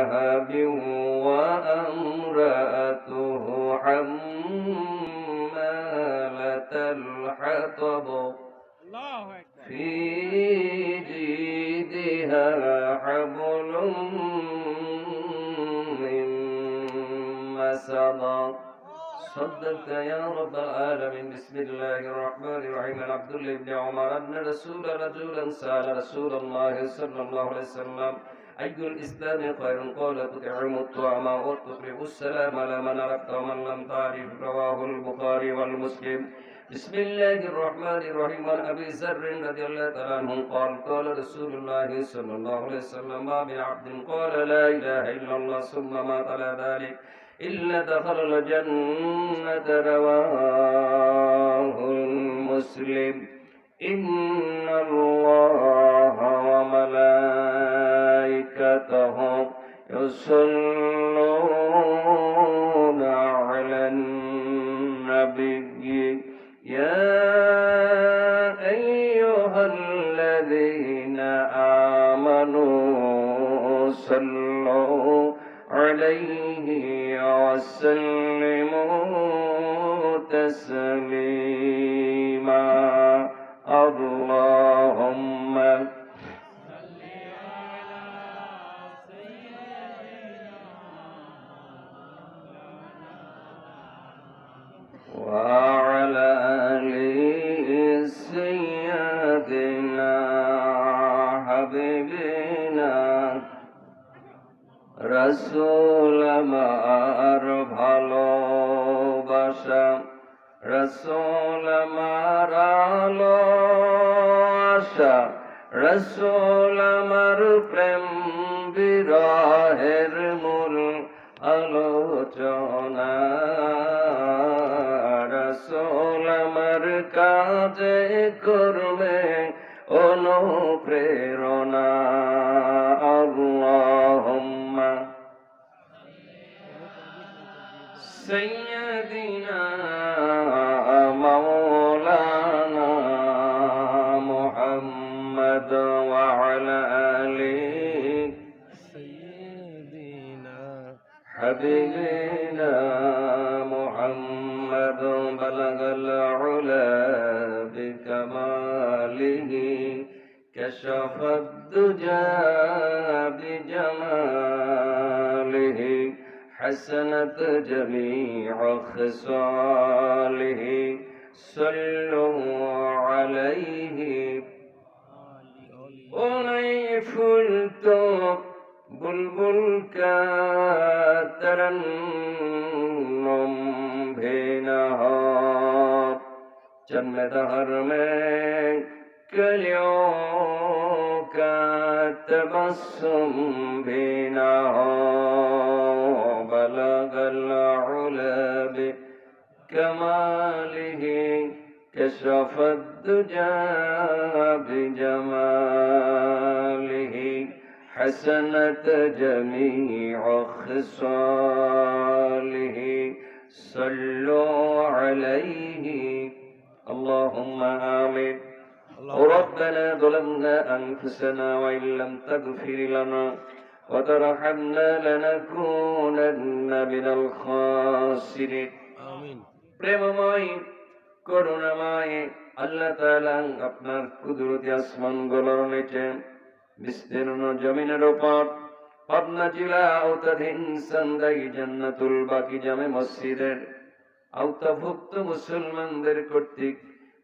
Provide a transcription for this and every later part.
لهب وامرأته حمالة الحطب في جيدها حبل من مسد صدقت يا رب العالمين. بسم الله الرحمن الرحيم. عبد الله بن عمر أن رجلا سأل رسول الله صلى الله عليه وسلم أي الإسلام خير؟ قال تطعم الطعام وتقرئ السلام على من عرفت ومن لم تعرف. رواه البخاري والمسلم. بسم الله الرحمن الرحيم. عن أبي ذر رضي الله تعالى عنه قال قال رسول الله صلى الله عليه وسلم ما من عبد قال لا إله إلا الله ثم مات على ذلك إلا دخل الجنة. رواه المسلم. إن الله وملائكته يصلون على النبي يا أيها الذين آمنوا صلوا عليه وسلموا تسليما. اللهم صل على سيدنا وعلى آل سيدنا حبيبنا রসুল আমার ভালোবাসা, রসুল আমার আলো আশা, রসুল আমার প্রেম বিরহের মূল আলোচনা, রসুল আমার কাজে করবে অনুপ্রেরণা। আল্লাহুম্মা সাইয়্যিদিনা মাওলানা মুহাম্মদ ওয়া আলা আলি সাইয়্যিদিনা হাবিবিনা মুহাম্মদ বালাগাল উলা বিকামালিহি كشف الدجى بجماله حسنت جميع خصاله صلوا عليه ونيفلت بلبل كترنم بينها جنم دهر में कलियों का तबस्सुम भी न हो बलगल उला बिकमालिही कशफद दुजा बिजमालिही हसनत जमीअ खिसालिही सल्लु अलैहि अल्लाहुम्मा आमीन। ربنا ظلمنا أنفسنا وإن لم تغفر لنا وترحمنا لنكونن من الخاسرين آمين। প্রেমময় করুণাময় আল্লাহ তাআলা আপনার কুদরতি আসমানগুলোর নিচে বিস্তীর্ণ জমিনের উপর পাবনা জেলা আওতাধীন সান্দাই জান্নাতুল বাকি জামে মসজিদের আওতাভুক্ত মুসলমানদের কর্তৃক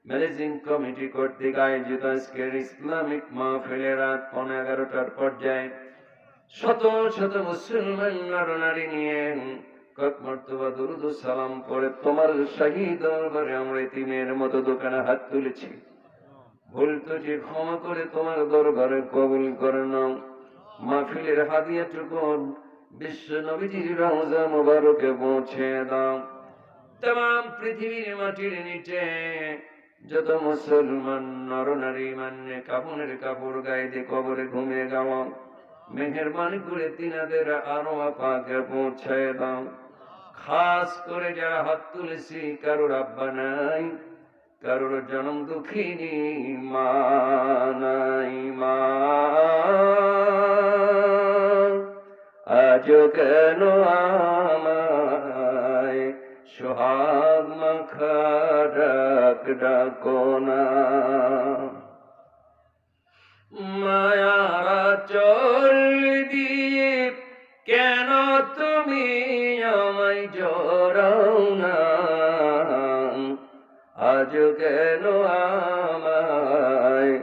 ম্যানেজিং কমিটি কর্তৃক আয়োজিত আজকের ইসলামিক মাহফিলের রাত 11টার পর্যায়ে শত শত মুসলমান নরনারী নিয়ে কত মর্তবা দুরুদ ও সালাম পড়ে তোমার শাহী দরবারে আমরা ইতিমের মতো দোকানে হাত তুলেছি। ভুল ত্রুটি ক্ষমা করে তোমার দরবারে কবুল করে নাও। মাহফিলের হাদিয়াটুকু বিশ্ব নবীজির রওজা মুবারকে পৌঁছে দাও। तमाम পৃথিবীর মাটির নিচে যত মুসলমান নরনারী মান্যে কাফনের কাপড় গায়ে দিয়ে কবরে ঘুমিয়ে গেল, মেহেরবানি করে তিনাদের আরো পাকে পৌঁছায় দাও। খাস করে যারা হাত তুলেছি কারোর আব্বা নাই, কারোর জনম দুঃখিনী মা নাই, মা আজও কেন আমায় সোহাগ মাখা ডাক ডাকো না। মায়ার চল দিয়ে কেন তুমি আমায় জড়াও না, আজ কেন আমায়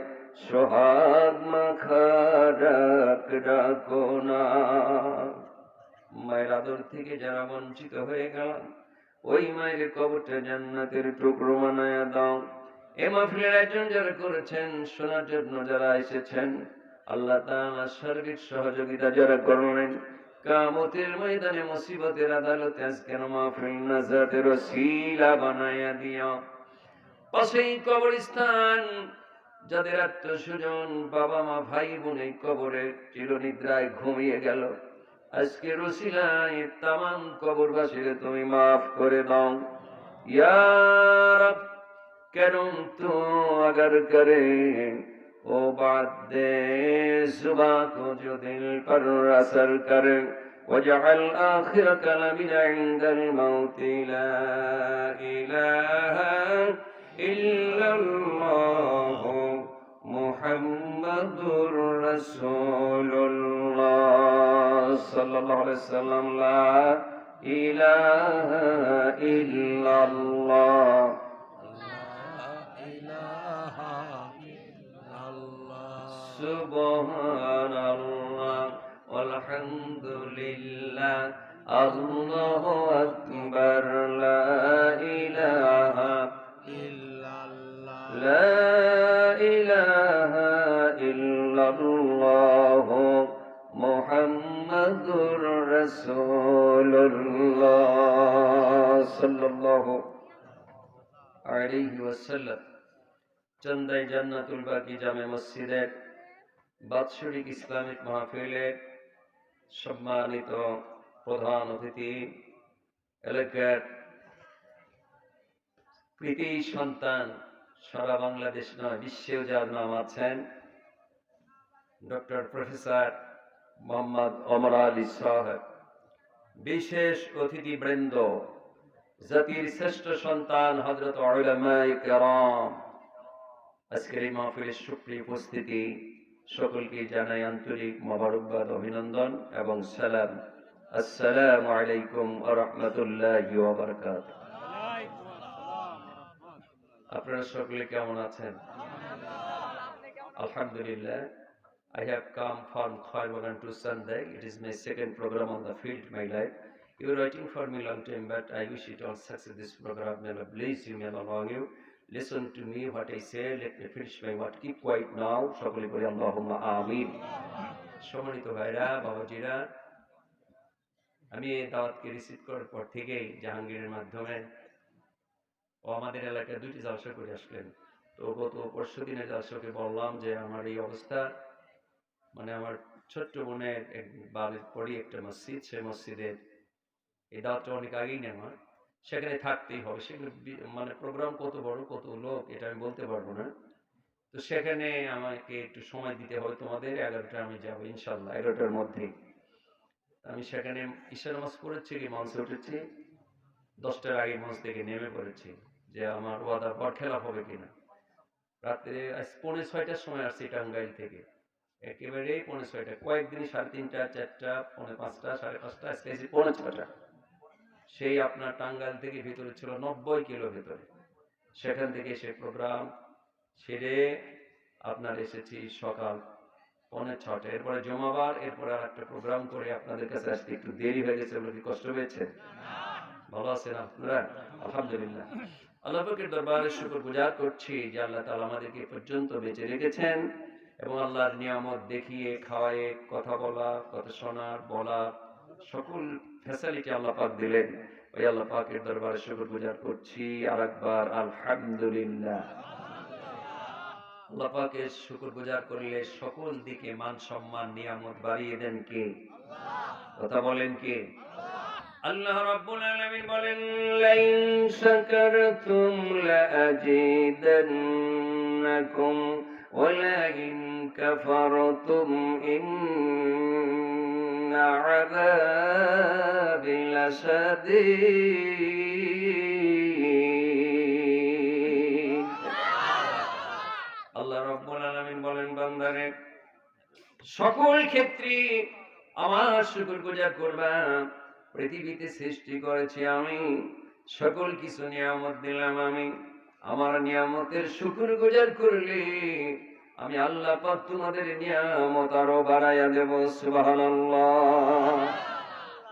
সোহাগ মাখা ডাক ডাকো না। মায়ের আদর থেকে যারা বঞ্চিত হয়ে গেল, ওই মায়ের কবরটা জান্নাতের টুকরো বানায়া দাও। এ মাহফিলের আয়োজন যারা করেছেন, শোনার জন্য যারা এসেছেন, আল্লাহ তাআলা সার্বিক সহযোগিতা যারা করলেন, কিয়ামতের ময়দানে মুসিবতের আদালতে আজকের মাহফিল নাজাতের ওসিলা বানায়া দিও। পাশেই কবরস্থান, যাদের আত্মস্বজন বাবা মা ভাই বোন এই কবরে চিরনিদ্রায় ঘুমিয়ে গেল, আজকের ওসিলায় তামাম কবরবাসীর তুমি মাফ করে দাও। ইয়া রব करम तू अगर करे ओ बात दे जुबां को जो दिल पर असर करे, वजअल आखिर कलामिना इंदल मौत ला इलाहा इल्लल्लाह मुहम्मदुर रसूलुल्लाह सल्लल्लाहु अलैहि वसल्लम। ला इलाहा इल्लल्लाह সুবহানাল্লাহ আলহামদুলিল্লাহ আল্লাহু আকবার। লা ইলাহা ইল্লাল্লাহ লা ইলাহা ইল্লাল্লাহ মুহাম্মাদুর রাসূলুল্লাহ সাল্লাল্লাহু আলাইহি ওয়াসাল্লাম। চন্দাই জান্নাতুল বাকি জামে মসজিদের বাৎসরিক ইসলামিক মাহফিলের সম্মানিত প্রধান অতিথি, এলাকার কৃতি সন্তান, সারা বাংলাদেশ নয় বিশ্বেও যার নাম আছেন, ডক্টর প্রফেসর মোহাম্মদ ওমর আলী সাহেব, বিশেষ অতিথিবৃন্দ, জাতির শ্রেষ্ঠ সন্তান হযরত উলামায়ে কেরাম, আজকের এই মাহফিলের সুপ্রিয় উপস্থিতি, সকলকে জানাই আন্তরিক মোবারকবাদ, অভিনন্দন এবং সালাম। আসসালামু আলাইকুম ওয়া রাহমাতুল্লাহি ওয়া বারাকাতুহু। আপনারা সকলে কেমন আছেন? আলহামদুলিল্লাহ। I have come from Khaibagan to Sunday. It is my second program on the field, my life. You were waiting for me long time, but I wish it all success this program. May Allah bless you, may Allah allow you. Listen to me what I say, let me finish my word. Keep quiet now. সকলে বলি আল্লাহুম্মা আমিন। সম্মানিত ভাইরা, বাবাজিরা, আমি এই দাওয়াতকে receive করার পর থেকেই জাহাঙ্গীরের মাধ্যমে ও আমাদের এলাকায় দুইটি জলসা করে আসলেন। তো গত পরশু দিনের জলসাকে বললাম যে আমার এই অবস্থা, মানে আমার ছোট্ট বোনের বাড়ির পরই একটা মসজিদ, সেই মসজিদের এই দাওয়াতটা অনেক আগেই নেওয়া, সেখানে থাকতেই হবে। সেখানে মানে প্রোগ্রাম কত বড় কত লোক এটা আমি বলতে পারবো না। তো সেখানে আমাকে একটু সময় দিতে হবে তোমাদের। 11টা আমি যাবো ইনশাল্লাহ, 11টার মধ্যেই। আমি সেখানে ঈশা নামাজ পড়েছি, কি মঞ্চে উঠেছি, 10টার আগে মঞ্চ থেকে নেমে পড়েছি যে আমার ওয়াদার পর খেলাফ হবে কিনা। রাত্রে 6:45টার সময় আসছি টাঙ্গাইল থেকে, একেবারে 6:45, কয়েকদিন 3:30, 4টা, 4:45, 5:30, আজকে এসে 6:45। সেই আপনার টাঙ্গাইল থেকে ভিতরে ছিল 90 কিলো ভেতরে, সেখান থেকে সে প্রোগ্রাম সেরে আপনার এসেছি সকাল 5:45। এরপরে জমাবার, এরপরে আর একটা প্রোগ্রাম করে আপনাদের কাছে আসতে একটু দেরি হয়ে গেছে। বলে কি কষ্ট পেয়েছে? ভালো আছেন আপনারা? আলহামদুলিল্লাহ। আল্লাহ পাকের দরবারে শুকরগুজার করছি যে আল্লাহ তাআলা আমাদেরকে পর্যন্ত বেঁচে রেখেছেন এবং আল্লাহর নিয়ামত দেখিয়ে, খাওয়ায়ে, কথা বলা, কথা শোনার, বলা, সকল ফ্যাসিলিটি আল্লাহ পাক দিলেন। ওই আল্লাহ পাকের দরবারে শুকরগুজার করছি আরেকবার আলহামদুলিল্লাহ। আল্লাহ পাকের শুকরগুজার করলে সকল দিকে মান সম্মান নিয়ামত বাড়িয়ে দেন কে? কথা বলেন কে? আল্লাহ রাব্বুল আলামিন বলেন, লাইন শাকারতুম লাযিদান্নাকুম ওয়া লাইন কাফারতুম ইন্ন العذاب لشديد আল্লাহ রাব্বুল আলামিন বলেন বান্দারে সকল ক্ষেত্রে আমার শুকরগুজার করবা পৃথিবীতে সৃষ্টি করেছি আমি সকল কিছু নিয়ামত দিলাম আমি আমার নিয়ামতের শুকরগুজার করলে আমি আল্লাহ পাক তোমাদের নিয়ামত আরো বাড়াইয়া দেব সুবহানাল্লাহ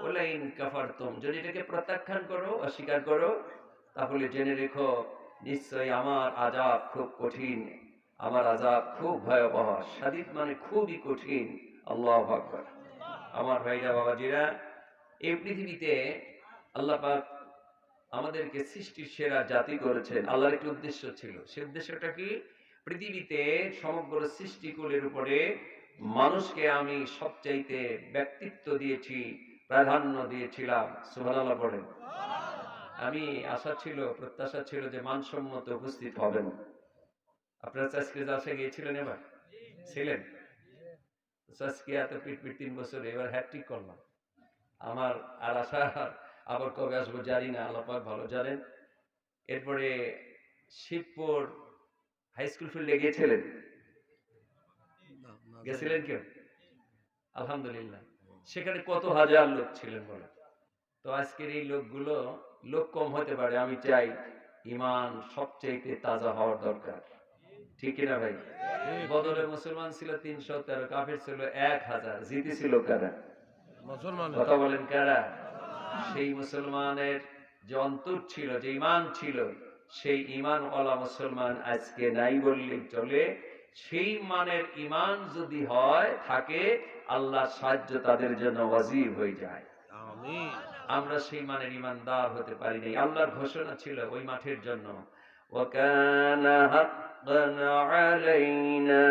ওয়ালাইন কাফারতুম যদি এটাকে প্রত্যাখ্যান করো অস্বীকার করো তাহলে জেনে রেখো নিশ্চয়ই আমার আযাব খুব কঠিন আমার আযাব খুব ভয়াবহ শাদীদ মানে খুবই কঠিন আল্লাহু আকবার আমার ভাইরা বাবাজিরা এই পৃথিবীতে আল্লাহ পাক আমাদেরকে সৃষ্টির সেরা জাতি করেছেন আল্লাহর একটা উদ্দেশ্য ছিল সেই উদ্দেশ্যটা কি পৃথিবীতে সমগ্র সৃষ্টিকুলের উপরে মানুষকে আমি সবচাইতে ব্যক্তিত্ব দিয়েছি প্রাধান্য দিয়েছিলাম সুবহানাল্লাহ পড়েন আমি আশা ছিল প্রত্যাশা ছিল যে মানসম্মত উপস্থিত হবেন আপনারা চাষকে যাসে গিয়েছিলেন এবার ছিলেন চাষকে এত পিট 3 বছর এবার হ্যাট্রিক করলাম আমার আর আশা আবার কবে আসবো জানি না আল্লাহ পাক ভালো জানেন এরপরে শিবপুর হাই স্কুল ফিল্ডে গিয়েছিলেন গেছিলেন কেউ আলহামদুলিল্লাহ সেখানে কত হাজার লোক ছিলেন বলে তো আজকের এই লোকগুলো লোক কম হতে পারে আমি চাই ঈমান সবচেয়ে তাজা হওয়ার দরকার ঠিক কিনা ভাই বদলে মুসলমান ছিল 313 কাফের ছিল 1000 জিতে ছিল কারা মুসলমান কথা বলেন কারা সেই মুসলমানের যে অন্তর ছিল যে ঈমান ছিল সেই ঈমান ওয়ালা মুসলমান আজকে নাই বললেই চলে সেই মানের ঈমান যদি হয় থাকে আল্লাহর সাহায্য তাদের জন্য ওয়াজিব হয়ে যায় আমিন আমরা সেই মানের ঈমানদার হতে পারি নাই আল্লাহর ঘোষণা ছিল ওই মাঠের জন্য ওয়াকানা হাক্কান আলাইনা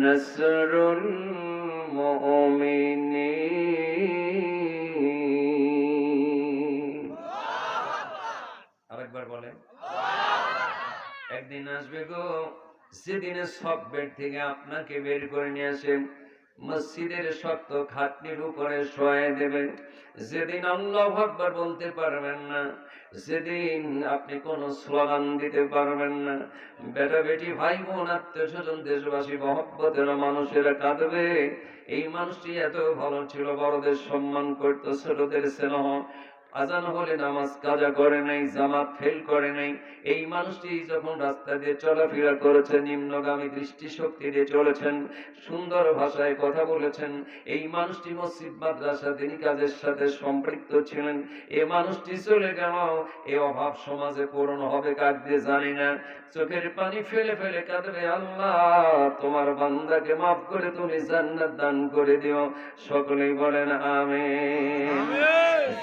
নাসরুল মুমিনিন আরেকবার বলেন একদিন আসবে গো যেদিনে সব বেড থেকে আপনাকে বের করে নিয়ে আসে মসজিদের শক্ত খাটনির উপরে শোয়ায় দেবেন যেদিন আল্লাহু আকবার বলতে পারবেন না যেদিন আপনি কোন স্লোগান দিতে পারবেন না বেটা বেটি ভাই বোন আত্মীয় স্বজন দেশবাসী মহব্বতের মানুষেরা কাঁদবে এই মানুষটি এত ভালো ছিল বড়দের সম্মান করত ছোটদের স্নেহ আজান হলে নামাজ কাজা করে নাই জামাত ফেল করে নাই এই মানুষটি যখন রাস্তা দিয়ে চলাফেরা করেছেন নিম্নগামী দৃষ্টি শক্তি দিয়ে চলেছেন সুন্দর ভাষায় কথা বলেছেন এই মানুষটি মসজিদ মাদ্রাসা দিনী কাজের সাথে সম্পৃক্ত ছিলেন এই মানুষটি চলে গেল এই অভাব সমাজে পূরণ হবে কার দিয়ে জানি না চোখের পানি ফেলে ফেলে কাঁদবে আল্লাহ তোমার বান্দাকে মাফ করে তুমি জান্নাত দান করে দিও সকলেই বলেন আমিন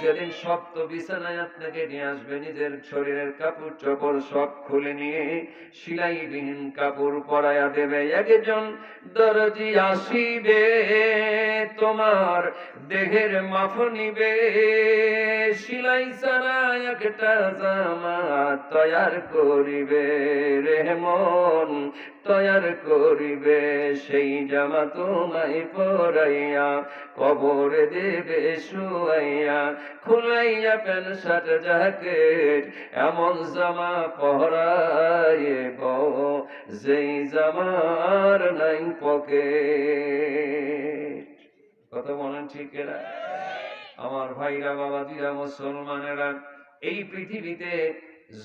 যেদিন শক্ত বিছানায় আপনাকে নিয়ে আসবে নিজের শরীরের কাপড় চোপড় সব খুলে নিয়ে সেলাইবিহীন কাপড় পরাইয়া দেবে একজন দরজি আসিবে তোমার দেহের মাপ নিবে সেলাই ছাড়া একটা জামা তৈয়ার করিবে রেহমন তৈয়ার করিবে সেই জামা তোমায় পরাইয়া কবরে দেবে শুয়াইয়া খুলাইয়া প্যান্ট শার্ট জ্যাকেট এমন জামা পরাইব যেই জামার নাই পকেট কথা বলেন ঠিক না আমার ভাইরা বাবাজিরা মুসলমানেরা এই পৃথিবীতে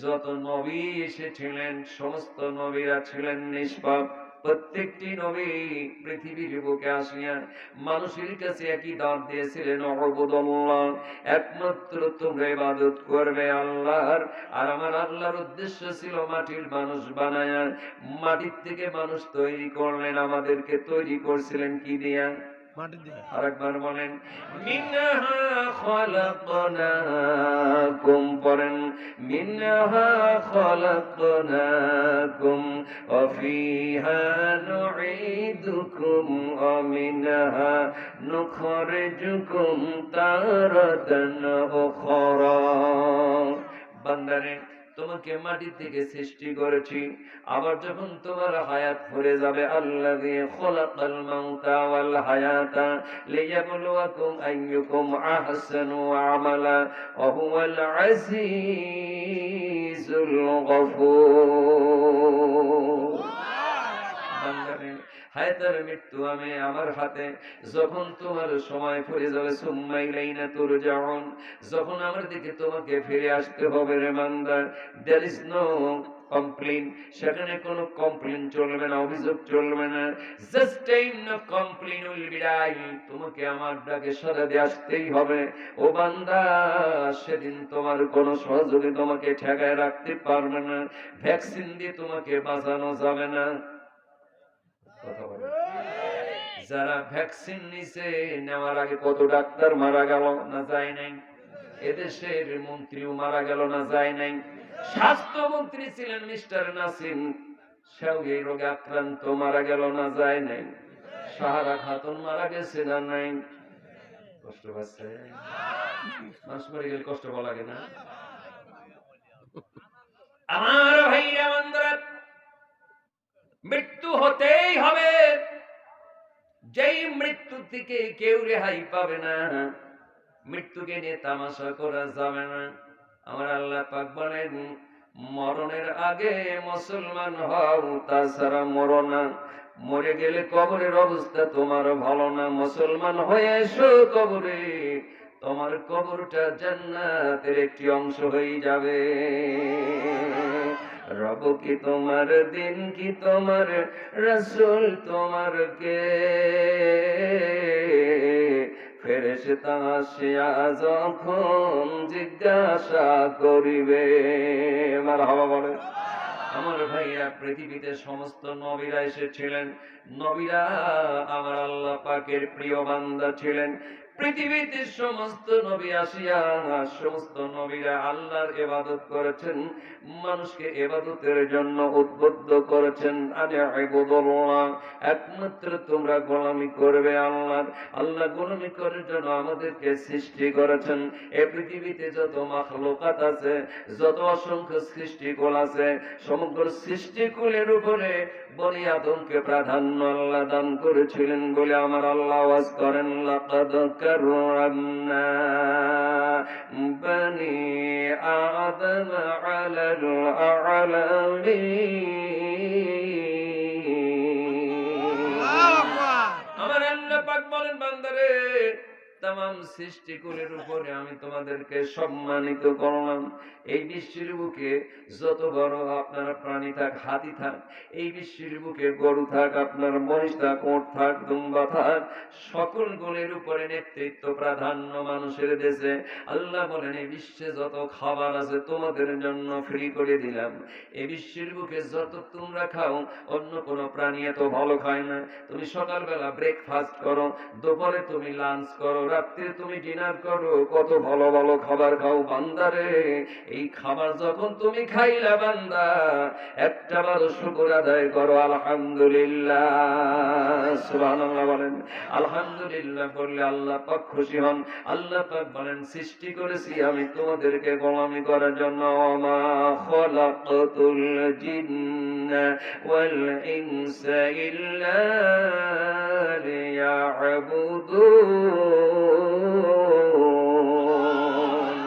যত নবী এসেছিলেন সমস্ত নবীরা ছিলেন নিষ্পাপ প্রত্যেকটি নবী পৃথিবীর বুকে আসিয়া মানুষের কাছে একই দান দিয়েছিলেন উবুদুল্লাহ একমাত্র তোমরা ইবাদত করবে আল্লাহর আর আমার আল্লাহর উদ্দেশ্য ছিল মাটির মানুষ বানায়া মাটির থেকে মানুষ তৈরি করলেন আমাদেরকে তৈরি করছিলেন কি দিয়া আরেকবার বলেন মিনহা খালাকনাকুম পড়েন মিনহা খালাকনাকুম ওয়া ফিহা নুঈদুকুম ওয়া মিনহা নুখরিজুকুম তারাতান উখরা বান্দারে তোমাকে মাটি থেকে সৃষ্টি করেছি, আবার যখন তোমার হায়াত ফুরে যাবে, আল্লাযী খালাকাল মাউতা ওয়াল হায়াতা লিয়াবলুয়াকুম আইয়ুকুম আহসানু আমালা ওয়া হুয়াল আজিজুল গফুর। বান্দারে, হায়াতের মৃত্যু আমি আমার হাতে, যখন তোমার সময় ফুরে যাবে, সুম্মা ইলাইনা তুরজাউন, যখন আমার দিকে তোমাকে ফিরে আসতে হবে রে বান্দা, দেয়ার ইজ নো কমপ্লেইন, সেখানে কোনো কমপ্লেইন চলবে না, অভিযোগ চলবে না, just time no complain will be right, তোমাকে আমার ডাকে সাড়া দিয়ে আসতেই হবে। ও বান্দা, সেদিন তোমার কোনো সহযোগী তোমাকে ঠেকায় রাখতে পারবে না, ভ্যাকসিন দিয়ে তোমাকে বাঁচানো যাবে না। কথা বলে, যারা ভ্যাকসিন নিছে, নেওয়ার আগে কত ডাক্তার মারা গেল না যায় নাই, এদেশের মন্ত্রীও মারা গেল না যায় নাই, স্বাস্থ্যমন্ত্রী ছিলেন মিস্টার নাসিম, সেও এই রোগে আক্রান্ত, মারা গেল না যায় নাই, সাহারা খাতুন মারা গেছে না নাই। কষ্ট পাচ্ছে মানুষ, মরে গেলে কষ্ট ভালো লাগে না? আমার ভাইরা বন্ধুরা, মৃত্যু হতেই হবে, যেই মৃত্যু থেকে কেউ রেহাই পাবে না, মৃত্যুকে নিয়ে তামাশা করা যাবে না। আমার আল্লাহ পাক বলেন, মরণের আগে মুসলমান হও, তাছাড়া মরো না, মরে গেলে কবরের অবস্থা তোমার ভালো না, মুসলমান হয়ে এসো কবরে, তোমার কবরটা জান্নাতের একটি অংশ হয়ে যাবে। রব কি তোমার, দিন কি তোমার, রাসূল তোমার কে, ফেরেশতা আসিয়া যখন জিজ্ঞাসা করিবে। মারহাবা বলে। আমার ভাইয়া, পৃথিবীতে সমস্ত নবীরা এসেছিলেন, নবীরা আমার আল্লাহ পাকের প্রিয় বান্দা ছিলেন। পৃথিবীতে সমস্ত নবী আসিয়া, সমস্ত নবীরা আল্লাহর ইবাদত করেছেন, মানুষকে ইবাদতের জন্য উদ্বুদ্ধ করেছেন। আনি'বুদুল্লাহ, একমাত্র তোমরা গোলামি করবে আল্লাহর। আল্লাহ গোলামি করার জন্য আমাদেরকে সৃষ্টি করেছেন। এই পৃথিবীতে যত মাখলুকাত আছে, যত অসংখ্য সৃষ্টিকুল আছে, সমগ্র সৃষ্টিকুলের উপরে বনি আদমকে প্রাধান্য আল্লাহ দান করেছিলেন বলে আমার আল্লাহ ওয়াজ করেন, লাকাদ কাররামনা বনি আদম আলাল আলামিন। আমার আল্লাহ পাক বলেন, বান্দারে, তামাম সৃষ্টিকুলের উপরে আমি তোমাদেরকে সম্মানিত করলাম। এই বিশ্বের বুকে যত বড় আপনার প্রাণী থাক, হাতি থাক, এই বিশ্বের বুকে গরু থাক, আপনার মহিষ থাক, ওট থাক, দুম্বা থাক, সকল গুণের উপরে নেতৃত্ব প্রাধান্য মানুষের দেশে। আল্লাহ বলেন, এই বিশ্বে যত খাবার আছে তোমাদের জন্য ফ্রি করে দিলাম। এই বিশ্বের বুকে যত তোমরা খাও, অন্য কোনো প্রাণী এত ভালো খায় না। তুমি সকালবেলা ব্রেকফাস্ট করো, দুপুরে তুমি লাঞ্চ করো, রাত্রে তুমি ডিনার করো, কত ভালো ভালো খাবার খাও। বান্দারে, এই খাবার যখন তুমি খাইলা বান্দা, একটা বার শুকর আদায় করো, আলহামদুলিল্লাহ, সুবহানাল্লাহ বলেন। আলহামদুলিল্লাহ বললে আল্লাহ পাক খুশি হন। আল্লাহ পাক বলেন, সৃষ্টি করেছি আমি তোমাদেরকে গোলামি করার জন্য। ওমা খালাকাতুল জিন্না ওয়াল ইনসা ইল্লা লিয়াবুদুন,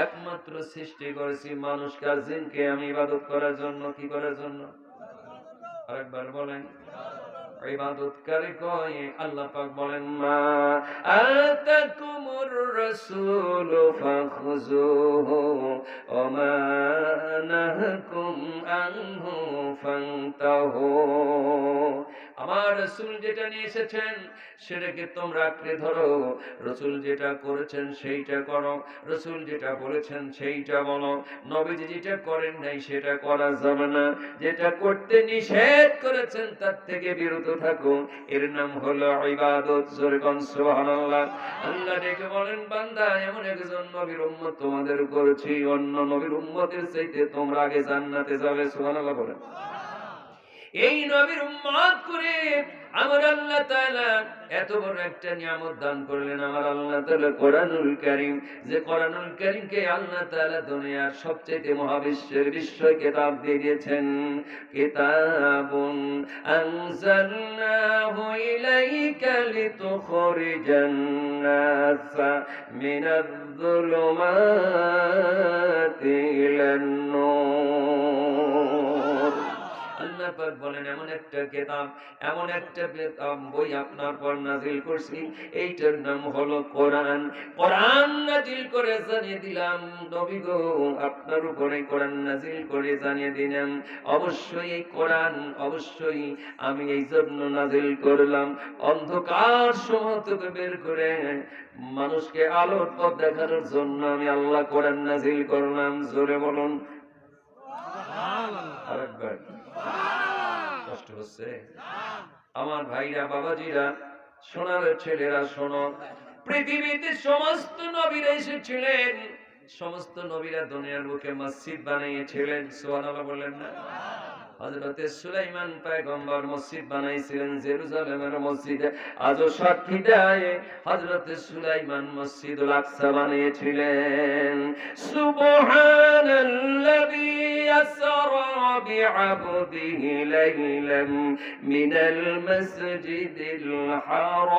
একমাত্র সৃষ্টি করেছি মানুষকে আর জিনকে আমি ইবাদত করার জন্য। কি করার জন্য? আরেকবার বলেন। ইবাদতকারী কয়, আল্লাহ পাক বলেন, মা আতাকুমুর রাসূলু ফাখুযুহু ওয়া মা নাহাকুম আনহু ফান্তাহু। আমার রাসূল যেটা নিয়ে এসেছেন সেটাকে তোমরা আঁকড়ে ধরো, রাসূল যেটা করেছেন সেইটা করো, রাসূল যেটা বলেছেন সেইটা বলো। নবীজি যেটা করেন নাই সেটা করা যাবে না, যেটা করতে নিষেধ করেছেন তার থেকে বিরত থাকো, এর নাম হলো ইবাদত। জোরে কোন সুবহানাল্লাহ। আল্লাহ ডেকে বলেন, বান্দা, এমন একজন নবীর উম্মত তোমাদের করেছি, অন্য নবীর উম্মতের চাইতে তোমরা আগে জান্নাতে যাবে। সুবহানাল্লাহ বলেন। এই নবীর উম্মত করে আমার আল্লাহ তাআলা এত বড় একটা নিয়ামত দান করলেন। আমার আল্লাহ তাআলা কোরআনুল কারীম, যে কোরআনুল কারীমকে আল্লাহ তাআলা দুনিয়ার সবচেয়ে মহাবিশ্বের বিস্ময় কিতাব দিয়ে দিয়েছেন। কিতাবুন আনজালনাহু ইলাইকা লিতুখরিজান নাসা মিনাজ যুলুমাতি ইলান নূর। আল্লাহ পাক বলেন এমন একটা কিতাব, এমন একটা বই আপনার পর নাজিল করছি, এইটার নাম হলো কোরআন। কোরআন নাজিল করে জানিয়ে দিলাম নবী গো, আপনার উপরে কোরআন নাজিল করে জানিয়ে দিলাম অবশ্যই এই কোরআন, অবশ্যই আমি এই জন্য নাজিল করলাম অন্ধকার সমূহ থেকে বের করে মানুষকে আলোর পথ দেখানোর জন্য আমি আল্লাহ কোরআন নাজিল করলাম। জোরে বলুন আরেকবার। কষ্ট হচ্ছে আমার ভাইরা, বাবাজিরা, সোনার ছেলেরা, শোনো, পৃথিবীতে সমস্ত নবীরা এসেছিলেন, সমস্ত নবীরা দুনিয়ার বুকে মসজিদ বানিয়েছিলেন। সুবহানাল্লাহ বললেন না? হযরতে সুলাইমান পয়গম্বর মসজিদ বানাইছিলেন জেরুজালেমের মসজিদে। আজও সাক্ষী দেয় হযরতে সুলাইমান মসজিদুল আকসা বানিয়েছিলেন। সুবহানাল্লাযী আসরা বিআবদিহি লাইলাম মিনাল মাসজিদিল হারাম।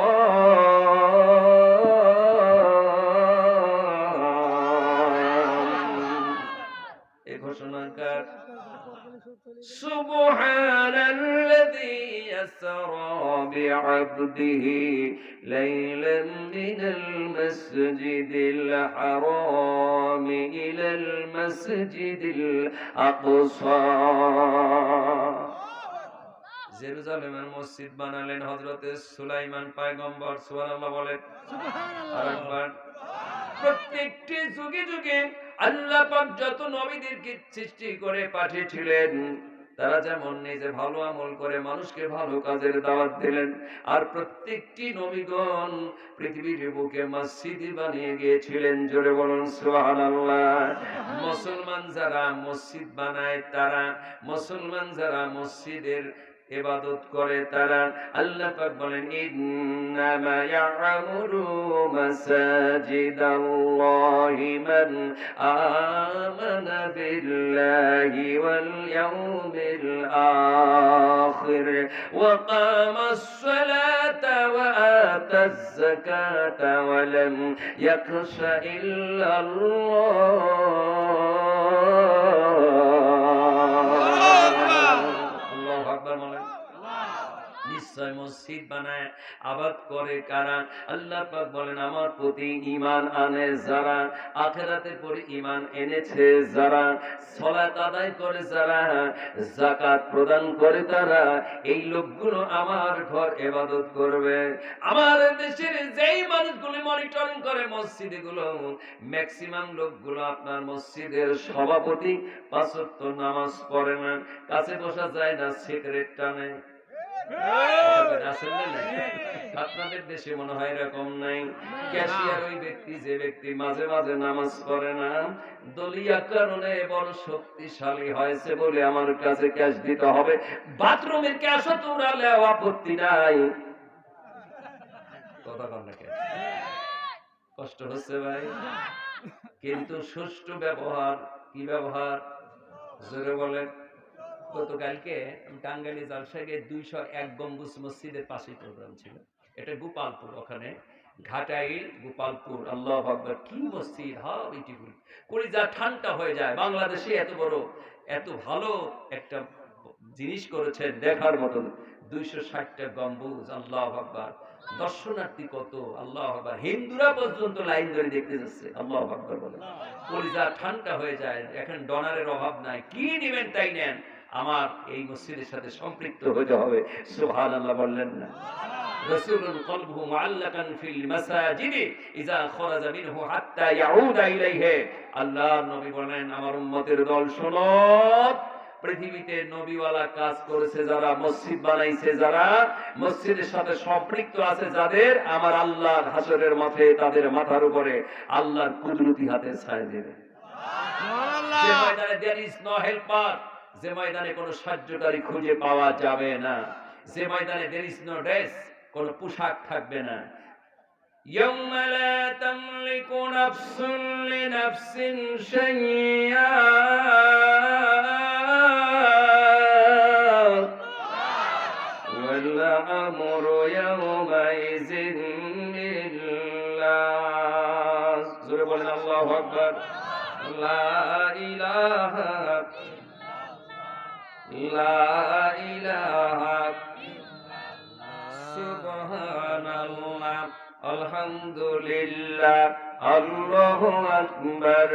এই ঘোষণাকার সুবহানাল্লাযী আসরা বিআবদিহি লাইলাম মিনাল মাসজিদিল হারাম ইলাল মাসজিদিল আকসা। জেরুজালেমের মসজিদ বানালেন হযরতে সুলাইমান পয়গম্বর। সুবহানাল্লাহ বলেন আরেকবার। প্রত্যেকটি যুগে যুগে আল্লাহ পাক যত নবীদেরকে সৃষ্টি করে পাঠিয়েছিলেন, তারা যেমন নিজে ভালো আমল করে মানুষকে ভালো কাজের দাওয়াত দিলেন, আর প্রত্যেকটি নবীগণ পৃথিবীর বুকে মসজিদ বানিয়ে গিয়েছিলেন। জোরে বলুন সুবহানাল্লাহ। মুসলমান যারা মসজিদ বানায়, তারা মুসলমান যারা মসজিদের ইবাদত করে, তারা আল্লাহ পাক বলেন ইন্নামা ইয়া'মুরু মাসাজিদাল্লাহি মান আমানা বিল্লাহি ওয়াল ইয়াউমিল আখির ওয়া কামাস সালাতা ওয়া আতাজ যাকাতা ওয়া লাম ইয়াখশা ইল্লাল্লাহ। নিশ্চয় মসজিদ বানায় আবাদ করে কারা? আল্লাহ পাক বলেন আমার প্রতি ঈমান আনে যারা, আখিরাতের পরে ঈমান এনেছে যারা, সালাত আদায় করে যারা, যাকাত প্রদান করে তারা, এই লোকগুলো আমার ঘর ইবাদত করবে। আমার দেশের যেই মানুষগুলো মনিটরিং করে মসজিদগুলো, ম্যাক্সিমাম লোকগুলো আপনার মসজিদের সভাপতি, ৫ ওয়াক্ত নামাজ পড়ে না, কাছে বসা যায় না, সিগারেট টানে। আপনাদের দেশে মনে হয় এরকম নাই? ক্যাশিয়ার ওই ব্যক্তি, যে ব্যক্তি মাঝে মাঝে নামাজ পড়ে না, দলীয় কারণে বড় শক্তিশালী হয়েছে বলে আমার কাছে ক্যাশ দিতে হবে, বাথরুমের ক্যাশও তো উড়ালে আপত্তি নাই। কথা বল না কেন? কষ্ট হচ্ছে ভাই। কিন্তু সুষ্ঠু ব্যবহার, কি ব্যবহার? জোরে বলেন। গতকালকে টাঙ্গাইলে জালসাইয়ে 201 গম্বুজ মসজিদের পাশে প্রোগ্রাম ছিল। এটা গোপালপুর, ওখানে ঘাটাইল গোপালপুর। আল্লাহু আকবার, কি মসজিদ, হাউ বিউটিফুল। কলিজা ঠান্ডা হয়ে যায়। বাংলাদেশে এত বড়, এত ভালো একটা জিনিস করেছেন, দেখার মতো। 260টা গম্বুজ। আল্লাহু আকবার। দর্শনার্থী কত! আল্লাহু আকবার। হিন্দুরা পর্যন্ত লাইন ধরে দেখতে যাচ্ছে। আল্লাহু আকবার বলে কলিজা ঠান্ডা হয়ে যায়। এখন ডলারের অভাব নাই, কি নেবেন তাই নেন, আমার এই মসজিদের সাথে সম্পৃক্ত হতে হবে। সুবহানাল্লাহ বললেন না? রাসূলুন কলবুহু মুআল্লাকান ফিল মাসাজিদি ইযা খারাজা মিনহু হাত্তা ইয়াউদা ইলাইহি। আল্লাহর নবী বলেন আমার উম্মতের দল শোনো, পৃথিবীতে নবীওয়ালা কাজ করেছে যারা, মসজিদ বানাইছে যারা, মসজিদের সাথে সম্পৃক্ত আছে যাদের, আমার আল্লাহর হাসরের মাঠে তাদের মাথার উপরে আল্লাহর কুদরতি হাতে ছায়া দেবে। সে ময়দানে there is no helper, যে ময়দানে কোনো সাহায্যকারী খুঁজে পাওয়া যাবে না, যে ময়দানে there is no dress, কোনো পোশাক থাকবে না। يوم لا تملك نفس لنفس شيئا والأمر يومئذ لله জোরে বলেন আল্লাহু আকবার। লা ইলাহা সুবহানাল্লাহ আলহামদুলিল্লাহ আল্লাহু আকবার।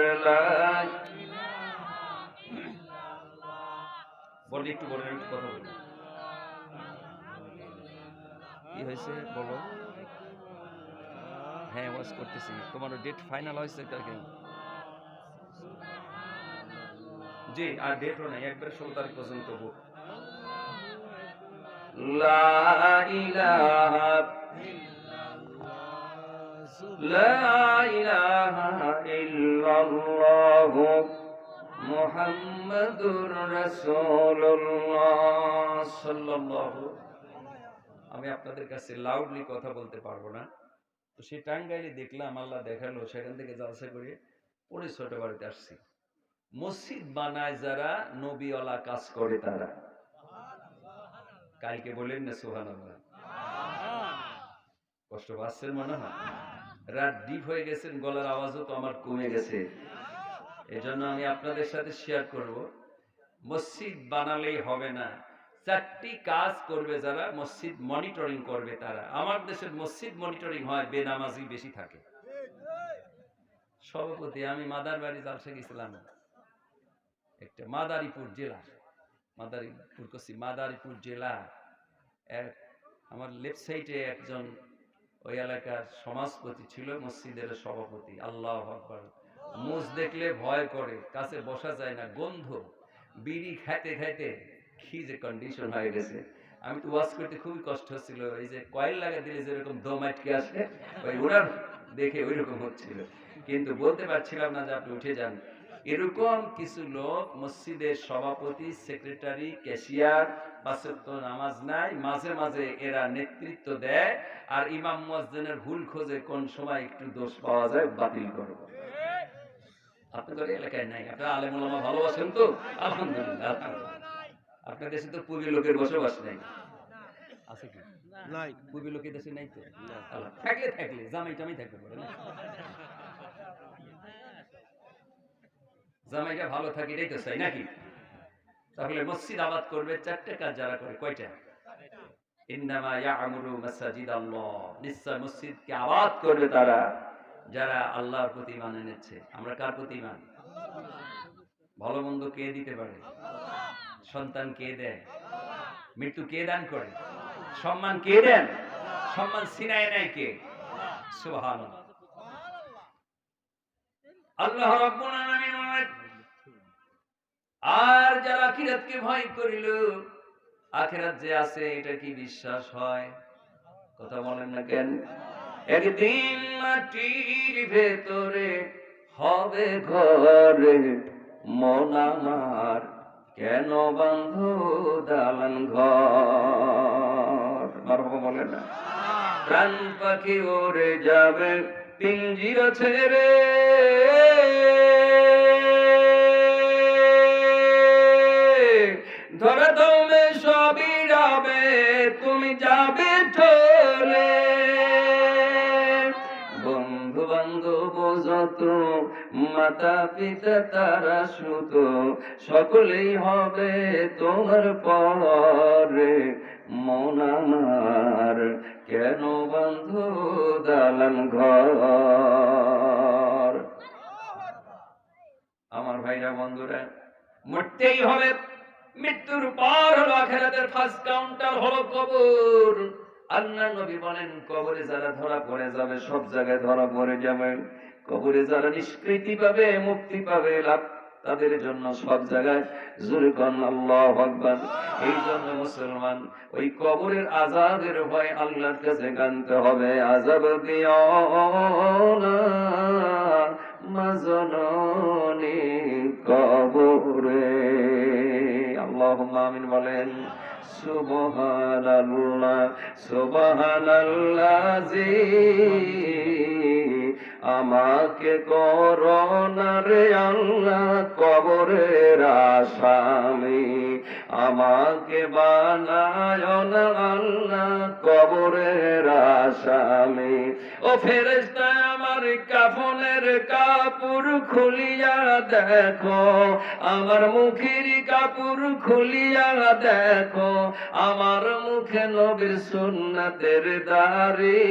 বলি একটু বলেন, একটু কথা বলুন। কি হয়েছে বলো? হ্যাঁ ওয়াজ করতেছি। তোমার ডেট ফাইনাল হয়েছে কালকে? জি, আর ডেটও নাই, একবার 16 তারিখ পর্যন্ত। লা ইলাহা ইল্লাল্লাহ মুহাম্মাদুর রাসূলুল্লাহ সাল্লাল্লাহু। আমি আপনাদের কাছে লাউডলি কথা বলতে পারবো না, তো সেই টাঙ্গাইলে দেখলাম, আল্লাহ দেখালো, সেখান থেকে জলসা করে পরে ছোট বাড়িতে আসছি। মসজিদ বানায় যারা, নবীওয়ালা কাজ করে তারা। কালকে বলেন না সুবহানাল্লাহ? কষ্ট পাচ্ছেন মনে হয়? রাত ডিপ হয়ে গেছেন, গলার আওয়াজও তো আমার কমে গেছে। এই জন্য আমি আপনাদের সাথে শেয়ার করব, মসজিদ বানালেই হবে না, 4টি কাজ করবে যারা, মসজিদ মনিটরিং করবে তারা। আমার দেশের মসজিদ মনিটরিং হয়, বেনামাজি বেশি থাকে। সভাপতি আমি মাদারবাড়ি জালসা গেছিলাম, একটা মাদারীপুর জেলা, মাদারীপুর জেলা। আমার লেফট সাইডে একজন ওই এলাকার সমাজপতি ছিল, মসজিদের সভাপতি। আল্লাহু আকবার। মুজ দেখলে ভয় করে, কাছে বসা যায় না, গন্ধ, বিড়ি খাইতে খাইতে কি যে কন্ডিশন হয়ে গেছে। আমি তো ওয়াজ করতে খুবই কষ্ট হচ্ছিল, এই যে কয়েল লাগা দিলে যেরকম দম আটকে আসে, ওই ওনার দেখে ওই রকম হচ্ছিল, কিন্তু বলতে পারছিলাম না যে আপনি উঠে যান। এরকম কিছু লোক, মসজিদের সভাপতি, সেক্রেটারি, ক্যাশিয়ার, 5 ওয়াক্ত নামাজ নাই, মাঝে মাঝে এরা নেতৃত্ব দেয়, আর ইমাম মুয়াজ্জিনের ভুল খোঁজে, কোন সময় একটু দোষ পাওয়া যায় বাতিল করব। আপনাদের এলাকায় নাই, আপনারা আলেম ওলামা ভালোবাসেন তো, আলহামদুলিল্লাহ। আপনার দেশে তো পূর্বী লোকের বসবাস নাই, আছে কি? নাই, পূর্বী লোকের দেশে নাই তো। থাকলে জামাই টামাই থাকতে পারে না, জামাইটা ভালো থাকে, এটাই তো চাই নাকি? তাহলে মসজিদ আবাদ করবে 4টে কাজ যারা করে, কয়টা? ইন্নামা ইয়া'মুরু মাসাজিদাল্লাহ, নিশ্চয় মসজিদকে আবাদ করবে তারা যারা আল্লাহর প্রতি ঈমান এনেছে। আমরা কার প্রতি ঈমান? ভালো মন্দ কে দিতে পারে? সন্তান কে দেয়? মৃত্যু কে দান করে? সম্মান কে দেন? সম্মান ছিনায় নেয় কে? সুবহানাল্লাহ। আল্লাহ রাব্বুল আলামিন বলেন, আর যারা আখিরাতকে ভয় করিল, আখিরাত যে আছে এটা কি বিশ্বাস হয়? কথা বলেন না কেন? একদিন মাটির ভেতরে হবে ঘরে, মন আমার কেন বাঁধো দালান ঘর। মারহাবা বলেন না? প্রাণ পাখি উড়ে যাবে পিঞ্জিরা ছেড়ে, ধরা দমে সবই যাবে, তুমি যাবে চলে। বন্ধু বান্ধব যত, মাতা পিতা তারা সুত, সকলেই হবে তোমার পরে, মন আমার কেন বন্ধ দালান ঘর। আমার ভাইরা বন্ধুরা, মরতেই হবে, মৃত্যুর পর হলো আখিরাতের ফার্স্ট কাউন্টার হলো কবর। আল্লাহ নবী বলেন, কবরে যারা ধরা পড়ে যাবে, সব জায়গায় ধরা পড়ে যাবে, কবরে যারা নিষ্কৃতি পাবে, মুক্তি পাবে, লাভ তাদের জন্য সব জায়গায়। জোরে কোন আল্লাহু আকবার। এই জন্য মুসলমান ওই কবরের আযাবের ভয় আল্লাহর কাছে কাঁদতে হবে। আযাব দিও না মাজননি কবরে, সুবহানাল্লাহ সুবহানাল্লাযী আমাকে করোনা রে আল্লাহ কবরের আসামি, আমাকে বানায় না আল্লাহ কবরের আসামি। ও ফেরেশতা আমার কাফনের কাপড় খুলিয়া দেখো, আমার মুখের কাপড় খুলিয়া দেখো, আমার মুখে নবীর সুন্নাতের দাড়ি,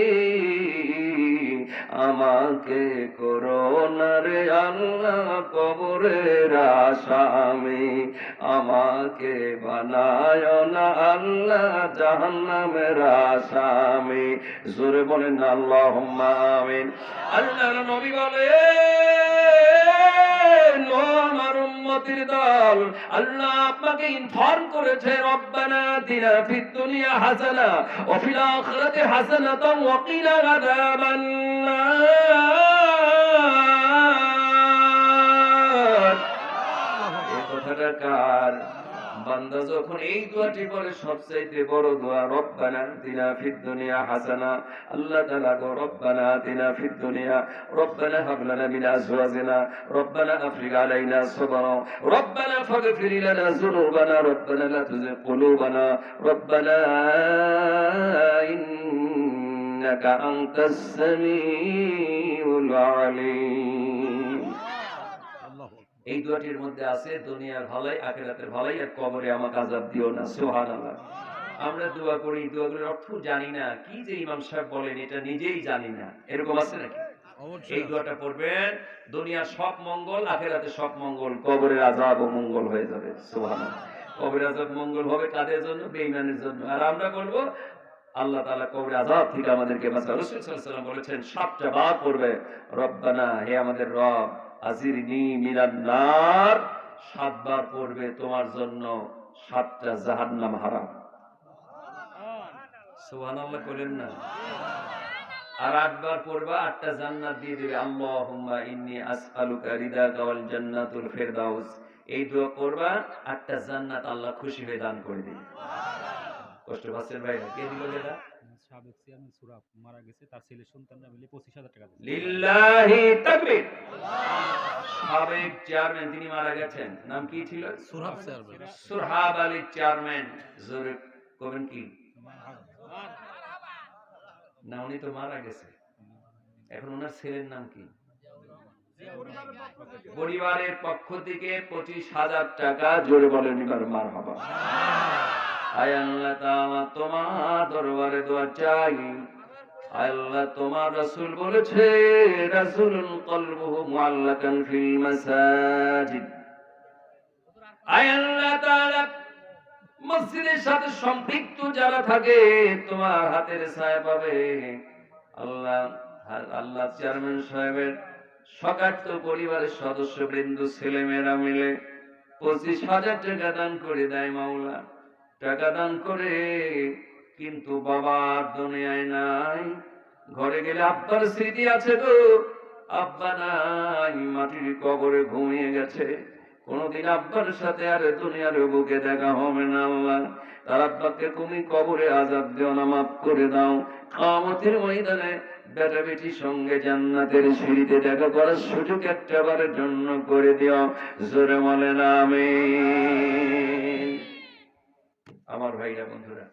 আমাকে করোনা রে আল্লাহ কবরের আসামি, আমাকে বানায় না আল্লাহ জাহান্নামের আসামি। জোরে বলেন আল্লাহুম্মা আমিন। আল্লাহর নবী বলেন, ও আমার উম্মতের দল, আল্লাহ আপনাকে ইনফর্ম করেছে, রব্বানা আতিনা ফিদ দুনিয়া হাসানা ওয়া ফিল আখিরাতি হাসানাতাও ওয়া কিনা আযাবান নার। এই কথাটা কার? বান্দা যখন এই দোয়াটি পড়ে সবচাইতে বড় দোয়া, রব্বানা আতিনা ফিদ দুনিয়া হাসানা। আল্লাহ তাআলা গো, রব্বানা আতিনা ফিদ দুনিয়া, রব্বানা হাব লানা মিন আজওয়াজিনা, রব্বানা আফরিগ আলাইনা সাবরা, রব্বানা ফাগফির লানা যুনুবানা, রব্বানা লা তুযিগ কুলুবানা, রব্বানা ইন্নাকা আনতাস সামিউল আলিম। এই দোয়াটির মধ্যে আছে দুনিয়ার ভালাই, আখিরাতের ভালাই, আর কবরে আমাকে আযাব দিও না। সুবহানাল্লাহ। আমরা দোয়া করি, দোয়াগুলোর অর্থ জানি না, কি যে ইমাম সাহেব বলেন এটা নিজেই জানি না, এরকম আছে নাকি? এই দোয়াটা পড়বেন, দুনিয়ার সব মঙ্গল, আখিরাতের সব মঙ্গল, কবরের আযাব ও মঙ্গল হয়ে যাবে। সুবহানাল্লাহ। কবরের আযাব মঙ্গল হবে কাদের জন্য? বেঈমানের জন্য। আর আমরা করব আল্লাহ তাআলা কবরের আযাব থেকে আমাদেরকে বাঁচান। রাসূল সাল্লাল্লাহু আলাইহি ওয়াসাল্লাম বলেছেন 7টা বার পড়বে, রব্বানা, হে আমাদের রব, আজিরনি মিনান নার, 7 বার পড়বে তোমার জন্য 7টা জাহান্নাম হারাম। সুবহানাল্লাহ করেন না? আর 8 বার পড়বা 8টা জান্নাত দিয়ে দিবে। আল্লাহুম্মা ইন্নী আসআলুকা রিদাকা ওয়াল জান্নাতুল ফিরদাউস। এই দোয়া করবা, 8টা জান্নাত আল্লাহ খুশি হয়ে দান করে দিবে। কষ্ট পাচ্ছেন ভাই? কে দিল এটা? সাবেক চেয়ারম্যান সুরাব মারা গেছে, তার ছেলে সন্তানরা মিলে 25,000 টাকা দিয়েছে। লিল্লাহি তাকবীর। সাবেক চেয়ারম্যান, তিনি মারা গেছেন, নাম কি ছিল? সুরাব চেয়ারম্যান। সুরহাব আলী চেয়ারম্যান। জোরে কবেন কি না? উনি তো মারা গেছে, এখন ওনার ছেলের নাম কি? পরিবারের পক্ষ থেকে 25,000 টাকা। জোরে বলেন এবার মারহাবা। আয় আল্লাহ তাআলা, তোমার দরবারে দোয়া চাই। আল্লাহ, তোমার রাসূল বলেছে, রাসূলুন কলবুহু মুআল্লাকান ফিল মাসাজিদ। আয় আল্লাহ তাআলা, মসজিদের সাথে সম্পৃক্ত যারা থাকে তোমার হাতের ছায়া পাবে। আল্লাহ, আল্লাহ চেয়ারম্যান সাহেবের সকার্ত পরিবারের সদস্যবৃন্দ, ছেলেমেয়েরা মিলে 25,000 টাকা দান করে দেয়। মাওলা, টাকা দান করে, কিন্তু বাবার দুনিয়ায় নাই। ঘরে গেলে আব্বার স্মৃতি আছে তো, আব্বা নাই, মাটির কবরে ঘুমিয়ে গেছে। কোনদিন আব্বার সাথে আর দুনিয়ার বুকে দেখা হবে না। আল্লাহ, তার আব্বাকে তুমি কবরে আযাব দিও না, মাফ করে দাও। কিয়ামতের ময়দানে বেটা বেটির সঙ্গে জান্নাতের সিঁড়িতে দেখা করার সুযোগ একটাবারের জন্য করে দিও। জোরে বলেন আমিন। আমার ভাইরা, বন্ধুরা,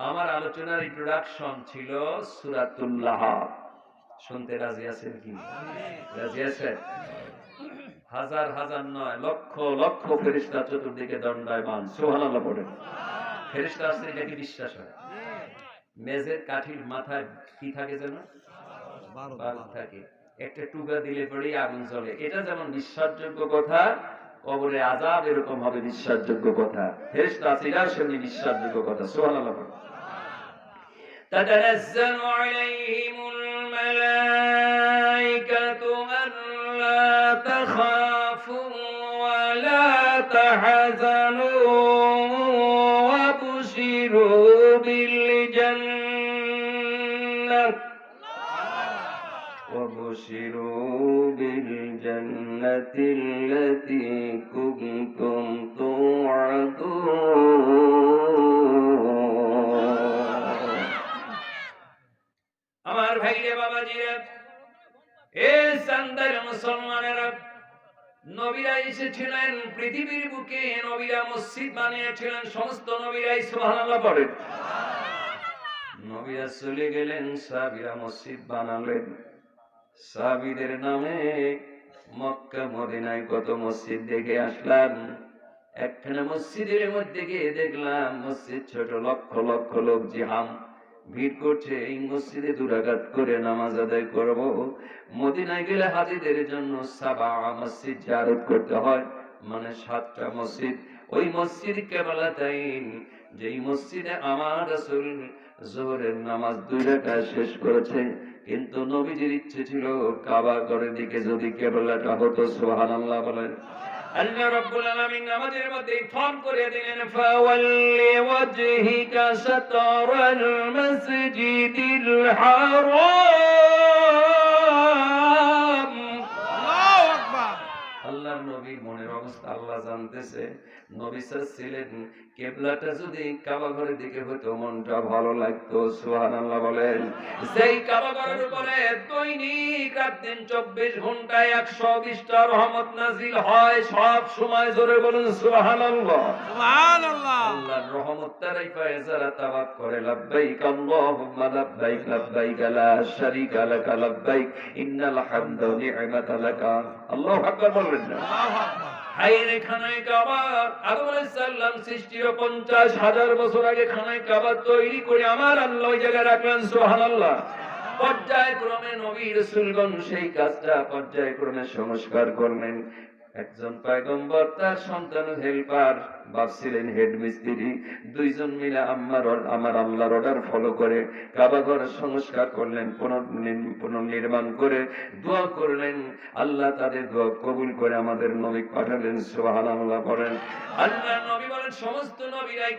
আমার আলোচনার ইন্ট্রোডাকশন ছিল সূরাতুল লাহাব। শুনতে রাজি আছেন কি? রাজি আছেন? হাজার হাজার নয়, লক্ষ লক্ষ ফেরেশতা চতুর্দিকে দণ্ডায়মান। সুবহানাল্লাহ পড়েন। ফেরেশতা আছে, এটা কি বিশ্বাস হয়? মেজের কাঠির মাথায় কি থাকে যেন? বাল্ব থাকে। একটা টুকা দিলে পরেই আগুন জ্বলে। এটা যেমন বিশ্বাসযোগ্য কথা, কবরে আযাব এরকম হবে বিশ্বাসযোগ্য কথা। ফেরেশতা আছে, এটাও সেমনি বিশ্বাসযোগ্য কথা। সুবহানাল্লাহ পড়েন। تتنزل عليهم الملائكة ألا تخافوا ولا تحزنوا وابشروا بالجنة التي كنتم توعدون আমার ভাইরে বাবাজিরা, এ সান্দার মুসলমানেরা, নবীরা এসেছিলেন পৃথিবীর বুকে, নবীরা মসজিদ বানিয়েছিলেন, সমস্ত নবীরাই সুবহানাল্লাহ পড়েন। নবীরা চলে গেলেন, সাহাবীরা মসজিদ বানালেন। সাহাবীদের নামে মক্কা মদিনায় কত মসজিদ দেখে আসলাম। একখানা মসজিদের মধ্যে গিয়ে দেখলাম মসজিদ ছোট, লক্ষ লক্ষ লোক জিহাম ভিড় করছে। এই মসজিদে 2 রাকাত করে নামাজ আদায় করব। মদিনায় গেলে হাজীদের জন্য 7 মসজিদ জিয়ারত করতে হয়, মানে 7টা মসজিদ। ওই মসজিদ কিবলাতাইন, যেই মসজিদে আমার রাসূল যোহরের নামাজ 2 রাকাত শেষ করেছে। কিন্তু নবীজির ইচ্ছে ছিল কাবা ঘরের দিকে যদি কিবলাটা হতো। সুবহানাল্লাহ বলেন। আল্লাহ রাব্বুল আলামিন নামাজের মধ্যে ফর্ম করে দিলেন, ফাওয়াল্লি ওয়াজহিকা শাতরাল মাসজিদিল হারাম। আল্লাহু আকবার। আল্লাহর নবীর মনের অবস্থা আল্লাহ জানতেছে। নবী চাচ্ছিলেন কিবলাটা যদি কাবা ঘরের দিকে হতো মনটা ভালো লাগতো। সুবহানাল্লাহ বলেন। সেই কাবা ঘরের উপরে দৈনিক রাত দিন 24 ঘন্টায় 120টা রহমত নাজিল হয় সব সময়। জোরে বলুন সুবহানাল্লাহ। সুবহানাল্লাহ। আল্লাহর রহমত তারাই পায় যারা তাওয়াফ করে। লাব্বাইক আল্লাহুম্মা লাব্বাইক, লাব্বাইক লা শারীকা লাক লাব্বাইক, ইন্নাল হামদা ওয়া নি'মাতা লাক। আল্লাহু আকবার বলবেন না? আল্লাহু আকবার। হায়রে খানায়ে কাবা, আদম আলাইহিস সালাম সৃষ্টির 50,000 বছর আগে খানায়ে কাবা তৈরি করে আমার আল্লাহ ওই জায়গায় রাখলেন। সুবহানাল্লাহ। পর্যায়ক্রমে নবী রাসূলগণ সেই কাজটা পর্যায়ক্রমে সংস্কার করলেন। একজন পয়গম্বর তার সন্তান হেল্পার, বাপ ছিলেন হেড মিস্ত্রি, 2 জন মিলে আমার আল্লাহর অর্ডার ফলো করে কাবা ঘর সংস্কার করলেন, পুনর্নির্মাণ করে দোয়া করলেন। আল্লাহ তাদের দোয়া কবুল করে আমাদের নবী পাঠালেন। সুবহানাল্লাহ বলেন। আল্লাহর নবী বলেন সমস্ত নবীরাই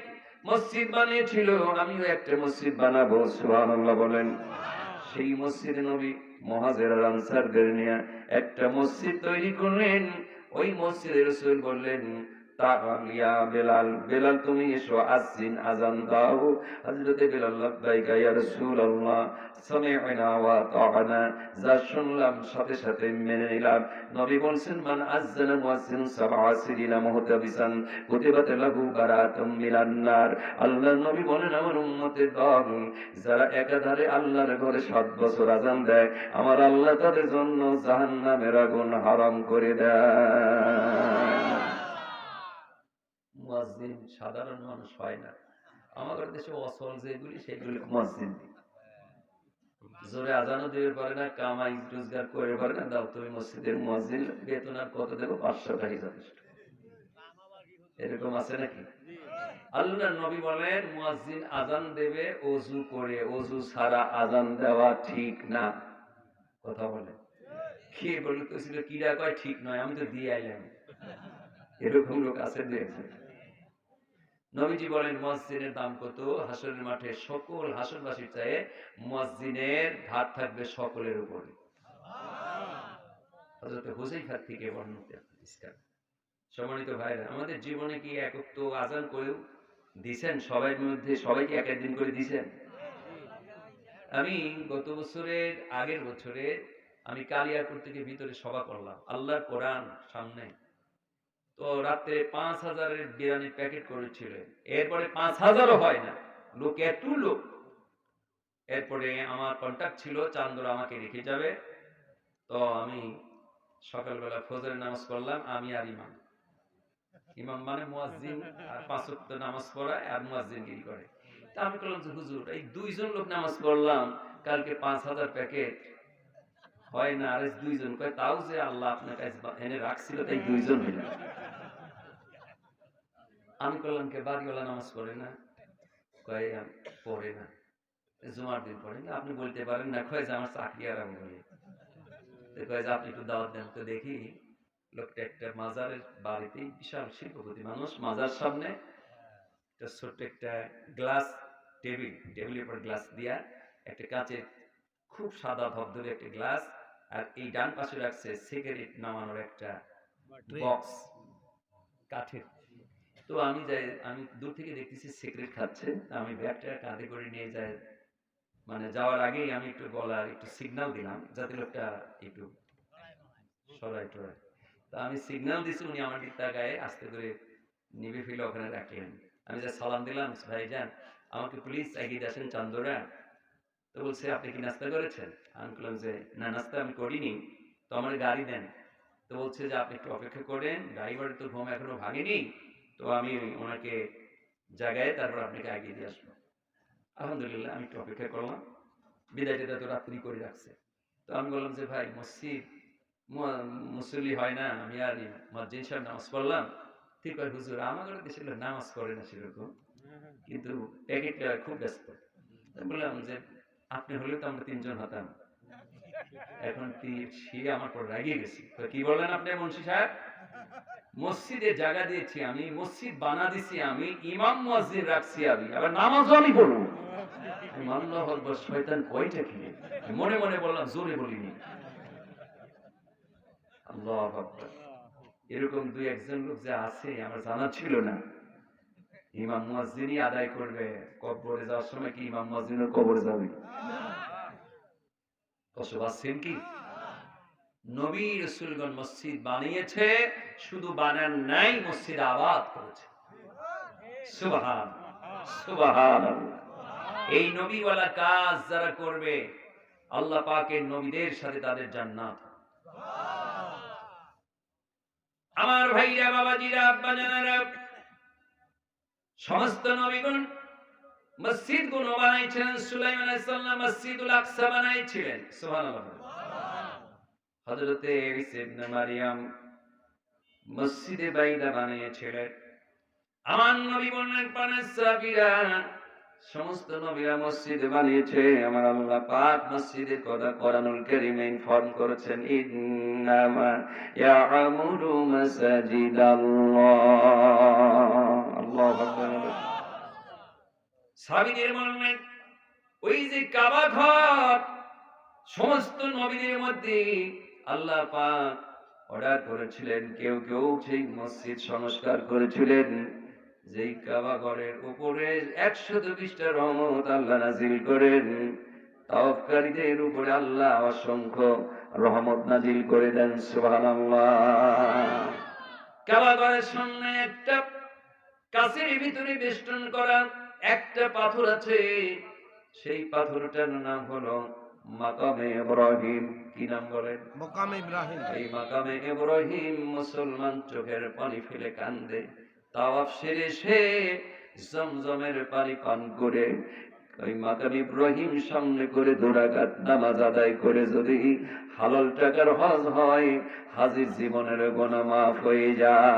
মসজিদ বানিয়েছিল, আমিও একটা মসজিদ বানাবো। সুবহানাল্লাহ বলেন। সেই মসজিদে নবী মুহাজির আর আনসারদের নিয়ে একটা মসজিদ তৈরি করলেন। ওই মসজিদে রাসূল বললেন, তাআল ইয়া বেলাল, বেলাল তুমি এসো, আযিন আযান দাও। হযরতে বেলাল লাব্বাইকা ইয়া রাসূলুল্লাহ, সামি'না ওয়া আতা'না, যা শুনলাম সাথে সাথে মেনে নিলাম। নবী বলেন, মান আযানা মুয়াজ্জিন 7 সিরিনা মুহতাবিসান কুতিবাত লাহু বারাআতুম মিনান নার। আল্লাহর নবী বলেন আমার উম্মতের দল যারা একাধারে আল্লাহর ঘরে 7 বছর আযান দেয়, আমার আল্লাহ তাদের জন্য জাহান্নামের আগুন হারাম করে দেয়। মুয়াজ্জিন সাধারণ মানুষ হয় না, আমাদের দেশে অসল যেগুলি সেগুলি মুয়াজ্জিন। জোরে আজানও দিতে পারে না, কামাই রোজগার করে পারে না, দাও তুমি মসজিদের মুয়াজ্জিন, বেতন আর কত দেবো? 500 টাকাই যথেষ্ট। এরকম আছে নাকি? আল্লাহর নবী বলেন মুয়াজ্জিন আজান দেবে ওযু করে, ওযু ছাড়া আজান দেওয়া ঠিক না। কথা বলে কে বলতেছিল, কিরা কয় ঠিক নয়, আমি তো দিয়ে আইলাম। এরকম লোক আছে দেখছে। নবীজি বলেন মুয়াজ্জিনের দাম কত? হাসরের মাঠে সকল হাসরবাসীর চেয়ে মুয়াজ্জিনের ভার থাকবে সকলের উপরে। হযরত হুযায়ফা থেকে বর্ণিত হাদিস। সম্মানিত ভাইরা, আমাদের জীবনে কি একত্ব আজান করেও দিছেন? সবাই মধ্যে সবাইকে এক একদিন করে দিছেন? আমি গত বছরের আগের বছরে আমি কালিয়াপুর থেকে ভিতরে সভা করলাম, আল্লাহর কোরআন সামনে। তো রাতে 5,000-এর বিরিয়ানির প্যাকেট করেছিল। এরপরে 5,000ও হয় না, লোক এত লোক। এরপরে আমার কন্টাক্ট ছিল চান্দরা আমাকে রেখে যাবে। তো আমি সকালবেলা ফজরের নামাজ পড়লাম, আমি আর ইমাম। ইমাম মানে মুয়াজ্জিন, আর 5 ওয়াক্ত নামাজ পড়ায় আর মুয়াজ্জিনগিরি করে। তা আমি বললাম যে হুজুর, এই 2 জন লোক নামাজ পড়লাম, কালকে 5,000 প্যাকেট হয় না, আর 2 জন কয় তাও যে আল্লাহ আপনার কাছে এনে রাখছিল তাই 2 জন হইল। আমি বললাম কে বাড়িওয়ালা নামাজ পড়ে না? কয় পড়ে না, জুমার দিন পড়ে না। আপনি বলতে পারেন না? কয় যে আমার চাকরি আরাম বলে। কয় যে আপনি একটু দাওয়াত দেন তো দেখি। লোকটা একটা মাজারের বাড়িতে, বিশাল শিল্পপতি মানুষ, মাজার সামনে একটা ছোট্ট একটা গ্লাস টেবিলের উপর গ্লাস দিয়া একটা কাচের খুব সাদা ধবধবে একটা গ্লাস, আর এই ডান পাশে রাখছে সিগারেট নামানোর একটা বক্স কাঠের। তো আমি দূর থেকে দেখতেছি সিগারেট খাচ্ছে। আমি ব্যাগটা কাঁধে করে নিয়ে যাই মানে যাওয়ার আগেই আমি একটু গলার একটু সিগন্যাল দিলাম যাতে লোকটা একটু সরাই টরাই। তা আমি সিগন্যাল দিছি, উনি আমার দিক তাকায় আস্তে করে নিভে ফেলে ওখানে রাখলেন। আমি যা সালাম দিলাম, ভাইজান আমাকে প্লিজ এগিয়ে আসেন চান্দরা। তো বলছে আপনি কি নাস্তা করেছেন? আমি বললাম যে না, নাস্তা আমি করিনি, তো আমার গাড়ি দেন। তো বলছে যে আপনি একটু অপেক্ষা করেন, ড্রাইভার তো ঘুম এখনো ভাঙেনি, তো আমি ওনাকে জায়গায় তারপর আপনাকে আগিয়ে দিয়ে আসবো। আলহামদুলিল্লাহ আমি একটু অপেক্ষা করলাম, বিদায়টা তো রাত্রি করে রাখছে। তো আমি বললাম যে ভাই মসজিদ মুসল্লি হয় না, আমি আর মসজিদ সাহেব নামাজ পড়লাম। ঠিক হয় হুজুর, আমাদের দেশে নামাজ পড়ে না সেরকম, কিন্তু প্যাকেটটা খুব ব্যস্ত। বললাম যে আপনি হলে তো আমরা তিনজন হতাম, এখন সে আমার পর রাগিয়ে গেছে। তো কি বললেন আপনি মুন্সি সাহেব? মসজিদে জায়গা দিয়েছি আমি, মসজিদ বানা দিছি আমি, ইমাম মুয়াজ্জিন রাখছি আমি, আবার নামাজও আমি পড়বো। আল্লাহু আকবার, শয়তান কয়টা খেলে। মনে মনে বললাম, জোরে বলিনি। আল্লাহু আকবার। এরকম দুই একজন লোক যে আছে আমার জানা ছিল না। ইমাম মুয়াজ্জিনই আদায় করবে, কবরে যাওয়ার সময় কি ইমাম মুয়াজ্জিনের কবরে যাবে? কষ্ট পাচ্ছেন কি? নবী রাসূলগণ মসজিদ বানিয়েছে, শুধু বানান নাই, মসজিদ আবাদ করেছে। সুবহান সুবহানাল্লাহ। এই নবীওয়ালা কাজ যারা করবে, আল্লাহ পাকের নবীদের সাথে তাদের জান্নাত। আমার ভাইরা, বাবাজিরা, আব্বাজানেরা, সমস্ত নবীগণ মসজিদ গুলো বানাইছিলেন। সুলাইমান আলাইহিস সালাম মসজিদুল আকসা বানাইছিলেন। সুবহানাল্লাহ। হযরতে ঈসা ইবনে মারইয়াম মসজিদে বাইদা বানিয়েছিলেন। আমার নবী বললেন পানাস সাবিরা, সমস্ত নবীরা মসজিদ বানিয়েছে। আমার আল্লাহ পাক মসজিদের কথা কোরআনুল কারীমে ইনফর্ম করেছেন, ইন্নামা ইয়ামুরু মাসাজিদাল্লাহ। আল্লাহু আকবার। সাহাবীদের বললেন ওই যে কাবা ঘর, সমস্ত নবীদের মধ্যে আল্লাহ পাক অর্ডার করেছিলেন, কেউ কেউ সেই মসজিদ সংস্কার করেছিলেন, যেই কাবা ঘরের উপরে 120টা রহমত আল্লাহ নাজিল করেন। তাওয়াফকারীদের উপরে আল্লাহ অসংখ্য রহমত নাজিল করে দেন। সুবহানাল্লাহ। কাবা ঘরের সামনে একটা কাছের ভিতরে বেষ্টন করা একটা পাথর আছে, সেই পাথরটার নাম হলো মাকামে ইব্রাহিম। কি নাম বলেন? মাকামে ইব্রাহিম। এই মাকামে ইব্রাহিম মুসলমান চোখের পানি ফেলে কান্দে। তাওয়াফ শেষে সে জমজমের পানি পান করে ওই মাকাম ইব্রাহিম সামনে করে 2 রাকাত নামাজ আদায় করে যদি হালাল টাকার হজ হয়, হাজির জীবনের গুনাহ মাফ হয়ে যায়।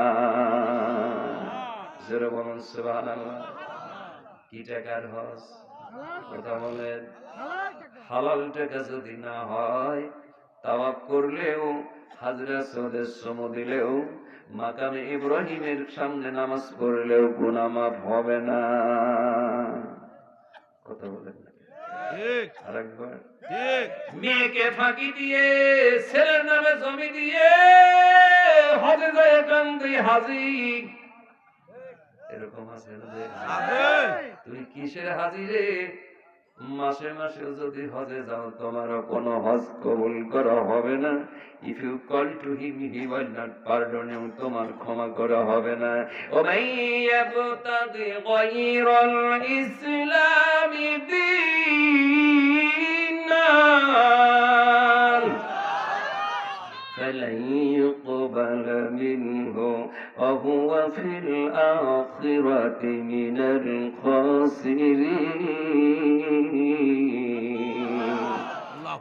জোরে বলুন সুবহানাল্লাহ। কি টাকার হজ? কথা বলেন। হালাল টাকা যদি না হয়, তাওয়াফ করলেও, হাজরা সওদে সমু দিলেও, মাকামে ইব্রাহিমের সামনে নামাজ পড়লেও গুনাহ মাফ হবে না। কথা বলেন না? ঠিক। আরেকবার। ঠিক। মেয়েকে ফাঁকি দিয়ে, ছেলের নামে জমি দিয়ে হজে যায় কান্দি হাজি। এরকম আছে না যে তুই কিসের হাজি রে? মাসে মাসে যদি হজে যাও, তোমারও কোনো হজ কবুল করা হবে না। If you call to him, he will not pardon you, তোমার ক্ষমা করা হবে না। ও মাইয়াবতাগি গায়রাল ইসলামি দীনান فلن يقبل منه وهو في الآخرة من الخاسرين.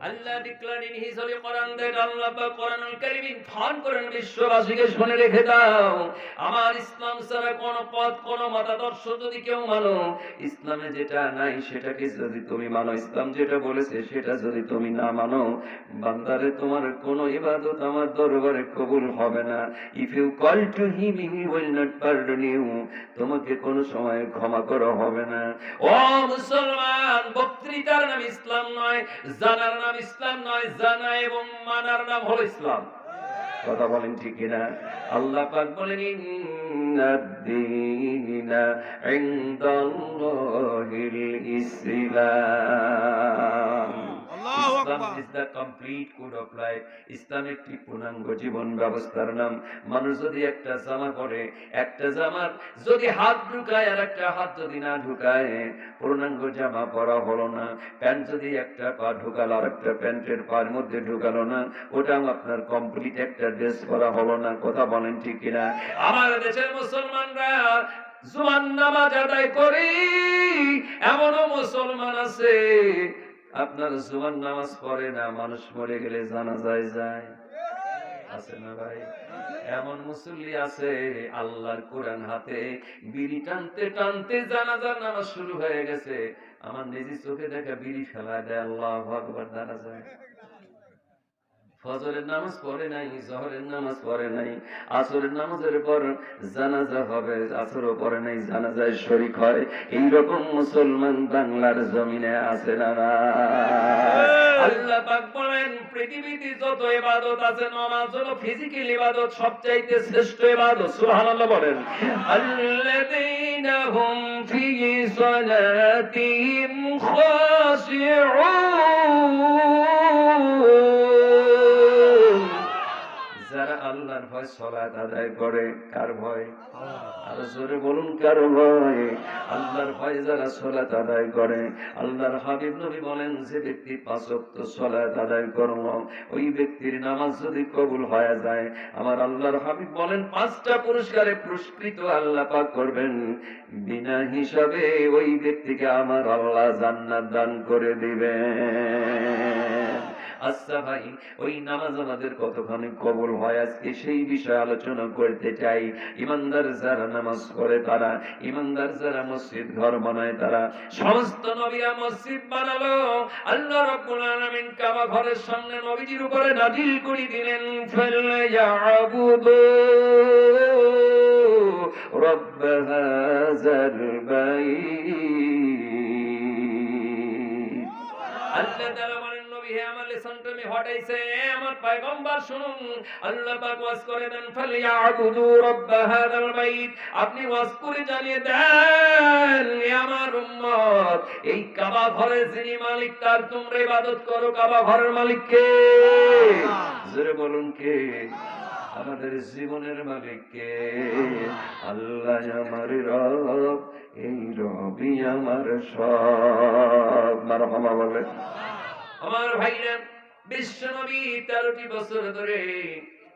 Allah declared in his holy Quran that Allah by Quranul Karim inform করেন বিশ্ববাসীকে শুনে রেখে দাও, আমার ইসলাম ছাড়া কোন পথ, কোন মতাদর্শ যদি কেউ মানো, ইসলামে যেটা নাই সেটাকে যদি তুমি মানো, ইসলাম যেটা বলেছে সেটা যদি তুমি না মানো, বান্দারে তোমার কোন ইবাদত আমার দরবারে কবুল হবে না। If you call to him, he will not pardon you, তোমাকে কোন সময় ক্ষমা করা হবে না। ও মুসলমান, বক্তৃতার নাম ইসলাম নয়, জানার নাম ইসলাম নয়, জানা এবং মানার নাম হলো ইসলাম। কথা বলেন ঠিক কিনা? আল্লাহ পাক বলেন ইন্নাদ-দীনা ইনদাল্লাহিল ইসলাম। Islam is the complete code of life. ইসলাম একটি পূর্ণাঙ্গ জীবন ব্যবস্থার নাম। মানুষ যদি একটা জামা পরে, একটা জামার যদি হাত ঢুকায় আর একটা হাত যদি না ঢুকায়, পূর্ণাঙ্গ জামা পরা হলো না। প্যান্ট যদি একটা পা ঢুকালো আর একটা প্যান্টের পার মধ্যে ঢুকালো না, ওটাও আপনার কমপ্লিট একটা ড্রেস পরা হলো না। কথা বলেন ঠিক কিনা? আমার দেশের মুসলমানরা জুমার নামাজ আদায় করি, এমনও মুসলমান আছে আপনার জুমার নামাজ পড়ে না, মানুষ মরে গেলে জানাজায় যায়। আছে না ভাই? এমন মুসল্লি আছে আল্লাহর কোরআন হাতে বিড়ি টানতে টানতে জানাজার নামাজ শুরু হয়ে গেছে, আমার নিজে চোখে দেখা বিড়ি ফেলা দেয়, আল্লাহু আকবার, জানাজায়। ফজরের নামাজ পড়ে নাই, জোহরের নামাজ পড়ে নাই, আসরের নামাজের পর জানাজা হবে, আসরও পড়ে নাই, জানাজায় শরীক হয়। এইরকম মুসলমান বাংলার জমিনে আছে না? আল্লাহ পাক বলেন পৃথিবীতে যত ইবাদত আছে, নামাজ হলো ফিজিক্যাল ইবাদত, সবচাইতে শ্রেষ্ঠ ইবাদত। সুবহানাল্লাহ বলেন। আল্লাযীনা হুম ফি সালাতিহিম খাশিউন, যারা আল্লাহর ভয় সালাত আদায় করে। কার ভয়? আর জোরে বলুন, কার ভয়? আল্লাহর ভয় যারা সালাত আদায় করে। আল্লাহর হাবিব নবী বলেন, যে ব্যক্তি 5 ওয়াক্ত সালাত আদায় করলো, ওই ব্যক্তির নামাজ যদি কবুল হয়ে যায়, আমার আল্লাহর হাবিব বলেন 5টা পুরস্কারে পুরস্কৃত আল্লাহ পাক করবেন, বিনা হিসাবে ওই ব্যক্তিকে আমার আল্লাহ জান্নাত দান করে দিবেন। আচ্ছা ভাই, ওই নামাজ আমাদের কতখানি কবুল হয় আজকে সেই বিষয়ে আলোচনা করতে চাই। ইমানদার যারা নামাজ পড়ে তারা, ইমানদার যারা মসজিদ ঘর বানায় তারা, সমস্ত নবীরা মসজিদ বানালো, আল্লাহ রাব্বুল আলামিন কাবা ঘরের সামনে নবীজির উপরে নাজিল করে দিলেন, ফালইয়াবুদু রাব্ব হাযাল বাইত। আল্লাহ তাআলা বলেন, নবী হে আমার লিসানটা আমি হটাইছে, আমার পয়গম্বর শুনুন, আল্লাহ পাক ওয়াজ করে দেন, ফালইয়াবুদু রাব্ব হাযাল বাইত। আপনি ওয়াজ করে জানিয়ে দেন, হে আমার উম্মত, এই কাবা ঘরের যিনি মালিক তার তোমরা ইবাদত করো। কাবা ঘরের মালিক কে? জোরে বলুন কে? আমাদের জীবনের মালিক কে? আল্লাহ আমার রব, এই রবি আমার সব। মারহাবা বলে। আমার ভাইরা, বিশ্ব নবী 13টি বছর ধরে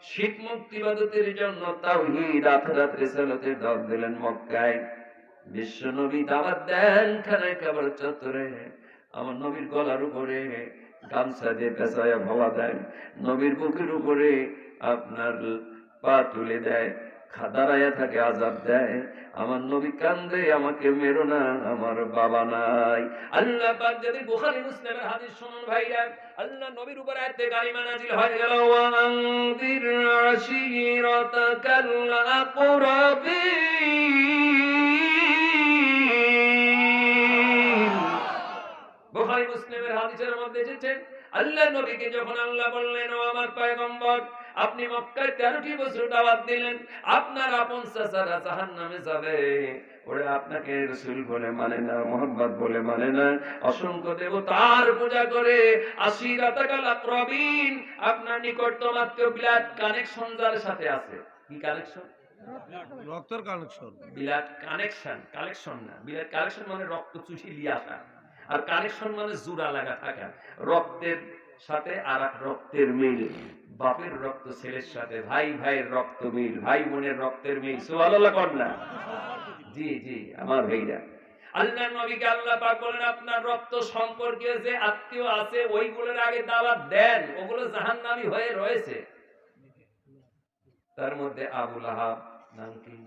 শিরক মুক্তি ইবাদতের জন্য তাওহীদ আখিরাত রিসালাতের দাওয়াত দিলেন মক্কায়। বিশ্ব নবী দাওয়াত দেন খানায় কাবার চত্বরে। আমার নবীর গলার উপরে গামছা দিয়ে পেঁচায়া ভলা দেন, নবীর বুকের উপরে আপনার পা তুলে দেয়, দাঁড়াইয়া থাকে, আযাব দেয়। আমার নবী কান্দে, আমাকে মেরো না, আমার বাবা নাই। আল্লাহ পাক যদি বুখারী মুসলিমের হাদিস শুনুন ভাইরা, আল্লাহ নবীর উপর আয়াতে কারিমা নাযিল হয়ে গেল, ওয়া আনযির আশীরাতাকাল আকরাবিন। বুখারী মুসলিমের হাদিসের মধ্যে এসেছে, আল্লাহ নবীকে যখন আল্লাহ বললেন, ও আমার পয়গম্বর, আপনি মক্কায় 13টি বছর দাওয়াত দিলেন, আপনার আপন চাচারা জাহান্নামে যাবে, ওরা আপনাকে রাসূল বলে মানে না, মুহাম্মদ বলে মানে না, অসংখ্য দেবতার পূজা করে, আশীরাতাকাল আকরাবিন, আপনার নিকটতম আত্মীয় ব্লাড কানেকশন যার সাথে আছে। কি কানেকশন? রক্তের কানেকশন। ব্লাড কানেকশন, কালেকশন না। ব্লাড কালেকশন মানে রক্ত চুষি নিয়ে আসা, আর কানেকশন মানে জোড়া লাগা থাকা। রক্তের সাথে আর এক রক্তের মিল, বাপের রক্ত ছেলের সাথে, ভাই ভাইয়ের রক্ত মিল, ভাই বোনের রক্তের মিল। সুবহানাল্লাহ কর না? জি জি আমার ভাইরা, আল্লাহ নবীকে আল্লাহ পাক বলেন, আপনার রক্ত সম্পর্কীয় যে আত্মীয় আছে ওইগুলোর আগে দাওয়াত দেন, ওগুলো জাহান্নামী হয়ে রয়েছে। তার মধ্যে আবু লাহাব নাম কি?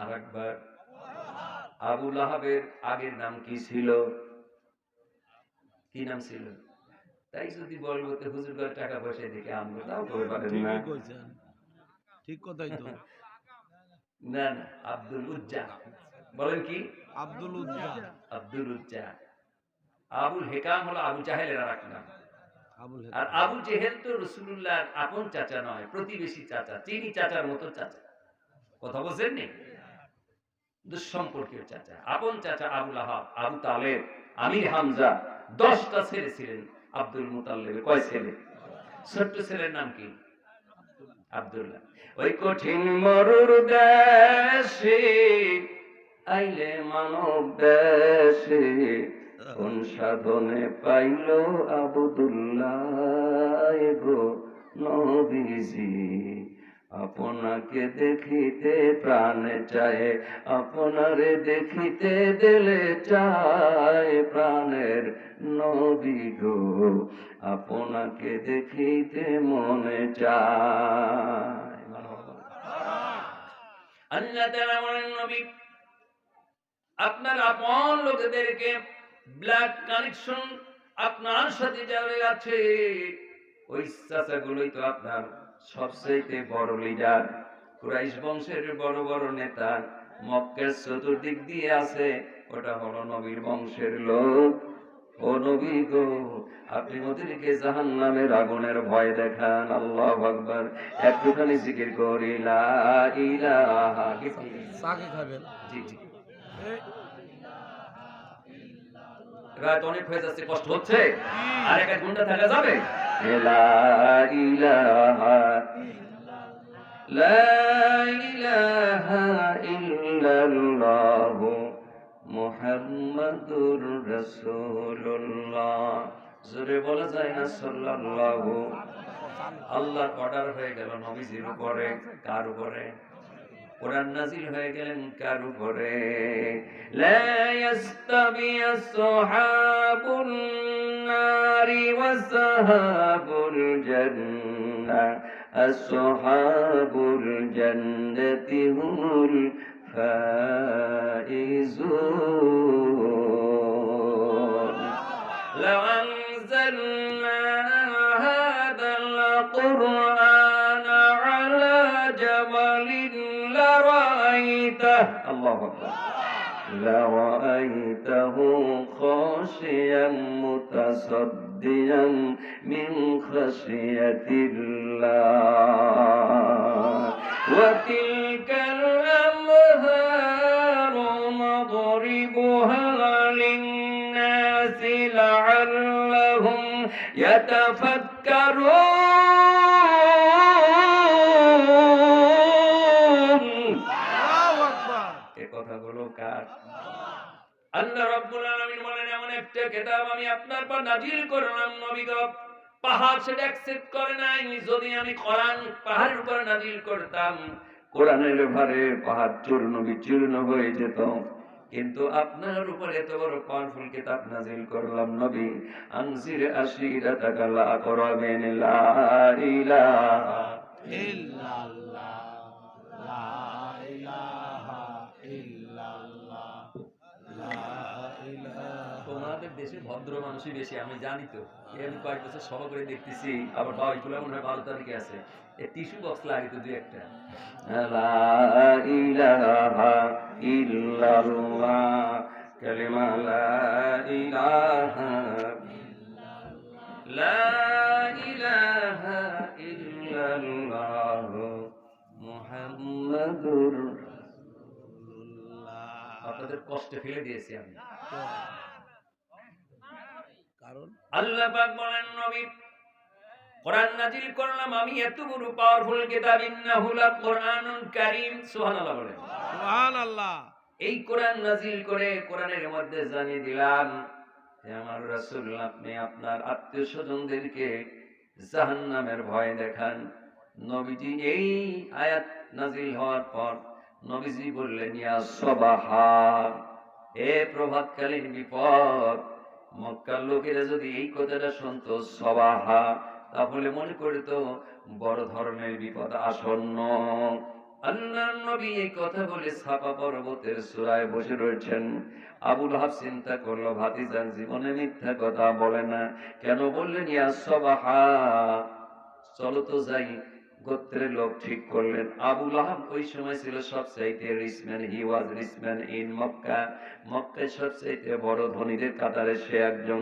আরেকবার, আবু লাহাবের আগের নাম কি ছিল? কি নাম ছিল? তাই যদি বলবো তো হুজুর করে টাকা পয়সা দিকে আনবো, তাও করে পারেন না। ঠিকই কইছেন, ঠিক কথাই তো। না না, আব্দুল উজ্জা। বলেন কি? আব্দুল উজ্জা। আব্দুল উজ্জা। আবুল হেকাম হলো আবু জাহেলের আরেক নাম। আবুল আর হেতাম। আবু জেহেল তো রাসূলুল্লাহর আপন চাচা নয়, প্রতিবেশী চাচা, চিনি চাচার মতো চাচা। কথা বলছেন নি? দুঃসম্পর্কীয় চাচা, আপন চাচা আবু লাহাব, আবু তালেব, আমির হামজা, 10টা ছেলে ছিলেন আব্দুল মুতাল্লিবের। কয় ছেলে? ছোট্ট ছেলের নাম কি? আব্দুল্লাহ। ওই কঠিন মরুর দেশে আইলে মানব দেশে কোন সাধনে পাইল আবদুল্লাহ গো নবীজি। আপনাকে দেখিতে প্রাণে চায়, আপনারে দেখিতে দিলে চায় প্রাণের নবী গো, আপনাকে দেখিতে মনে চায়। আল্লাহ তাআলা বলেন, নবী আপনার আপন লোকেদেরকে ব্লাড কানেকশন আপনার সাথে যারা আছে ওই চাচাগুলোই তো আপনার সবচেয়ে বড় লিডার, কুরাইশ বংশের বড় বড় নেতা, মক্কার চতুর্দিক দিয়ে আছে, ওটা হলো নবীর বংশের লোক। ও নবী গো, আপনি ওদেরকে জাহান্নামের আগুনের ভয় দেখান। আল্লাহু আকবার। একটুখানি জিকির করি লা ইলাহা চাকে খাবেন। জি জি, রাত অনেক হয়ে যাচ্ছে, কষ্ট হচ্ছে, আর এক ঘন্টা থাকা যাবে? লা ইলাহা লা ইলাহা ইল্লাল্লাহু মুহাম্মাদুর রাসূলুল্লাহ। জোরে বলা যায় না সাল্লাল্লাহু? আল্লাহর অর্ডার হয়ে গেল নবীজির উপরে। কার উপরে? কোরআন নাযিল হয়ে গেলেন কার উপরে? লা ইয়াস্তাবি আসহাবুন নারি ওয়া সাহাবুল জান্নাহ, আসহাবুল জান্নাতি হুমুল ফাইজুন। লাউ আনজালনা হাযাল কুরআনা আলা জাবালিন لرأيته الله أكبر لرأيته خاشعا متصدعا من خشية الله وتلك الأمثال نضربها للناس لعلهم يتفكرون। কথাগুলো কার? আল্লাহ রাব্বুল আলামিন বলেন, এমন একটা কিতাব আমি আপনার পর নাযিল করলাম নবী গো, পাহাড় সেটা অ্যাকসেপ্ট করে নাই। যদি আমি কোরআন পাহাড়ের উপর নাযিল করতাম, কোরআনের ভারে পাহাড় চূর্ণ বিচূর্ণ হয়ে যেত, কিন্তু আপনার উপরে এত বড় পাওয়ারফুল কিতাব নাযিল করলাম নবী। আনজির আশিরাতাকাল আকরাবিন লা ইলাহা ইল্লাল্লাহ লা ইলাহা ইল্লাল্লাহ লা ইলাহা। তোমাদের দেশে ভদ্র মানুষই বেশি, আমি জানি তো। আমি কয়েক বছর সভা করে দেখতেছি, আবার বাউইগুলো মনে হয় 12 তারিখে আছে, এই টিস্যু বক্স লাগে তো 2-1টা। লা ইলাহা ইল্লাল্লাহ, কালিমা লা ইলাহা লা ইলাহা ইল্লাল্লাহ মুহাম্মাদুর রাসূলুল্লাহ। আপনাদের কষ্টে ফেলে দিয়েছি আমি। কারণ আল্লাহ পাক বলেন, নবী কোরআন নাযিল করলাম আমি এত বড় পাওয়ারফুল কিতাব, ইন্নাহু লাকুরআনুন কারীম। সুবহানাল্লাহ বলেন। সুবহানাল্লাহ। এই কোরআন নাযিল করে কোরআনের মধ্যে জানিয়ে দিলাম, হে আমার রাসূল, আপনি আপনার আত্মীয়-স্বজনদেরকে জাহান্নামের ভয় দেখান। নবীজি এই আয়াত নাযিল হওয়ার পর নবীজি বললেন, ইয়া সাবাহা, এ প্রভাতকালীন বিপদ। মক্কার লোকেরা যদি এই কথাটা শুনতো সবাহা, তাহলে মনে করত বড় ধরনের বিপদ আসন্ন। আল্লাহর নবী এই কথা বলে সাফা পর্বতের চূড়ায় বসে রয়েছেন। আবু লাহাব চিন্তা করলো, ভাতিজার জীবনে মিথ্যা কথা বলে না, কেন বললেন ইয়া সাবাহা? চলো তো যাই, গোত্রের লোক ঠিক করলেন। আবু লাহাব ওই সময় ছিল সবচাইতে rich man, he was rich man in Mecca. মক্কায় সবচাইতে বড় ধনীদের কাতারে সে একজন।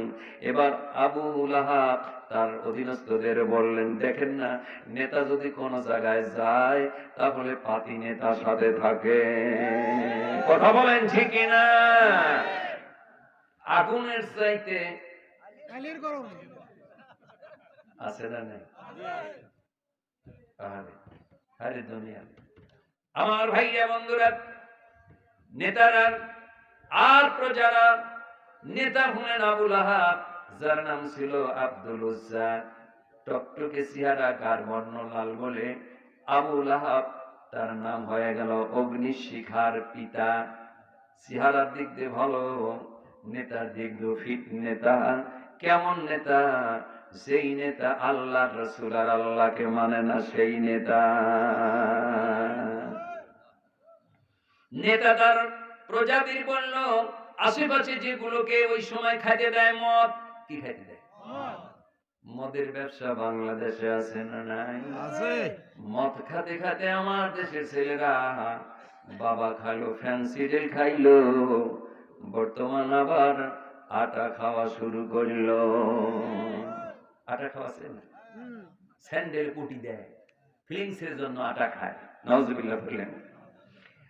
এবার আবু লাহাব তার অধীনস্থদের বললেন, দেখেন না, নেতা যদি কোন জায়গায় যায় তাহলে পাতি নেতার সাথে থাকে। কথা বলেন ঠিক কিনা? আগুনের চাইতে আছে না নাই? আরে দুনিয়া, আমার ভাইয়া বন্ধুরা, নেতারা আর প্রজারা, নেতা হলেন আবু লাহাব, যার নাম ছিল আব্দুল উজ্জা। টকটকে চেহারা, গার বর্ণ লাল বলে আবু লাহাব তার নাম হয়ে গেল অগ্নিশিখার পিতা। চেহারার দিক দিয়ে ভালো, নেতার দিক দিয়ে ফিট নেতা। কেমন নেতা? সেই নেতা আল্লাহ রসুল আর আল্লাহকে মানে না, সেই নেতা। নেতা তার প্রজাতির বলল, আশেপাশে যেগুলোকে ওই সময় খাইতে দেয় মদ, কি খাইতে দেয়? মদের ব্যবসা বাংলাদেশে আছে না নাই? আছে। মদ খাতে খাতে আমার দেশের ছেলেরা বাবা খাইলো, ফ্যান্সিডেল খাইলো, বর্তমান আবার আটা খাওয়া শুরু করলো। আটা খাওয়াছে না, স্যান্ডেল কুটি দেয়, ফিলিংসের জন্য আটা খায়। নাউজুবিল্লাহ বললেন।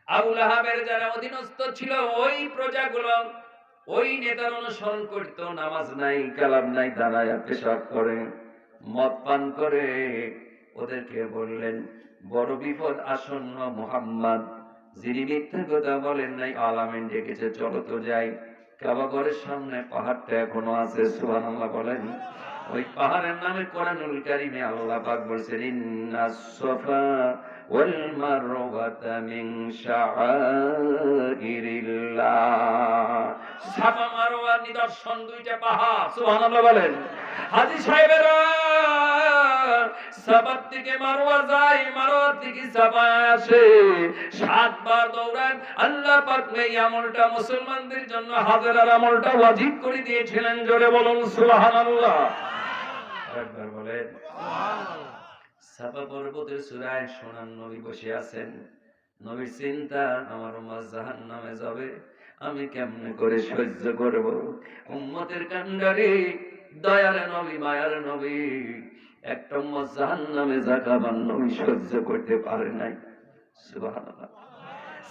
আবু লাহাবের যারা অধীনস্থ ছিল ওই প্রজাগুলো ওই নেতার অনুসরণ করত। নামাজ নাই, কালাম নাই, দাঁড়ায় পেশাব করে, মদ পান করে। ওদেরকে বললেন, বড় বিপদ আসন্ন। মুহাম্মদ যিনি মিথ্যা কথা বলেন নাই, আলামিন ডেকেছে, চলো তো যাই। কাবাগরের সামনে পাহাড়টা এখনো আছে, সুবহানাল্লাহ বলেন। ওই পাহাড়ের নামে কোরআনুল কারীমে আল্লাহ পাক বলেছেন, ইন্নাস সাফা ওয়াল মারওয়াতা মিন শাআইরিল্লাহ। সাফা মারওয়া নিদর্শন, দুইটা পাহাড়, সুবহানাল্লাহ বলেন। হাজী সাহেবেরা সাফা থেকে মারওয়া যায়, মারওয়া থেকে সাফা আসে, 7 বার দৌড়ান। আল্লাহ পাক এই আমলটা মুসলমানদের জন্য হাজরার আমলটা ওয়াজিব করে দিয়েছিলেন। জোরে বলুন সুবহানাল্লাহ। একবার বলেন সুবহানাল্লাহ। সাফা পর্বতের চূড়ায় সোনার নবী বসে আছেন। নবীর চিন্তা, আমার উম্মত জাহান্নামে যাবে, আমি কেমনে করে সহ্য করব? উম্মতের কান্ডারি, দয়ার নবী, মায়ার নবী, একটা উম্মত জাহান্নামে যাকাবার নবী সহ্য করতে পারে নাই। সুবহানাল্লাহ।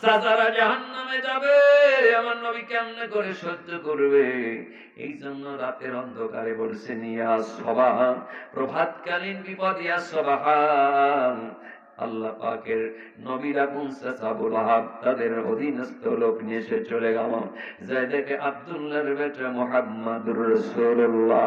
সাজারা জাহান্নামে যাবে, আমার নবী কেমনে করে সহ্য করবে? এই জন্য রাতের অন্ধকারে বলছেন, ইয়া সবাহ, প্রভাতকালীন বিপদ, ইয়া সবাহ। আল্লাহ পাকের নবীরা আবু লাহাব তাদের অধীনস্থ লোক নিয়ে এসে চলে গেল। যাই দেখে আব্দুল্লাহর বেটা মুহাম্মদুর রাসূলুল্লাহ,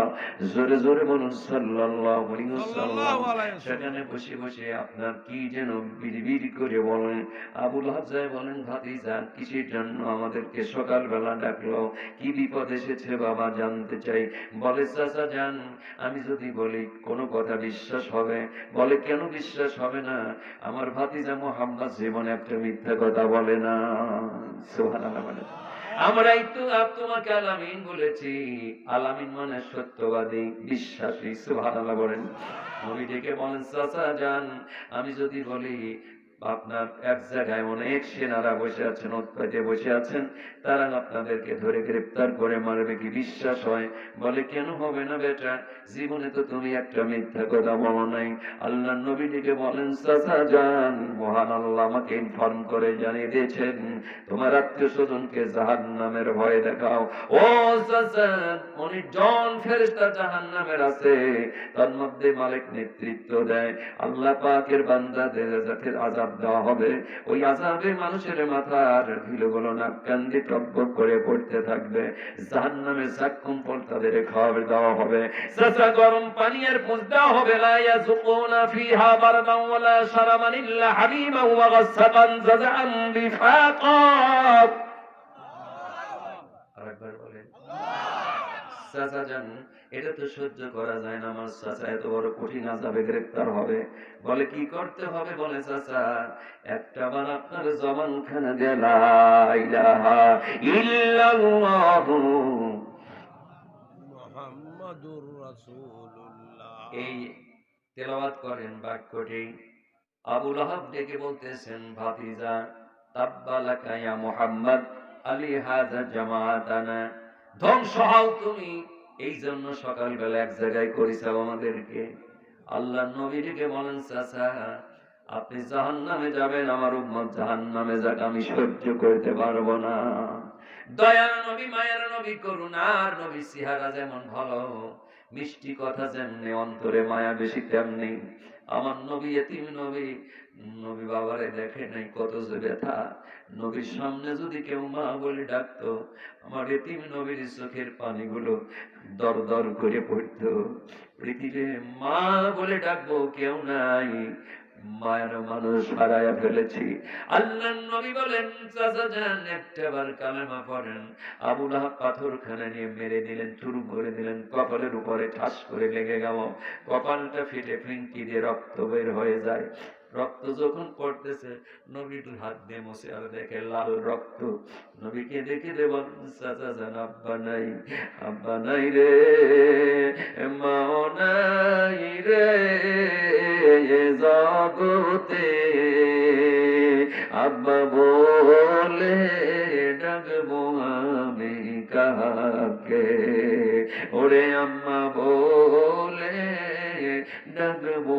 জোরে জোরে বলুন সাল্লাল্লাহু আলাইহি ওয়াসাল্লাম, সেখানে বসে বসে আপনার কি যেন বিড়বিড় করে বলেন। আবু লাহাব যাই বলেন, ভাতিজা কিসের জন্য আমাদেরকে সকালবেলা ডাকলো? কি বিপদ এসেছে বাবা, জানতে চাই। বলে, চাচা যান, আমি যদি বলি কোনো কথা বিশ্বাস হবে? বলে, কেন বিশ্বাস হবে না? আমার ভাতিজা মুহাম্মদ জীবনে একটা মিথ্যা কথা বলে না। সুবহানাল্লাহ বলেন। আমরাই তো তোমাকে আলামিন বলেছি। আলামিন মানে সত্যবাদী, বিশ্বাসী। সুবহানাল্লাহ বলেন। নবী ডেকে বলেন, চাচা যান, আমি যদি বলি আপনার এক জায়গায় অনেক সেনারা বসে আছেন, উৎপাতে বসে আছেন, তারা আপনাদেরকে ধরে গ্রেফতার করে মারবে, কি বিশ্বাস হয়? বলে, কেন হবে না বেটা, জীবনে তো তুমি একটা মিথ্যা কথা বলো নাই। আল্লাহর নবী ডেকে বলেন, চাচা যান, মহান আল্লাহ আমাকে ইনফর্ম করে জানিয়ে দিয়েছেন তোমার আত্মীয় স্বজনকে জাহান্নামের ভয় দেখাও। ও চাচা, 19 জন ফেরেশতা জাহান্নামের আছে, তার মধ্যে মালিক নেতৃত্ব দেয়। আল্লাহ পাকের বান্দাদের যাকে আযাব দেওয়া হবে, ওই আযাবে মানুষের মাথার ধুলোগুলো নাক কান দিয়ে টকবক করে পড়তে থাকবে। জাহান্নামের জাক্কুম ফল তাদের খাওয়াবে দেওয়া হবে। চাচা, গরম পানি আর পুঁজ দেওয়া হবে। লা ইয়াযুকুনা ফিহা বারদান ওয়ালা শারাবান ইল্লা হামিমান ওয়া গাসসাকান জাযাআন বিফাকা। আরেকবার বলেন, চাচা জান, এটা তো সহ্য করা যায় না, আমার চাচা এত বড় কঠিন আযাবে গ্রেফতার হবে। বলে, কি করতে হবে? বলে, চাচা একটা বার আপনার জবানখানা দিয়ে লা ইলাহা ইল্লাল্লাহু মুহাম্মাদুর রাসূলুল্লাহ এই তেলাওয়াত করেন বাক্যটি। আবু লাহাব ডেকে বলতেছেন, ভাতিজা তাব্বালাকা ইয়া মুহাম্মদ আলী হাযা জামাআতানা, ধ্বংস হও তুমি, এই জন্য সকালবেলা এক জায়গায় করেছাও আমাদেরকে। আল্লাহ নবীকে বলেন, চাচা আপনি জাহান্নামে যাবেন, আমার উম্মত জাহান্নামে যাক, আমি সহ্য করতে পারবো না। দয়ার নবী, মায়ের নবী, করুণার নবী, চেহারা যেমন ভালো, মিষ্টি কথা যেমনি, অন্তরে মায়া বেশি তেমনি। আমার নবী এতিম নবী, নবী বাবারে দেখে নাই কত যে ব্যথা। নবীর সামনে যদি কেউ মা বলে ডাকতো, আমার এতিম নবীর চোখের পানিগুলো দর দর করে পড়তো। পৃথিবীতে মা বলে ডাকবো কেউ নাই, মায়ের মানুষ হারায়া ফেলেছি। আল্লাহর নবী বলেন, চাচা যান একটাবার কালেমা পড়েন। আবু লাহাব পাথরখানা নিয়ে মেরে দিলেন, চুরু করে দিলেন, কপালের উপরে ঠাস করে লেগে গেল, কপালটা ফেটে ফিনকি দিয়ে রক্ত বের হয়ে যায়। রক্ত যখন পড়তেছে, নবীর হাত দিয়ে মুছে আর দেখে লাল রক্ত। নবীকে দেখে দেবেন, চাচা যান আব্বা নাই, আব্বা নাই রে, মাও নাই রে জগতে, আব্বা বলে ডাকবো আমি কাকে, ওরে আম্মা বলে ডাকবো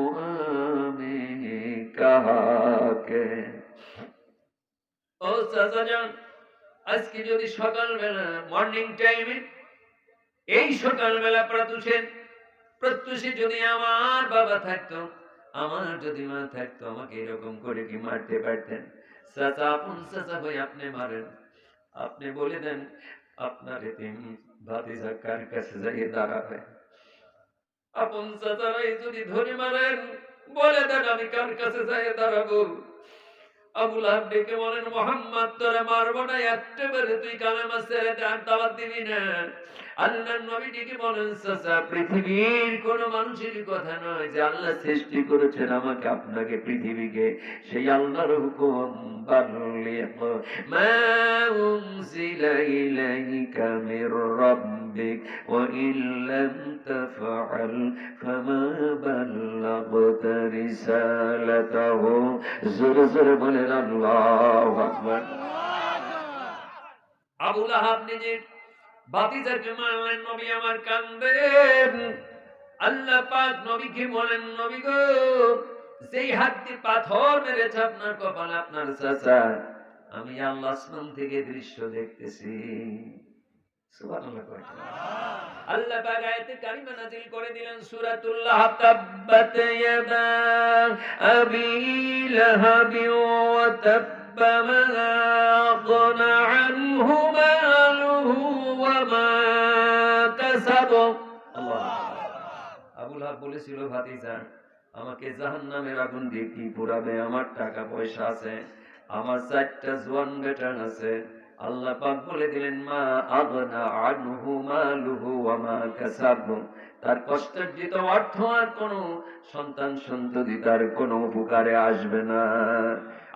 আমি কাকে। ও চাচা যান, আজকে যদি সকালবেলা মর্নিং টাইমে, এই সকালবেলা প্রত্যুষে যদি আমার বাবা থাকতো, আমার যদি মা থাকতো, আমাকে এরকম করে কি মারতে পারতেন? চাচা আপন চাচা হয়ে আপনি মারেন, আপনি বলে দেন আপনার এতিম ভাতিজা কার কাছে যাইয়ে দাঁড়াবে। আপন চাচারাই যদি ধরে মারেন, বলে দেন আমি কার কাছে যাইয়ে দাঁড়াবো। আবু লাহাব ডেকে বলেন, মুহাম্মদ তোরে মারবো না, একেবারে তুই কালেমা ছেড়ে দে, আর দাওয়াত দিবি না। আল্লাহর নবী ডেকে বলেন, চাচা পৃথিবীর কোন মানুষের কথা নয়, যে আল্লাহ সৃষ্টি করেছেন আমাকে আপনাকে পৃথিবীকে, সেই আল্লাহর হুকুম বাল্লিগ মা উনজিলা ইলাইকা মির রাব্বিক ওয়া ইল্লাম তাফআল ফামা বাল্লাগতা রিসালাতাহু। জোরে জোরে বলেন আল্লাহু আকবার। আবু লাহাব নিজের ভাতিজাকে মারলেন, নবী আমার কান্দেন। আল্লাহ পাক নবীকে বলেন, নবী গো, যেই হাত দিয়ে পাথর মেরেছে আপনার কপালে আপনার চাচা, আমি আল্লাহ আসমান থেকে দৃশ্য দেখতেছি। সুবহানাল্লাহ। আল্লাহ পাক আয়াতে কারিমা নাযিল করে দিলেন, সূরাতুল লাহব, তাব্বাত ইয়াদা আবি লাহাবি ওয়া তাব্বা মা আগনা আনহু মালুহু ওয়া মা কাসাব। আল্লাহ। আবু লাহাব বলেছিল, ভাতিজা আমাকে জাহান্নামের আগুন দিয়ে কি পোড়াবে? আমার টাকা পয়সা আছে, আমার 4টা জওয়ান বেটা আছে। আল্লাহ পাক বলে দিলেন, মা আগনা আনহু মালুহু ওয়া মা কাসাব, তার কষ্টার্জিত অর্থ আর কোন সন্তান সন্ততি তার কোন উপকারে আসবে না।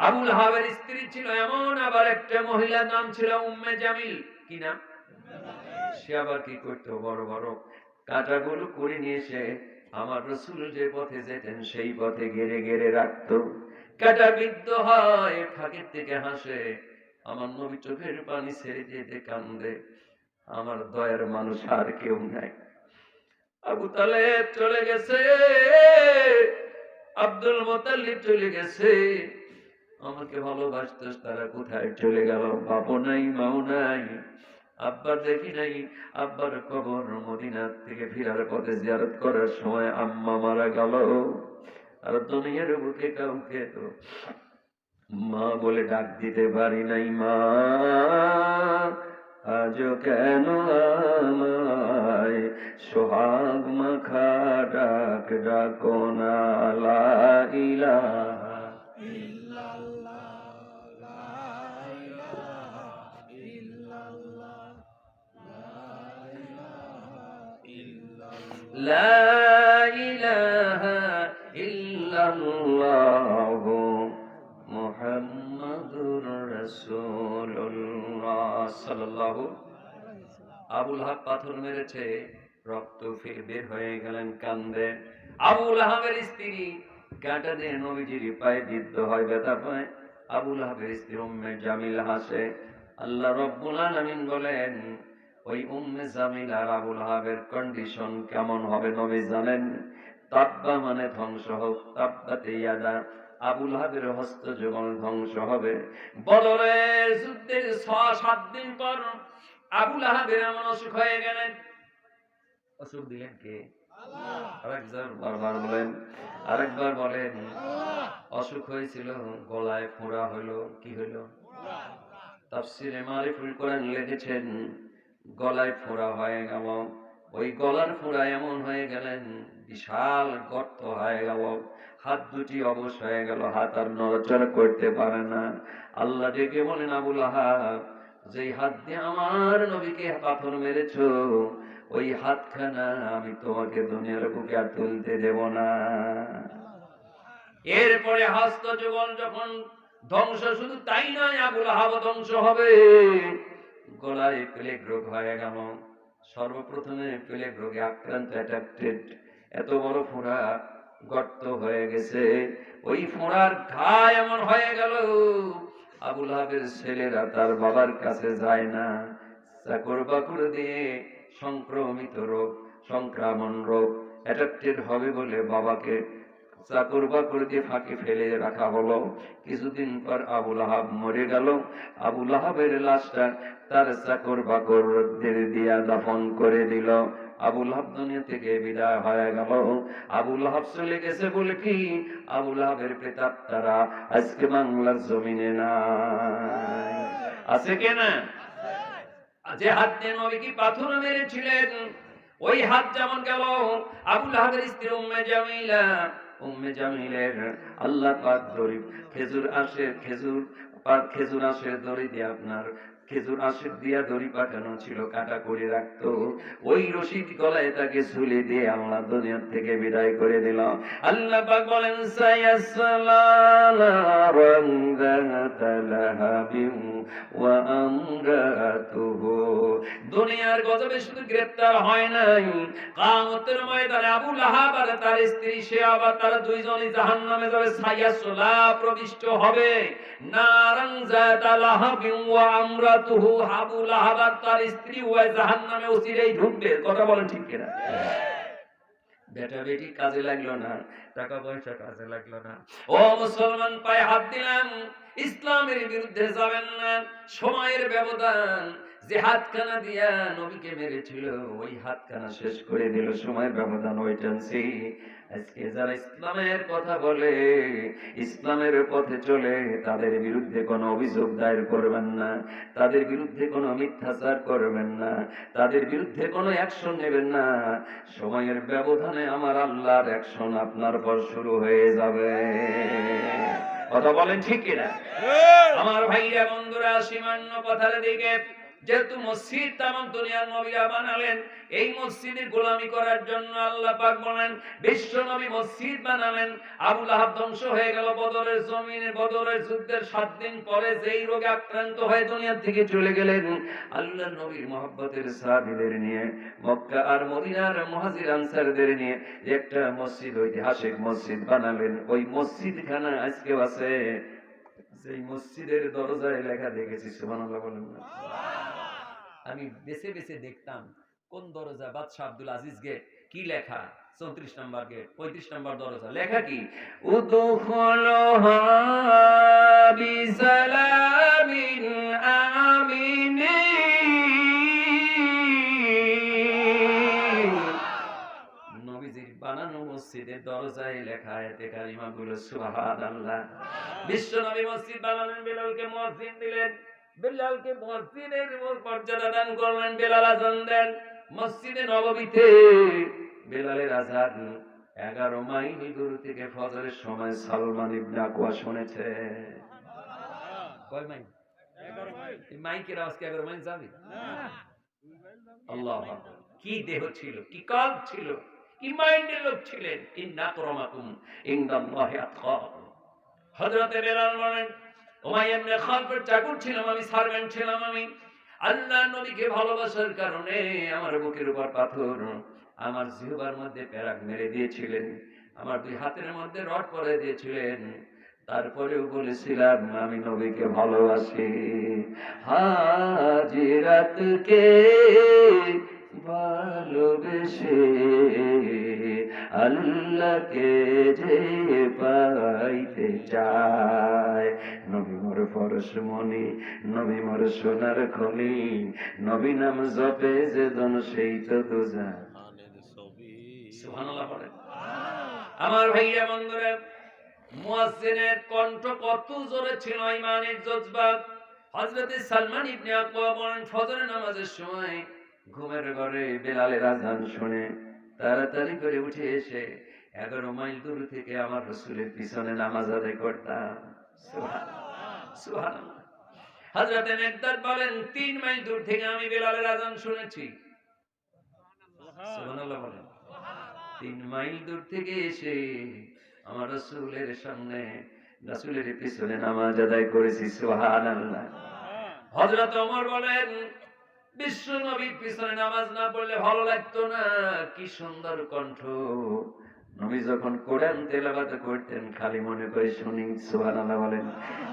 আবু লাহাবের স্ত্রী ছিল এমন, আবার একটা মহিলার নাম ছিল উম্মে জামিল। কি নাম? সে আবার কি করতো, বড় বড় কাঁটাগুলো করে নিয়ে এসে আমার রাসূল যে পথে যেতেন সেই পথে গেড়ে গেড়ে রাখতো। কাঁটা বিদ্ধ হয়, ফাঁকের থেকে হাসে, আমার নবী চোখের পানি ছেড়ে যেতে কান্দে। আমার দয়ার মানুষ আর কেউ নাই। আবু তালেব চলে গেছে, আব্দুল মুত্তালিব চলে গেছে, আমাকে ভালোবাসতো, তারা কোথায় চলে গেল? বাবা নাই, মাও নাই, আব্বার দেখি নাই। আব্বার কবর মদিনা থেকে ফিরার পথে জিয়ারত করার সময় আম্মা মারা গেল। আর দুনিয়ার বুকে কাউকে তো মা বলে ডাক দিতে পারি নাই। মা আজও কেন আমায় সোহাগ মাখা ডাক ডাকো না, লা ইলাহা ইল্লাল্লাহ, লা ইলাহা ইল্লাল্লাহ, লা ইলাহা ইল্লাল্লাহ মুহাম্মাদুর রাসূলুল্লাহ সাল্লাল্লাহু। আবু লাহাব পাথর মেরেছে, রক্ত বের হয়ে গেলেন, কান্দে। আবু লাহাবের স্ত্রী কাঁটা দিয়ে নবীজির পায়ে বিদ্ধ হয়, ব্যথা পায়। আবু লাহাবের স্ত্রী উম্মে জামিল হাসে। আল্লাহ রাব্বুল আলামিন বলেন, ওই উম্মে জামিল আর আবু লাহাবের কন্ডিশন কেমন হবে নবী জানেন? তাব্বা মানে ধ্বংস হোক, তাব্বাতে ইয়াদা, আবু লাহাবের হস্ত যখন ধ্বংস হবে। বদরের যুদ্ধের 6-7 দিন পর আবু লাহাবের এমন অসুখ হয়ে গেলেন। অসুখ দিলেন কে? আরেকবার বারবার বলেন, আরেকবার বলেন। অসুখ হয়েছিল, গলায় ফোঁড়া হলো। কি হলো? তাফসিরে মারিফুল কোরআন লিখেছেন গলায় ফোঁড়া হয়ে গেল। ওই গলার ফোঁড়া এমন হয়ে গেলেন, বিশাল গর্ত হয়ে গেল। হাত দুটি অবশ হয়ে গেল, হাত আর নড়াচড়া করতে পারে না। আল্লাহ ডেকে বলেন, আবু লাহাব, যেই হাত দিয়ে আমার নবীকে পাথর মেরেছো, ওই হাতখানা আমি তোমাকে দুনিয়ার বুকে আর তুলতে দেব না। এরপরে হস্ত যুগল যখন ধ্বংস, শুধু তাই নয়, আবু লাহাব ধ্বংস হবে। গলায় প্লেগ রোগ হয়ে গেল। সর্বপ্রথমে প্লেগ রোগে আক্রান্ত, অ্যাটাকটেড। এত বড় ফোঁড়া, গর্ত হয়ে গেছে। ওই ফোঁড়ার ঘা এমন হয়ে গেল, আবু লাহাবের ছেলেরা তার বাবার কাছে যায় না। চাকর বাকর দিয়ে সংক্রমিত রোগ, সংক্রমণ রোগ, অ্যাটাকটেড হবে বলে বাবাকে চাকর বাকর দিয়ে ফাঁকে ফেলে রাখা হলো। কিছুদিন পর আবু লাহাব মরে গেল। আবু লাহাবের লাশটা তার চাকর বাকরদের দিয়া দাফন করে দিল। আবু লাহাব দুনিয়া থেকে বিদায় হয়ে গেল। আবু লাহাব চলে গেছে বলে কি আবু লাহাবের প্রেতাত্মারা আজকে বাংলার জমিনে নাই? আছে কেনা? যে হাত দিয়ে নবীকে পাথর মেরেছিলেন, ওই হাত যেমন গেল। আবু লাহাবের স্ত্রী উম্মে জামিলা, উম্মে জামিলের আল্লাহ পাক দড়ি, খেজুর আঁশের দড়ি দিয়ে, আপনার খেজুর আঁশের দিয়া দড়ি পাঠানো ছিল, কাটা করে রাখতো। ওই রশিদ গলায় তাকে ঝুলে দিয়ে আল্লাহ দুনিয়া থেকে বিদায় করে দিল। আল্লাহ পাক বলেন, সায়াসলা নারান যাতা লাহাবিন ওয়া আমরাতুহু। দুনিয়ার গজবে শুধু গ্রেফতার হয় নাই, কিয়ামতের ময়দানে আবু লাহাব আর তার স্ত্রী, সে আবার তারা দুইজনই জাহান্নামে যাবে। সায়াসলা, প্রবিষ্ট হবে। নারান যাতা লাহাবিন ওয়া আমরাতুহু, আবু লাহাব আর তার স্ত্রী ওই জাহান্নামে অচিরেই ঢুকবে। কথা বলেন ঠিক কিনা? বেটা বেটি কাজে লাগলো না, টাকা পয়সা কাজে লাগলো না। ও মুসলমান, পায়ে হাত দিলাম, ইসলামের বিরুদ্ধে যাবেন না। সময়ের ব্যবধান, যে হাতখানা দিয়া নবীকে মেরেছিল, ওই হাতখানা শেষ করে দিল। সময়ের ব্যবধান ওয়েট এন্ড সি। আজকে যারা ইসলামের কথা বলে, ইসলামের পথে চলে, তাদের বিরুদ্ধে কোনো অভিযোগ দায়ের করবেন না, তাদের বিরুদ্ধে কোনো মিথ্যাচার করবেন না, তাদের বিরুদ্ধে কোনো অ্যাকশন নেবেন না। সময়ের ব্যবধানে আমার আল্লাহর অ্যাকশন আপনার পর শুরু হয়ে যাবে। কথা বলেন ঠিক কিনা? আমার ভাইরা বন্ধুরা, সীমান্য কথার দিকে, যেহেতু মসজিদ তাম দুনিয়ার নবীরা বানালেন, এই মসজিদে গোলামি করার জন্য আল্লাহ পাক বলেন বিশ্ব নবী মসজিদ বানালেন। আবু লাহাব ধ্বংস হয়ে গেল বদরের জমিনে। বদরের যুদ্ধের 7 দিন পরে যেই রোগে আক্রান্ত হয়ে দুনিয়া থেকে চলে গেলেন, আল্লাহ নবীর মহব্বতের সাহাবীদের নিয়ে, মক্কা আর মদিনার মুহাজির আনসারদের নিয়ে একটা মসজিদ, ঐতিহাসিক মসজিদ বানালেন। ওই মসজিদখানা আজকেও আছে। সেই মসজিদের দরজায় লেখা দেখেছি, সুবহানাল্লাহ বলেন না? আমি বেছে বেছে দেখতাম কোন দরজা, বাদশাহ আব্দুল আজিজ গেট, কি লেখা? 34 নম্বর গেট, 35 নম্বর দরজা, লেখা কি? উদখুলুহা বিসালামিন আমিনিন। নবীজির বানানো মসজিদের দরজায় লেখা এতে কালিমাগুলো সুবহানাল্লাহ। বিশ্ব নবী মসজিদ বানালেন, বেলালকে মুয়াজ্জিন দিলেন, বেলালকে মসজিদের মর্যাদা দান করলেন। বেলাল আযান দেন মসজিদে নববীতে। বেলালের আযান 11 মাইল দূর থেকে ফজরের সময় সালমান ইবনে আকওয়া শুনেছে। কয় মাইল? 11 মাইল। এই মাইকের আওয়াজ কি 11 মাইল যাবে? না। আল্লাহু আকবার। কি দেহ ছিল, কি কলব ছিল, কি মাইন্ডের লোক ছিলেন। ইন্না আকরামাকুম ইনদাল্লাহি আতকাকুম। হযরত বেলাল বলেন, উমাইয়া ইবনে খালফের চাকর ছিলাম আমি, সার্ভেন্ট ছিলাম আমি। আল্লাহ নবীকে ভালোবাসার কারণে আমার বুকের উপর পাথর, আমার জিহ্বার মধ্যে প্যারাক মেরে দিয়েছিলেন। আমার 2 হাতের মধ্যে রড পরে দিয়েছিলেন, তারপরেও বলেছিলাম আমি নবীকে ভালোবাসি। হাজিরাতকে ভালোবেসে আল্লাহকে যে পাইতে চায়, নবী মোর পরশমণি, নবী মোর সোনার খনি, নবী নাম জপে যে জন সেই তো দুজা। সুবহানাল্লাহ বলেন। আমার ভাইয়া বন্ধুরা, মুয়াজ্জিনের কণ্ঠ কত জোরে ছিল, ঈমানের জজবা। হযরত সালমান ইবনে আকওয়া বলেন, ফজরের নামাজের সময় ঘুমের ঘরে বেলালের আযান শুনে তাড়াতাড়ি করে উঠে এসে 11 মাইল দূর থেকে আমার রাসূলের পিছনে নামাজ আদায় করতাম। সুবহানাল্লাহ, সুবহানাল্লাহ। হযরত মেকদাদ বলেন, 3 মাইল দূর থেকে আমি বেলালের আযান শুনেছি। সুবহানাল্লাহ বলেন। 3 মাইল দূর থেকে এসে আমার রাসূলের সামনে, রাসূলের পিছনে নামাজ আদায় করেছি। সুবহানাল্লাহ। হযরত ওমর বলেন, বিশ্ব নবীর পিছনে নামাজ না পড়লে ভালো লাগতো না। কি সুন্দর কণ্ঠ, নবী যখন কোরআন তেলাওয়াত করতেন খালি মনে করে শুনি। সুবহানাল্লাহ বলেন।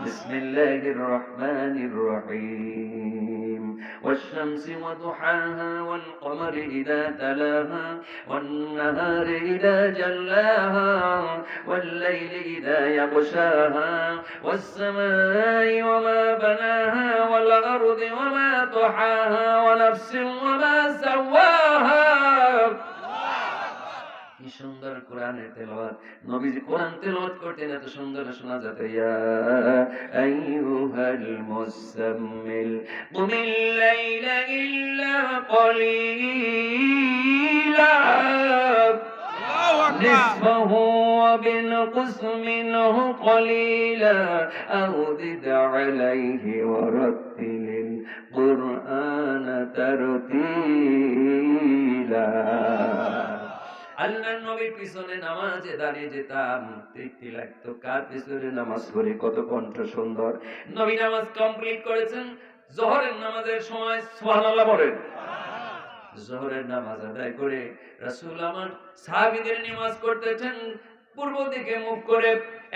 বিসমিল্লাহির রহমানির রহিম। والشمس وضحاها والقمر إذا تلاها والنهار إذا جلاها والليل إذا يغشاها والسماء وما بناها والأرض وما طحاها ونفس وما سواها। কি সুন্দর কোরআনের তেলাওয়াত, নবীজি কোরআন তেলাওয়াত করতেন এত সুন্দর শোনা যেত। ইয়া আইয়ুহাল মুসাম্মিল কুমিল লাইলা ইল্লা কলিলা নিসফাহু ওয়া বিনকুস মিনহু কলিলা আও জিদ আলাইহি ওয়া রাত্তিলিল কুরআনা তারতিলা। আল্লাহর নবীর পিছনে নামাজে দাঁড়িয়ে যেতাম, তৃপ্তি লাগতো। কার পিছনে নামাজ পড়ে কত কণ্ঠ সুন্দর। নবী নামাজ কমপ্লিট করেছেন যোহরের নামাজের সময়। সুবহানাল্লাহ বলেন। যোহরের নামাজ আদায় করে রাসূল আমার সাহাবীদের নামাজ করতেছেন। পূর্ব দিকে মুখ করে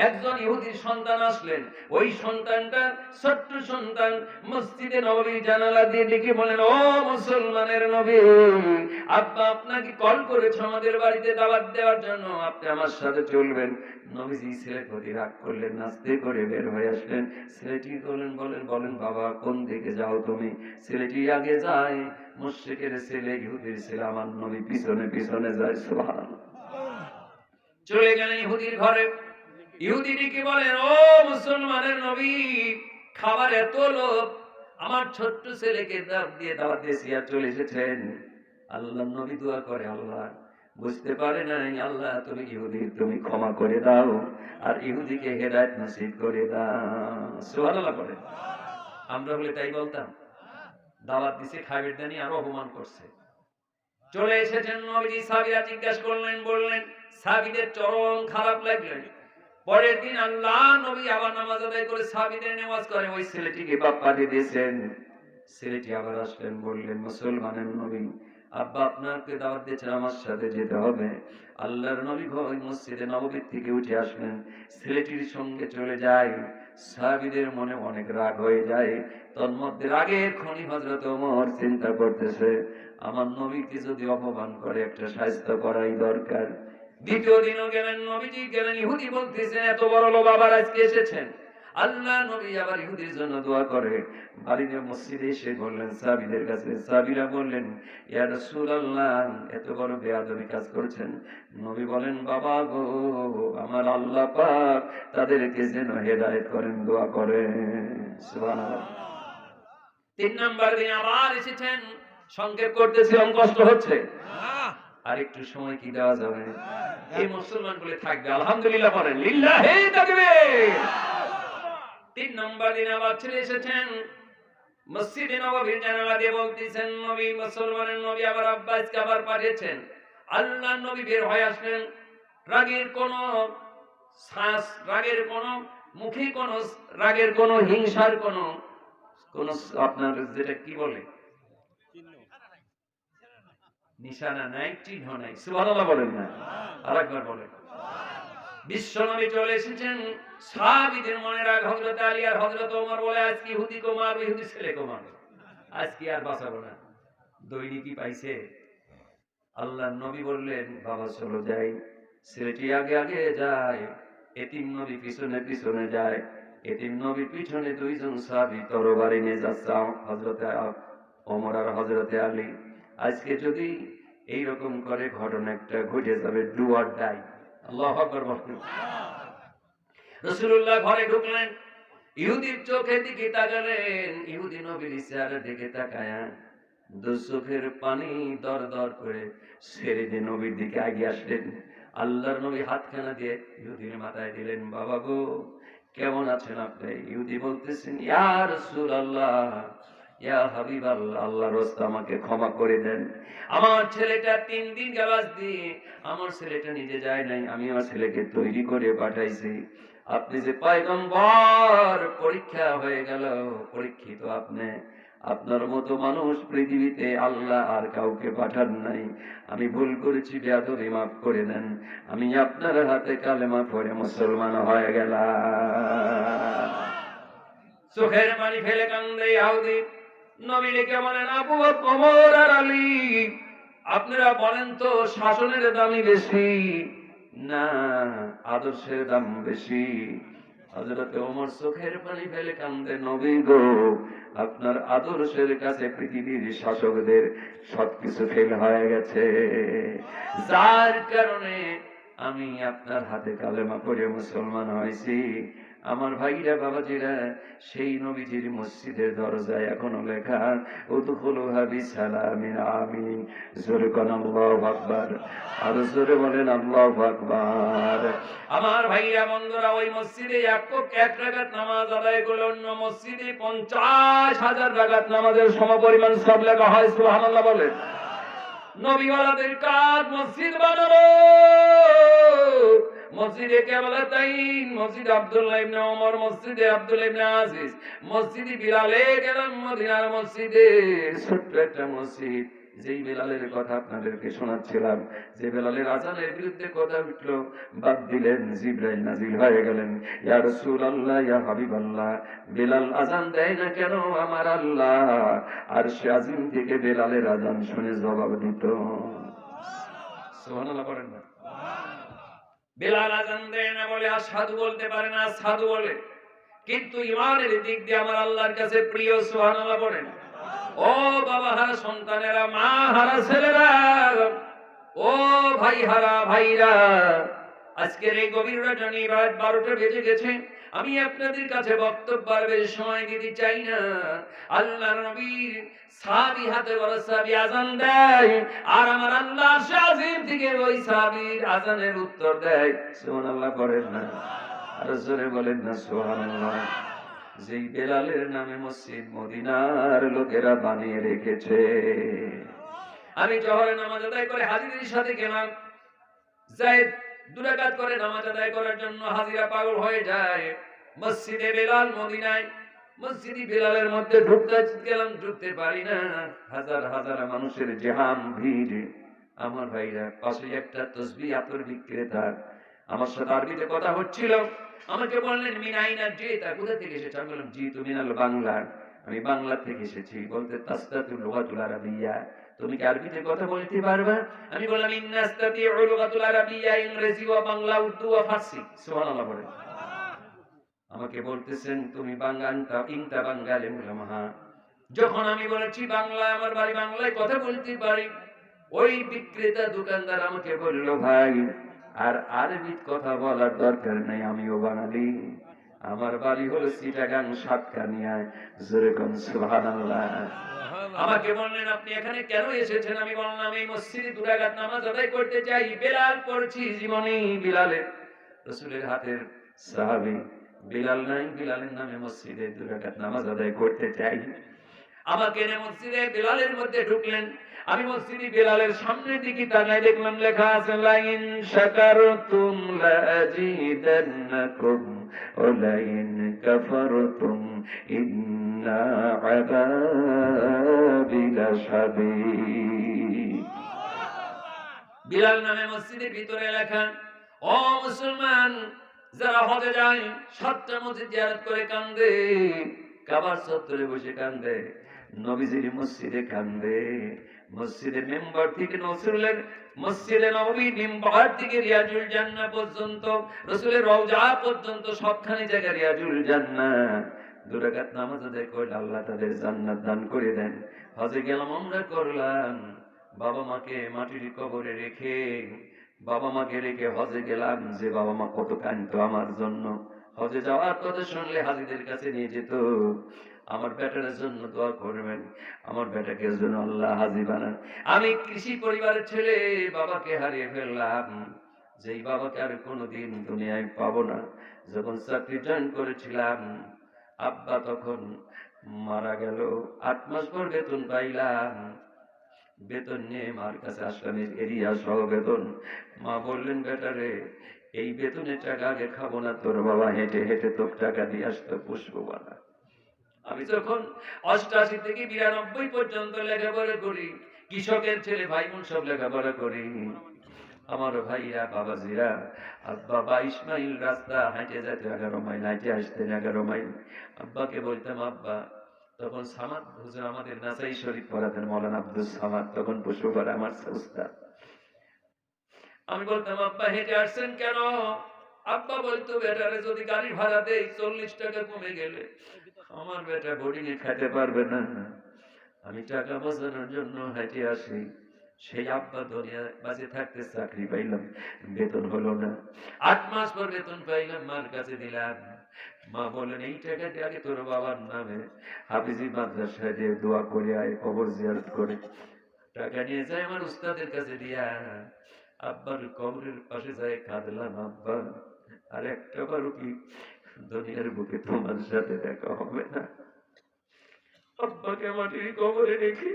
একজন ইহুদির সন্তান আসলেন। ওই সন্তানটা ছোট্ট সন্তান মসজিদে নববীর জানালা দিয়ে ডেকে বলেন, ও মুসলমানের নবী, আব্বা আপনাকে কল করেছে আমাদের বাড়িতে দাওয়াত দেওয়ার জন্য, আপনি আমার সাথে চলবেন। নবীজি ছেলে প্রতি রাগ করলেন, নাস্তে করে বের হয়ে আসলেন। ছেলেটি বলেন বলেন বলেন বাবা কোন দিকে যাও তুমি? ছেলেটি আগে যায়, মুশরিকের ছেলে, ইহুদির ছেলে, আমার নবী পিছনে পিছনে যায়। সুবহানাল্লাহ। চলে গেলেন ইহুদির ঘরে। ইহুদিকে বলেন, ও মুসলমানের নবী, খাবার এত লোভ, আমার ছোট্ট ছেলেকে দাওয়াত দিয়েছি আর চলে এসেছেন। আল্লাহর নবী দোয়া করে, আল্লাহ বুঝতে পারে নাই, আল্লাহ তুমি ইহুদির তুমি ক্ষমা করে দাও আর ইহুদিকে হেদায়েত নসিব করে দাও। সুবহানাল্লাহ বলে। আমরা হলে তাই বলতাম। দাওয়াত দিছে, খাইবের দানি আর অপমান করছে। চলে এসেছেন নবীজি, সাহাবীরা জিজ্ঞাসা করলেন, বললেন, সাহাবীদের চরম খারাপ লাগলেন। পরের দিন আল্লাহ নবী আবার নামাজ আদায় করে সাহাবীদের নামাজ করে ওই ছেলেটিকে বাপ পাঠিয়ে দিয়েছেন। ছেলেটি আবার আসলেন, বললেন, মুসলমানের নবী, আব্বা আপনাকে দাওয়াত দিয়েছেন, আমার সাথে যেতে হবে। আল্লাহর নবী ওই মসজিদে নববী থেকে উঠে আসলেন, ছেলেটির সঙ্গে চলে যায়। সাহাবীদের মনে অনেক রাগ হয়ে যায়। তন্মধ্যে রাগের খনি হযরত ওমর চিন্তা করতেছে, আমার নবীকে যদি অপমান করে একটা শাস্তি করাই দরকার। দ্বিতীয় দিনও গেলেন, নবীজি গেলেন, ইহুদি বলতেছেন, এত বড় লোক আবার আজকে এসেছেন। আল্লাহ নবী আবার ইহুদির জন্য দোয়া করে বাড়িতে মসজিদে এসে বললেন সাহাবীদের কাছে। সাহাবীরা বললেন, ইয়া রাসূলুল্লাহ, এত বড় বেয়াদবি কাজ করছেন। নবী বলেন, বাবা গো, আমার আল্লাহ পাক তাদেরকে যেন হেদায়েত করেন, দোয়া করেন। সুবহানাল্লাহ। 3 নাম্বার দিন আবার এসেছেন। সংক্ষেপ করতেছিলাম, কষ্ট হচ্ছে। আর একটু সময় কি দেওয়া যাবে? এই মুসলমান বলে থাকবে, আলহামদুলিল্লাহ বলেন, লিল্লাহি তাকবীর। 3 নম্বর দিন আবার চলে এসেছেন মসজিদে নববীর জানালা দিয়ে, বলতেছেন, নবী, মুসলমানের নবী আবার আব্বাসকে আবার পাঠিয়েছেন। আল্লাহর নবী বের হয়ে আসলেন। রাগের কোন শ্বাস, রাগের কোন মুখে কোন রাগের কোন হিংসার কোন আপনার যেটা কি বলে নিশানা নাই, চিহ্ন নাই। সুবহানাল্লাহ বলেন না? আরেকবার বলেন। বিশ্বনবী চলে এসেছেন, সাহাবীদের মনে রাখ হযরত আলী আর হযরত ওমর বলে আজকে ইহুদিকে মারবো, ইহুদি ছেলেকে মারবো, আজকে আর বাঁচাবো না। দৈনিকই পাইছে। আল্লাহর নবী বললেন বাবা চলো যাই। ছেলেটি আগে আগে যায়, এতিম নবী পিছনে পিছনে যায়। এতিম নবীর পিছনে দুইজন সাহাবী তরবারি নিয়ে যাচ্ছে, হযরতে ওমর আর হযরতে আলী। আজকে যদি এইরকম করে ঘটনা একটা ঘটে যাবে, ডু অর ডাই। আল্লাহু আকবার বলেন। রাসূলুল্লাহ ঘরে ঢুকলেন, ইহুদির চোখের দিকে তাকালেন, ইহুদি নবীর চেহারার দিকে তাকায়া দু চোখের পানি দর দর করে ছেড়ে দিয়ে নবীর দিকে এগিয়ে আসলেন। আল্লাহর নবী হাতখানা দিয়ে ইহুদির মাথায় দিলেন, বাবা গো কেমন আছেন আপনি? ইহুদি বলতেছেন, ইয়া রাসূলুল্লাহ, ইয়া হাবিবাল্লাহ, আল্লাহর রাস্তা আমাকে ক্ষমা করে দেন। আমার ছেলেটা 3 দিন গেল দিয়ে, আমার ছেলেটা নিজে যায় নাই, আমি আমার ছেলেকে তৈরি করে পাঠাইছি। আপনি যে পয়গম্বর, পরীক্ষা হয়ে গেল, পরীক্ষিত আপনি। আপনার মতো মানুষ পৃথিবীতে আল্লাহ আর কাউকে পাঠান নাই। আমি ভুল করেছি, বেয়াদবি মাফ করে দেন। আমি আপনার হাতে কালেমা পড়ে মুসলমান হয়ে গেলাম। চোখের পানি ফেলে কান্দে ইহুদি। নবী ডেকে বলেন, আবু বকর, ওমর আর আলী, আপনারা বলেন তো শাসনের দামই বেশি না আদর্শের দাম বেশি? হযরত ওমর চোখের পানি ফেলে কান্দে, নবী গো আপনার আদর্শের কাছে পৃথিবীর শাসকদের সবকিছু ফেল হয়ে গেছে, যার কারণে আমি আপনার হাতে কালেমা পড়ে মুসলমান হয়েছি। আমার ভাইরা বাবাজিরা, সেই নবীজির মসজিদের দরজায় এখনো লেখা উদখুলুহা বিসালামিন আমিন। জোরে কোন আল্লাহু আকবার, আর জোরে বলেন আল্লাহু আকবার। আমার ভাইরা বন্ধুরা, ওই মসজিদে এক রাকাত নামাজ আদায় করলে অন্য মসজিদে 50,000 রাকাত নামাজের সমপরিমাণ সব লেখা হয়। সুবহানাল্লাহ বলেন। নবীওয়ালাদের কাজ মসজিদ বানানো, মসজিদে কেবলাতাইন, মসজিদ আব্দুল্লাহ ইবনে ওমর, মসজিদে আব্দুল্লাহ ইবনে আজিজ, মসজিদে বিলালে গেলাম, মদিনার মসজিদে ছোট্ট একটা মসজিদ, যেই বেলালের কথা আপনাদেরকে শোনাচ্ছিলাম, যে বেলালের আজানের বিরুদ্ধে কথা উঠলো, বাদ দিলেন, জিবরাইল নাজিল হয়ে গেলেন, ইয়া রাসূলুল্লাহ, ইয়া হাবিবাল্লাহ, বেলাল আজান দেয় না কেন? আমার আল্লাহ আরশে আজিম থেকে বেলালের আজান শুনে জবাব দিত। সুবহানাল্লাহ পড়েন না? বেলাল আজান দেয় না বলে আশহাদু বলতে পারে না, আশহাদু বলে, কিন্তু ঈমানের দিক দিয়ে আমার আল্লাহর কাছে প্রিয়। সুবহানাল্লাহ পড়েন। ও বাবা হারা সন্তানেরা, মা হারা ছেলেরা, ও ভাই হারা ভাইরা, আজকের এই গভীর রজনী, রাত 12টা বেজে গেছে। আমি আপনাদের কাছে বক্তব্য আর বেশি সময় দিতে চাই না। আল্লাহর নবীর সাহাবী, হাতে বড় সাহাবী আজান দেয়, আর আমার আল্লাহ শাজিম থেকে ওই সাহাবীর আজানের উত্তর দেয়। সুবহানাল্লাহ পড়েন না? আর জোরে বলেন না সুবহানাল্লাহ। যেই বেলালের নামে মসজিদ মদিনার লোকেরা বানিয়ে রেখেছে। আমি জোহরের নামাজ আদায় করে হাজিদের সাথে গেলাম, যাই 2 রাকাত করে নামাজ আদায় করার জন্য হাজিরা পাগল হয়ে যায়। মসজিদে বেলাল মদিনায়, মসজিদে বেলালের মধ্যে ঢুকতে গেলাম, ঢুকতে পারি না, হাজার হাজার মানুষের জাম ভিড়। আমার ভাইরা, পাশে একটা তসবিহ আতর বিক্রেতা আমার সাথে আরবিতে কথা হচ্ছিল, আমাকে বললেন, মিনাইনা জিতা, কোথা থেকে এসেছ? আমি বললাম, জি তুমি মিনাল বাংলা, আমি বাংলা থেকে এসেছি। বলতে তাসতাতুল লুগাতুল আরাবিয়া, তুমি কি আরবিতে কথা বলতে পারবা? আমি বললাম, ইন্নাস্তাতিউল লুগাতুল আরাবিয়া, ইংরেজি ও বাংলা, উর্দু ও ফারসি। সুবহানাল্লাহ বলেন। আমাকে বলতেছেন, তুমি ইংতা বাঙালি? বললাম হ্যাঁ। যখন আমি বলেছি বাংলা, আমার বাড়ি বাংলায় কথা বলতে পারি, ওই বিক্রেতা দোকানদার আমাকে বলল, ভাই আর আরবি কথা বলার দরকার নেই, আমিও বাঙালি, আমার বাড়ি হলো চিটাগাং সাতকানিয়ায়। জোরে কোন সুবহানাল্লাহ। আমাকে বললেন, আপনি এখানে কেন এসেছেন? আমি বললাম, এই মসজিদে 2 রাকাত নামাজ আদায় করতে চাই। বেলাল পড়ছি জীবনী, বিলালের, রাসূলের হাতের সাহাবী বিলাল নাই, বিলালের নামে মসজিদে 2 রাকাত নামাজ আদায় করতে চাই। আমাকে এনে মসজিদে বেলালের মধ্যে ঢুকলেন। আমি মসজিদে বেলালের সামনের দিকে তাকায় দেখলাম লেখা আছে, লাইন শাকারতুম লাযিদান্নাকুম ওয়া লাইন কাফারতুম ইন্না আযাবি লাশাদীদ। বিলাল নামে মসজিদের ভিতরে লেখা, ও মুসলমান, যারা হজে যায় 7টা মসজিদ জিয়ারত করে কান্দে, কাবার চত্বরে বসে কান্দে, নবীজির মসজিদে কান্দে, মসজিদের মেম্বার থেকে নসরুলের মসজিদে নববী মিম্বার থেকে রিয়াজুল জান্নাহ পর্যন্ত, রাসূলের রওজা পর্যন্ত সবখানে জায়গা রিয়াজুল জান্নাহ। 2 রাকাত নামাজ আদায় করলে আল্লাহ তাদের জান্নাত দান করে দেন। হজে গেলাম, আমরা করলাম, বাবা মাকে মাটির কবরে রেখে, বাবা মাকে রেখে হজে গেলাম, যে বাবা মা কত কাঁদতো আমার জন্য। হজে যাওয়ার কথা শুনলে হাজীদের কাছে নিয়ে যেত, আমার বেটার জন্য দোয়া করবেন, আমার বেটাকে যেন আল্লাহ হাজী বানান। আমি কৃষি পরিবারের ছেলে, বাবাকে হারিয়ে ফেললাম, যেই বাবাকে আর কোনোদিন দুনিয়ায় পাবো না। যখন চাকরি জয়েন করেছিলাম, আব্বা তখন মারা গেল, 8 মাস পর বেতন পাইলাম। বেতন নিয়ে মার কাছে আসলাম, এরিয়া সহ বেতন। মা বললেন, বেটারে এই বেতনের টাকা আগে খাবো না, তোর বাবা হেঁটে হেঁটে তোর টাকা দিয়ে আসতো, পুষবো বানা। আমি যখন 88 থেকে 92 পর্যন্ত লেখাপড়া করি, কৃষকের ছেলে ভাই বোন সব লেখাপড়া করি। আমার ভাইরা বাবাজিরা, আব্বা 22 মাইল রাস্তা হাঁটে যেত, 11 মাইল হাঁটে আসতেন, 11 মাইল। আব্বাকে বলতাম, আব্বা, তখন সামাদ হুজুর আমাদের নাসাই শরীফ পড়াতেন, মৌলানা আব্দুল সামাদ, তখন পুষ্পপাড়া আমার উস্তাদ। আমি বলতাম, আব্বা হেঁটে আসছেন কেন? আব্বা বলতো, বেটারে যদি গাড়ি ভাড়া দেই 40 টাকা কমে গেলে আমার বেটা বোর্ডিং এ খেতে পারবে না, আমি টাকা বাঁচানোর জন্য হেঁটে আসি। সেই আব্বা দুনিয়া বাঁচে থাকতে চাকরি পাইলাম, বেতন হলো না। 8 মাস পর বেতন পাইলাম, মার কাছে দিলাম। মা বললেন, এই টাকা দিয়ে আগে তোর বাবার নামে হাফিজি মাদ্রাসায় দিয়ে দোয়া করে আয়, কবর জিয়ারত করে। টাকা নিয়ে যায় আমার উস্তাদের কাছে দিয়া আব্বার কবরের পাশে যায় কাঁদলাম, আব্বা আর একটা বারও কি দুনিয়ার বুকে তোমার সাথে দেখা হবে না? আব্বাকে মাটির কবরে রেখে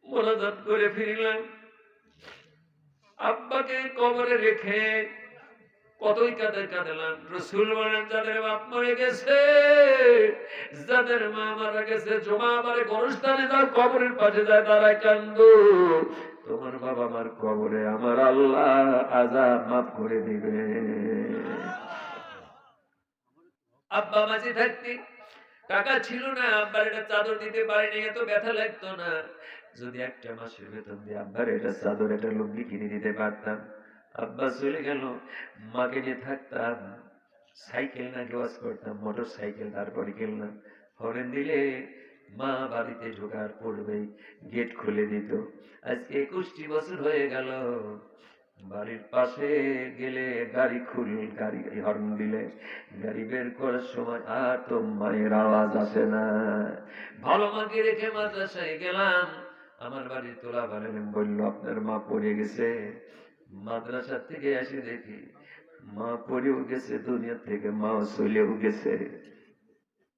মোনাজাত করে ফিরলাম। আব্বাকে কবরে রেখে কতই কাঁদলাম। রাসূল বলেন, যাদের বাপ মরে গেছে, যাদের মা মারা গেছে, জুমাবারে গোরস্থানে যাও, কবরের পাশে যায় দাঁড়ায় কান্দো, তোমার বাবা মার কবরে আমার আল্লাহ আযাব মাফ করে দিবে। আব্বা মাঝে থাকতে টাকা ছিল না, আব্বার একটা চাদর দিতে পারিনি, এত ব্যথা লাগতো না। যদি একটা মাসের বেতন দিয়ে আব্বার এটা চাদর, একটা লুঙ্গি কিনে দিতে পারতাম। আব্বা চলে গেল, মাকে নিয়ে থাকতাম। সাইকেল না ওয়াজ করতাম, মোটর সাইকেল, তারপরে কিনলাম। হরেন দিলে মা বাড়িতে ঢোকার পূর্বেই গেট খুলে দিত। আজকে 21টি বছর হয়ে গেল, বাড়ির পাশে গেলে গাড়ি গাড়ি হর্ন দিলে গাড়ি বের করার সময় আর তো মায়ের আওয়াজ আসে না। ভালো মাকে রেখে মাদ্রাসায় গেলাম, আমার বাড়ির তোলা বাড়লেন, বলল, আপনার মা পড়ে গেছে। মাদ্রাসা থেকে এসে দেখি মা পড়েও গেছে, দুনিয়া থেকে মাও চলেও গেছে।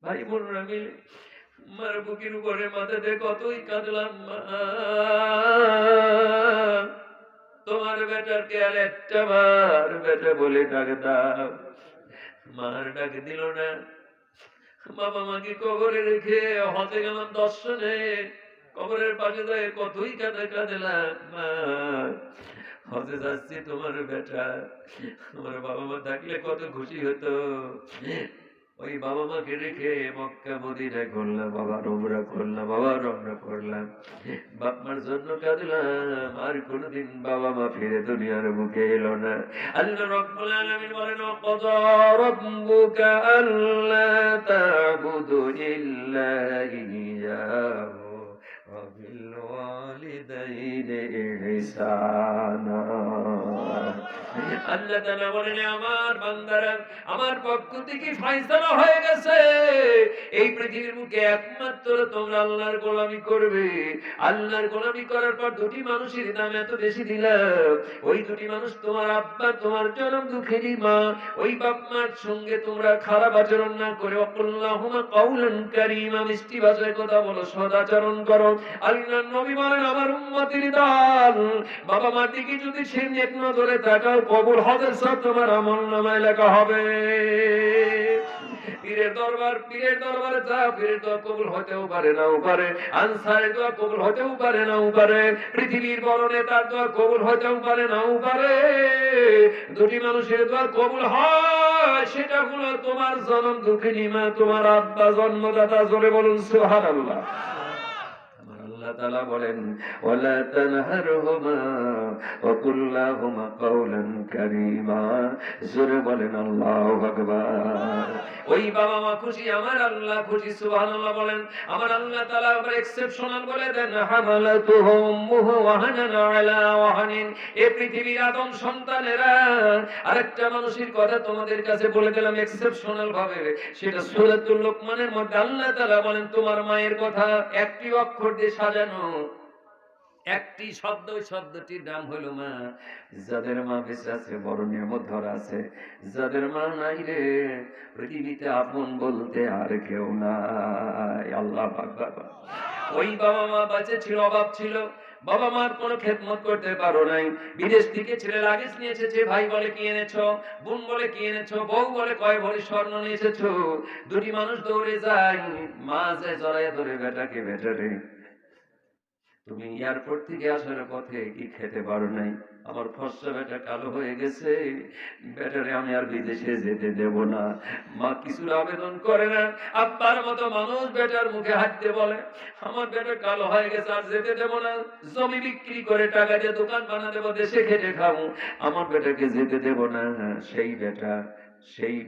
ভাই বোনরা মিলে মার বুকের উপরে মাথা দিয়ে কতই কাঁদলাম, মা তোমার বেটাকে আর একটা বার বেটা বলে ডাক দাও। মার ডাক দিল না। বাবা মাকে কবরে রেখে হজে গেলাম দর্শনে, কবরের পাশে যায় কতই কাঁদলাম, মা হজে যাচ্ছি, তোমার বেটা, তোমার বাবা মা থাকলে কত খুশি হতো। ওই বাবা মাকে রেখে মক্কা মদিনায় করলাম, বাবার উমরা করলাম, বাবার রমনা করলাম, বাপ মার জন্য কাঁদলাম। আর কোনদিন বাবা মা ফিরে দুনিয়ার বুকে এলো না। আল্লাহ রাব্বুল আলামিন বলেন, ওয়াকাযা রাব্বুকা আল্লা তা'বুদু ইল্লা ইয়্যাহু ওয়া বিল ওয়ালিদাইনি ইহসানা। আল্লাহ তাআলা বলেন, আমার বান্দারা, আমার পক্ষ থেকে ফয়সালা হয়ে গেছে, এই পৃথিবীর মুখে একমাত্র তোমরা আল্লাহর গোলামি করবে। আল্লাহর গোলামি করার পর 2টি মানুষের নাম এত বেশি দিলাম। ওই 2টি মানুষ তোমার আব্বা, তোমার জনম দুঃখেরই মা। ওই বাপ মার সঙ্গে তোমরা খারাপ আচরণ না করে ওয়াকুল্লাহুমা কাউলান কারীমা, মিষ্টি ভাষায় কথা বলো, সদাচরণ করো। আল্লাহর নবী বলেন, আমার উম্মতের দল, বাবা মার দিকে যদি সে নেক নজরে তাকাও, কবুল হজের সব তোমার আমলনামায় লেখা হবে। পীরের দরবারে যা, পীরের দোয়া কবুল হতেও পারে নাও পারে, আনসারের দোয়া কবুল হতেও পারে নাও পারে, পৃথিবীর বড় নেতার দোয়া কবুল হতেও পারে নাও পারে। দুটি মানুষের দোয়া কবুল হয়, সেটা হলো তোমার জনম দুঃখিনী মা, তোমার আব্বা জন্মদাতা। জোরে বলুন সুবহানাল্লাহ। আল্লাহ তাআলা বলেন ওয়ালা তানহারহুমা ওয়া কুল লাহুমা কাওলান কারীমা। জোরে বলেন আল্লাহু আকবার। ওই বাবা মা খুশি, আমার আল্লাহ খুশি। সুবহানাল্লাহ বলেন। আমার আল্লাহ তাআলা আবার এক্সেপশনাল বলে দেন হামালাতুহু উম্মুহু ওয়াহানান আলা ওয়াহানিন। এই পৃথিবীর আদম সন্তানেরা আরেকটা মানুষের কথা তোমাদের কাছে বলে দিলাম এক্সেপশনাল ভাবে, সেটা সূরাতুল লোকমানের মধ্যে আল্লাহ তাআলা বলেন তোমার মায়ের কথা একটি অক্ষর দিয়ে সাজানো, একটি শব্দ, ওই শব্দটির নাম হলো মা। যাদের মা বেঁচে আছে বড় নিয়ামত ধরা আছে, যাদের মা নাই রে পৃথিবীতে আপন বলতে আর কেউ নাই। আল্লাহ পাক। বাবা ওই বাবা মা বেঁচে ছিল, অভাব ছিল, বাবা মার কোনো খেদমত করতে পারো নাই, বিদেশ থেকে ছেলে লাগেজ নিয়ে এসেছে, ভাই বলে কি এনেছো, বোন বলে কি এনেছো, বউ বলে কয় ভরি স্বর্ণ নিয়ে এসেছো। দুটি মানুষ দৌড়ে যায়, মা যায় জড়াইয়া ধরে বেটাকে, বেটারে তুমি এয়ারপোর্ট থেকে আসার পথে কি খেতে পারো নাই, আমার ফর্সা বেটা কালো হয়ে গেছে, বেটারে আমি আর বিদেশে যেতে দেব না। মা কিছুর আবেদন করে না। আব্বার মতো মানুষ বেটার মুখে হাত দিয়ে বলে আমার বেটা কালো হয়ে গেছে, আর যেতে দেব না, জমি বিক্রি করে টাকা দিয়ে দোকান বানা দেবো, দেশে খেটে খাবো, আমার বেটাকে যেতে দেব না। সেই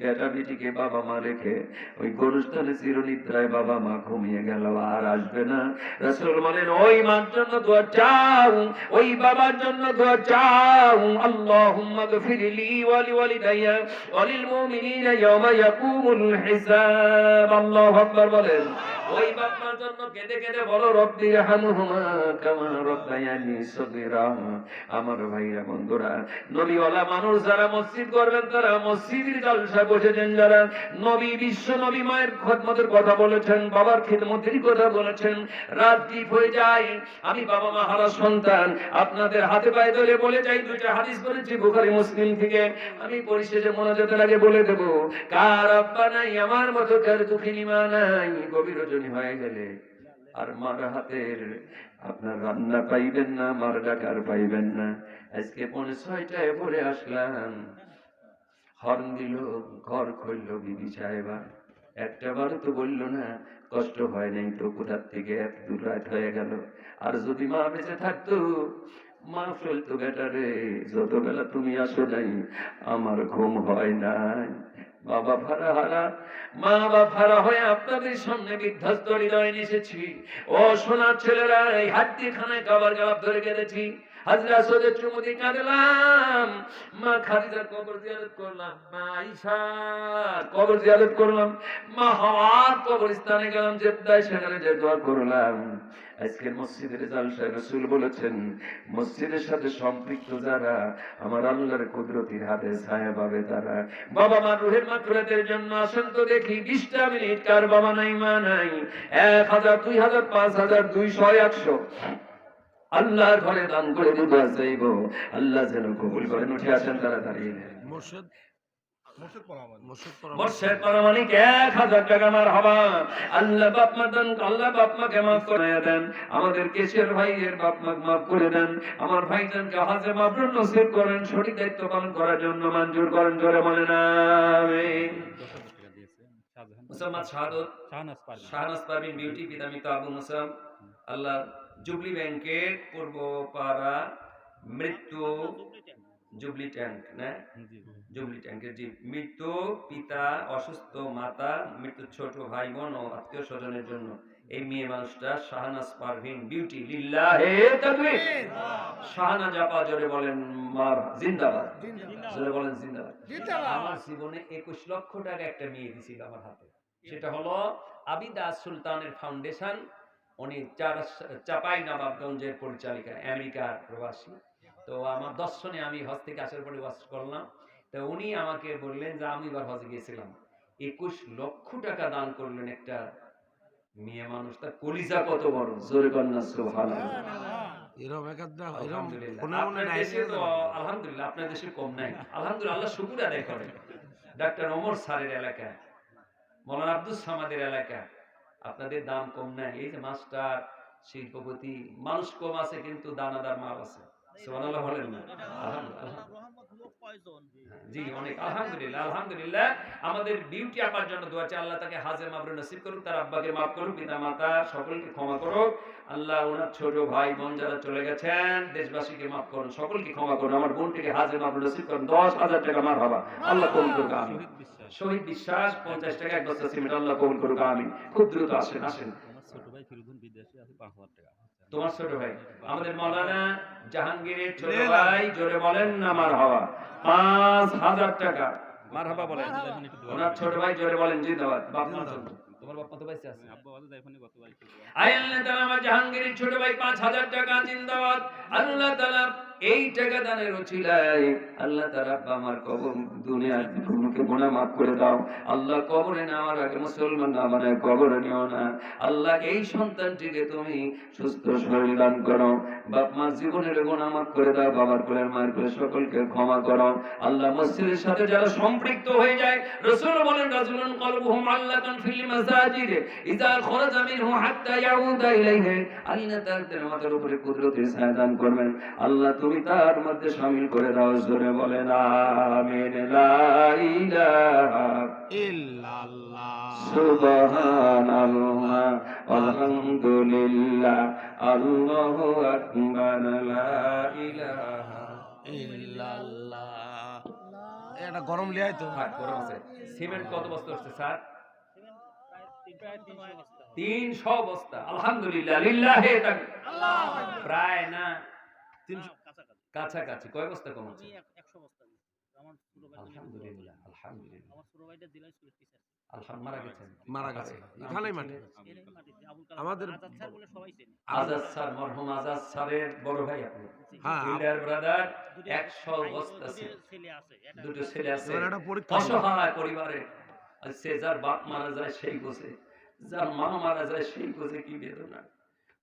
বেটা বেটিকে বাবা মা রেখে ওই গরুস্থানে চিরনিদ্রায় বাবা মা ঘুমিয়ে গেল, আর আসবে না। রাসূল বলেন ওই মার জন্য দোয়া চাও, ওই বাবার জন্য দোয়া চাও, আল্লাহুম্মা গফিরলি ওয়া লিওয়ালিদাইয়া ওয়া লিল মুমিনিনা ইয়াওমা ইয়াকুমুল হিসাব। আল্লাহু আকবার বলেন। ওই বাবার জন্য কেঁদে কেঁদে বলো রব্বি রহমহুমা কামা রাব্বায়ানি সগীরা। আমার ভাইরা বন্ধুরা, নবীওয়ালা মানুষ যারা মসজিদ করবেন তারা মসজিদের জলসা বসেছেন, যারা নবী বিশ্ব নবী মায়ের খিদমতের কথা বলেছেন, বাবার খিদমতের কথা বলেছেন, রাত ডিপ হয়ে যায়, আমি বাবা মা হারা সন্তান, আপনাদের হাতে পায়ে ধরে বলে যাই, দুইটা হাদিস বলেছি বুখারী মুসলিম থেকে, আমি পরিশেষে মোনাজাতের আগে বলে দেব, কার আব্বা নাই আমার মতো, কার দুঃখিনী মা নাই, গভীর রজনী হয়ে গেলে আর মার হাতের আপনার রান্না পাইবেন না, মার ডাকার পাইবেন না। আজকে 5:30টায় পরে আসলাম, হর্ন দিল, ঘর খুললো বিবি সাহেবা, একটা বার তো বললো না কষ্ট হয় নাই তো, কোথার থেকে এক দু রাত হয়ে গেল। আর যদি মা বেঁচে থাকতো, মা ফেলতো বেটারে যত বেলা তুমি আসো নাই আমার ঘুম হয় নাই। বাবা ভাড়া হারা, মা বাবা ভাড়া হয়ে আপনাদের সামনে বিধ্বস্ত হৃদয় এসেছি। ও সোনার ছেলেরা, এই হাড্ডিখানায় কাবার গালাপ ধরে গেলেছি, হাজরা সদে চুমুদি কাঁদলাম, মা খাদিজার কবর জিয়ারত করলাম, মা আয়েশার কবর জিয়ারত করলাম, মা হাওয়ার কবরস্থানে গেলাম জেদ্দায়, সেখানে যে দোয়া করলাম। আজকের মসজিদের জালসায় রাসূল বলেছেন মসজিদের সাথে সম্পৃক্ত যারা আমার আল্লাহর কুদরতির হাতে ছায়া পাবে তারা। বাবা মা রুহের মাগফিরাতের জন্য আসেন তো দেখি 20টা মিনিট কার বাবা নাই মা নাই, 1000 2000 5000 200 100 আল্লাহর ঘরে দান করে দোয়া চাইব, আল্লাহ যেন কবুল করেন। উঠে আসেন তাড়াতাড়ি। মোর্শেদ পরামানিক 1000 টাকা মার হবা। আল্লাহ বাপ মা দেন, আল্লাহ বাপ মাকে মাফ করে দেন, আমাদের কেশের ভাইয়ের বাপ মাকে মাফ করে দেন, আমার ভাইজানকে হাজে মাবরুর নসিব করেন, সঠিক দায়িত্ব পালন করার জন্য মঞ্জুর করেন, জোরে বলেন আমিন। মুসাম্মদ শাহাদত শাহনাজ পারভিন বিউটি, পিতা মৃত আবু মুসাম। আল্লাহ জুবলি ব্যাংকের পূর্বপাড়া মৃত্যু জুবলি ট্যাঙ্ক না, জুবলি ট্যাঙ্কের জি মৃত্যু পিতা, অসুস্থ মাতা, মৃত্যু ছোট ভাই বোন ও আত্মীয় স্বজনের জন্য এই মেয়ে মানুষটা শাহনাজ পারভিন বিউটি, লিল্লাহে তাকবীর। শাহনাজ আপা জোরে বলেন মার জিন্দাবাদ, জোরে বলেন জিন্দাবাদ। আমার জীবনে 21 লক্ষ টাকা একটা মেয়ে দিছিল আমার হাতে, সেটা হলো আবিদা সুলতানের ফাউন্ডেশন। উনি চাপাই নবাবগঞ্জের পরিচালিকা, আমেরিকার প্রবাসী। তো আমার দর্শনে আমি হজ থেকে আসার পরে ওয়াজ করলাম, তো উনি আমাকে বললেন যে আমি এবার হজে গিয়েছিলাম, 21 লক্ষ টাকা দান করলেন একটা মেয়ে মানুষ, তার কলিজা কত বড়, জোরে কন্যা সুবহানাল্লাহ। আলহামদুলিল্লাহ আপনার দেশে কম নাই, আলহামদুলিল্লাহ, আল্লাহ শুকর আদায় করেন। ডাক্তার ওমর স্যারের এলাকায় মৌলানা আব্দুল সামাদের এলাকা, আপনাদের দাম কম নাই। এই যে মাস্টার, শিল্পপতি, মানুষ কম আছে কিন্তু দানাদার মাল আছে। সুবহানাল্লাহ বলেন না? আলহামদুলিল্লাহ। জি অনেক আলহামদুলিল্লাহ, আলহামদুলিল্লাহ। আমাদের বিউটি আপার জন্য দোয়া চাই, আল্লাহ তাকে হাজে মাবরুর নসিব করুক, তার আব্বাকে মাফ করুক, পিতা মাতা সকলকে ক্ষমা করুক। আল্লাহ ওনার ছোট ভাই বোন যারা চলে গেছেন দেশবাসীকে মাফ করুন, সকলকে ক্ষমা করুন। আমার বোনটিকে হাজে মাবরুর নসিব করুন। 10,000 টাকা মার হবা, আল্লাহ কবুল করুক আমিন। শহীদ বিশ্বাস 50 টাকা, এক বস্তা সিমেন্ট, আল্লাহ কবুল করুক আমিন। খুব দ্রুত আসেন আসেন। আমার ছোট ভাই ফিরোজুন বিদেশে আছে 5,000 টাকা। তোমার ছোট ভাই আমাদের মাওলানা জাহাঙ্গীরের ছোট ভাই, জোরে বলেন না মারহাবা, 5,000 টাকা। মারহাবা বলেন। ওনার ছোট ভাই জোরে বলেন জিন্দাবাদ। বাপ মা তো, তোমার বাপ মা তো বাইসে আছে। আব্বা বাজে যাইফানি গতবার আল্লাহ তাআলা আমার জাহাঙ্গীরের ছোট ভাই 5,000 টাকা জিন্দাবাদ। আল্লাহ তাআলা এই টাকা দানের উছিলায় আল্লাহ তাআলা আমার কবর দুনিয়ার গুনাহকে গুনাহ মাফ করে দাও। আল্লাহ কবরে নেওয়ার আগে মুসলমান না বানায় কবরে নিও না। আল্লাহ এই সন্তানটিকে তুমি সুস্থ শরীর দান করো। বাপ মার জীবনের গুনাহ মাফ করে দাও, বাবার কোলের মায়ের কোলে সকলকে ক্ষমা করো। আল্লাহ মসজিদের সাথে যারা সম্পৃক্ত হয়ে যায়, রাসূল বলেন রাজুলুন কলবুহু মুআল্লাকুন ফিল মাসাজিদ ইযা খরাজা মিনহু হাত্তা ইয়াউদা ইলাইহি, আল্লাহ তাআলা মাথার উপরে কুদরতের ছায়া দান করবেন। আল্লাহ তুমি তার মধ্যে শামিল করে দাও। জোরে বলেন আমিন। লা ইলাহা ইল্লাল্লাহ সুবহানাল্লাহ আলহামদুলিল্লাহ আল্লাহু আকবার লা ইলাহা ইল্লাল্লাহ। এটা গরম লিয়াই তো। থাক গরম আছে। সিমেন্ট কত বস্তা হচ্ছে স্যার? 300 বস্তা। আলহামদুলিল্লাহ লিল্লাহি তাকবীর। প্রায় না 300 কাছাকাছি। কয় বস্তা কম আছে? 100 বস্তা দিছি। আমার ছোট ভাই আলহামদুলিল্লাহ, আলহামদুলিল্লাহ। আমার ছোট ভাইটা জেলা স্কুলের টিচার। মারা গেছেন। মারা গেছে এখানেই মাঠে। এরই মাটিতে আবুল কালাম আমাদের আজাদ স্যার বলে সবাই চেনে। আজাদ স্যার, মরহুম আজাদ স্যারের বড় ভাই আপনি। হ্যাঁ ফিল্ডার ব্রাদার 100 বস্তা ছিল। ছেলে আছে। এটা দুটো ছেলে আছে। এবার একটা পরীক্ষা অসহায় পরিবারে। আর সে যার বাপ মারা যায় সেই বোঝে, যার মা মারা যায় সেই বোঝে কি বেদনা।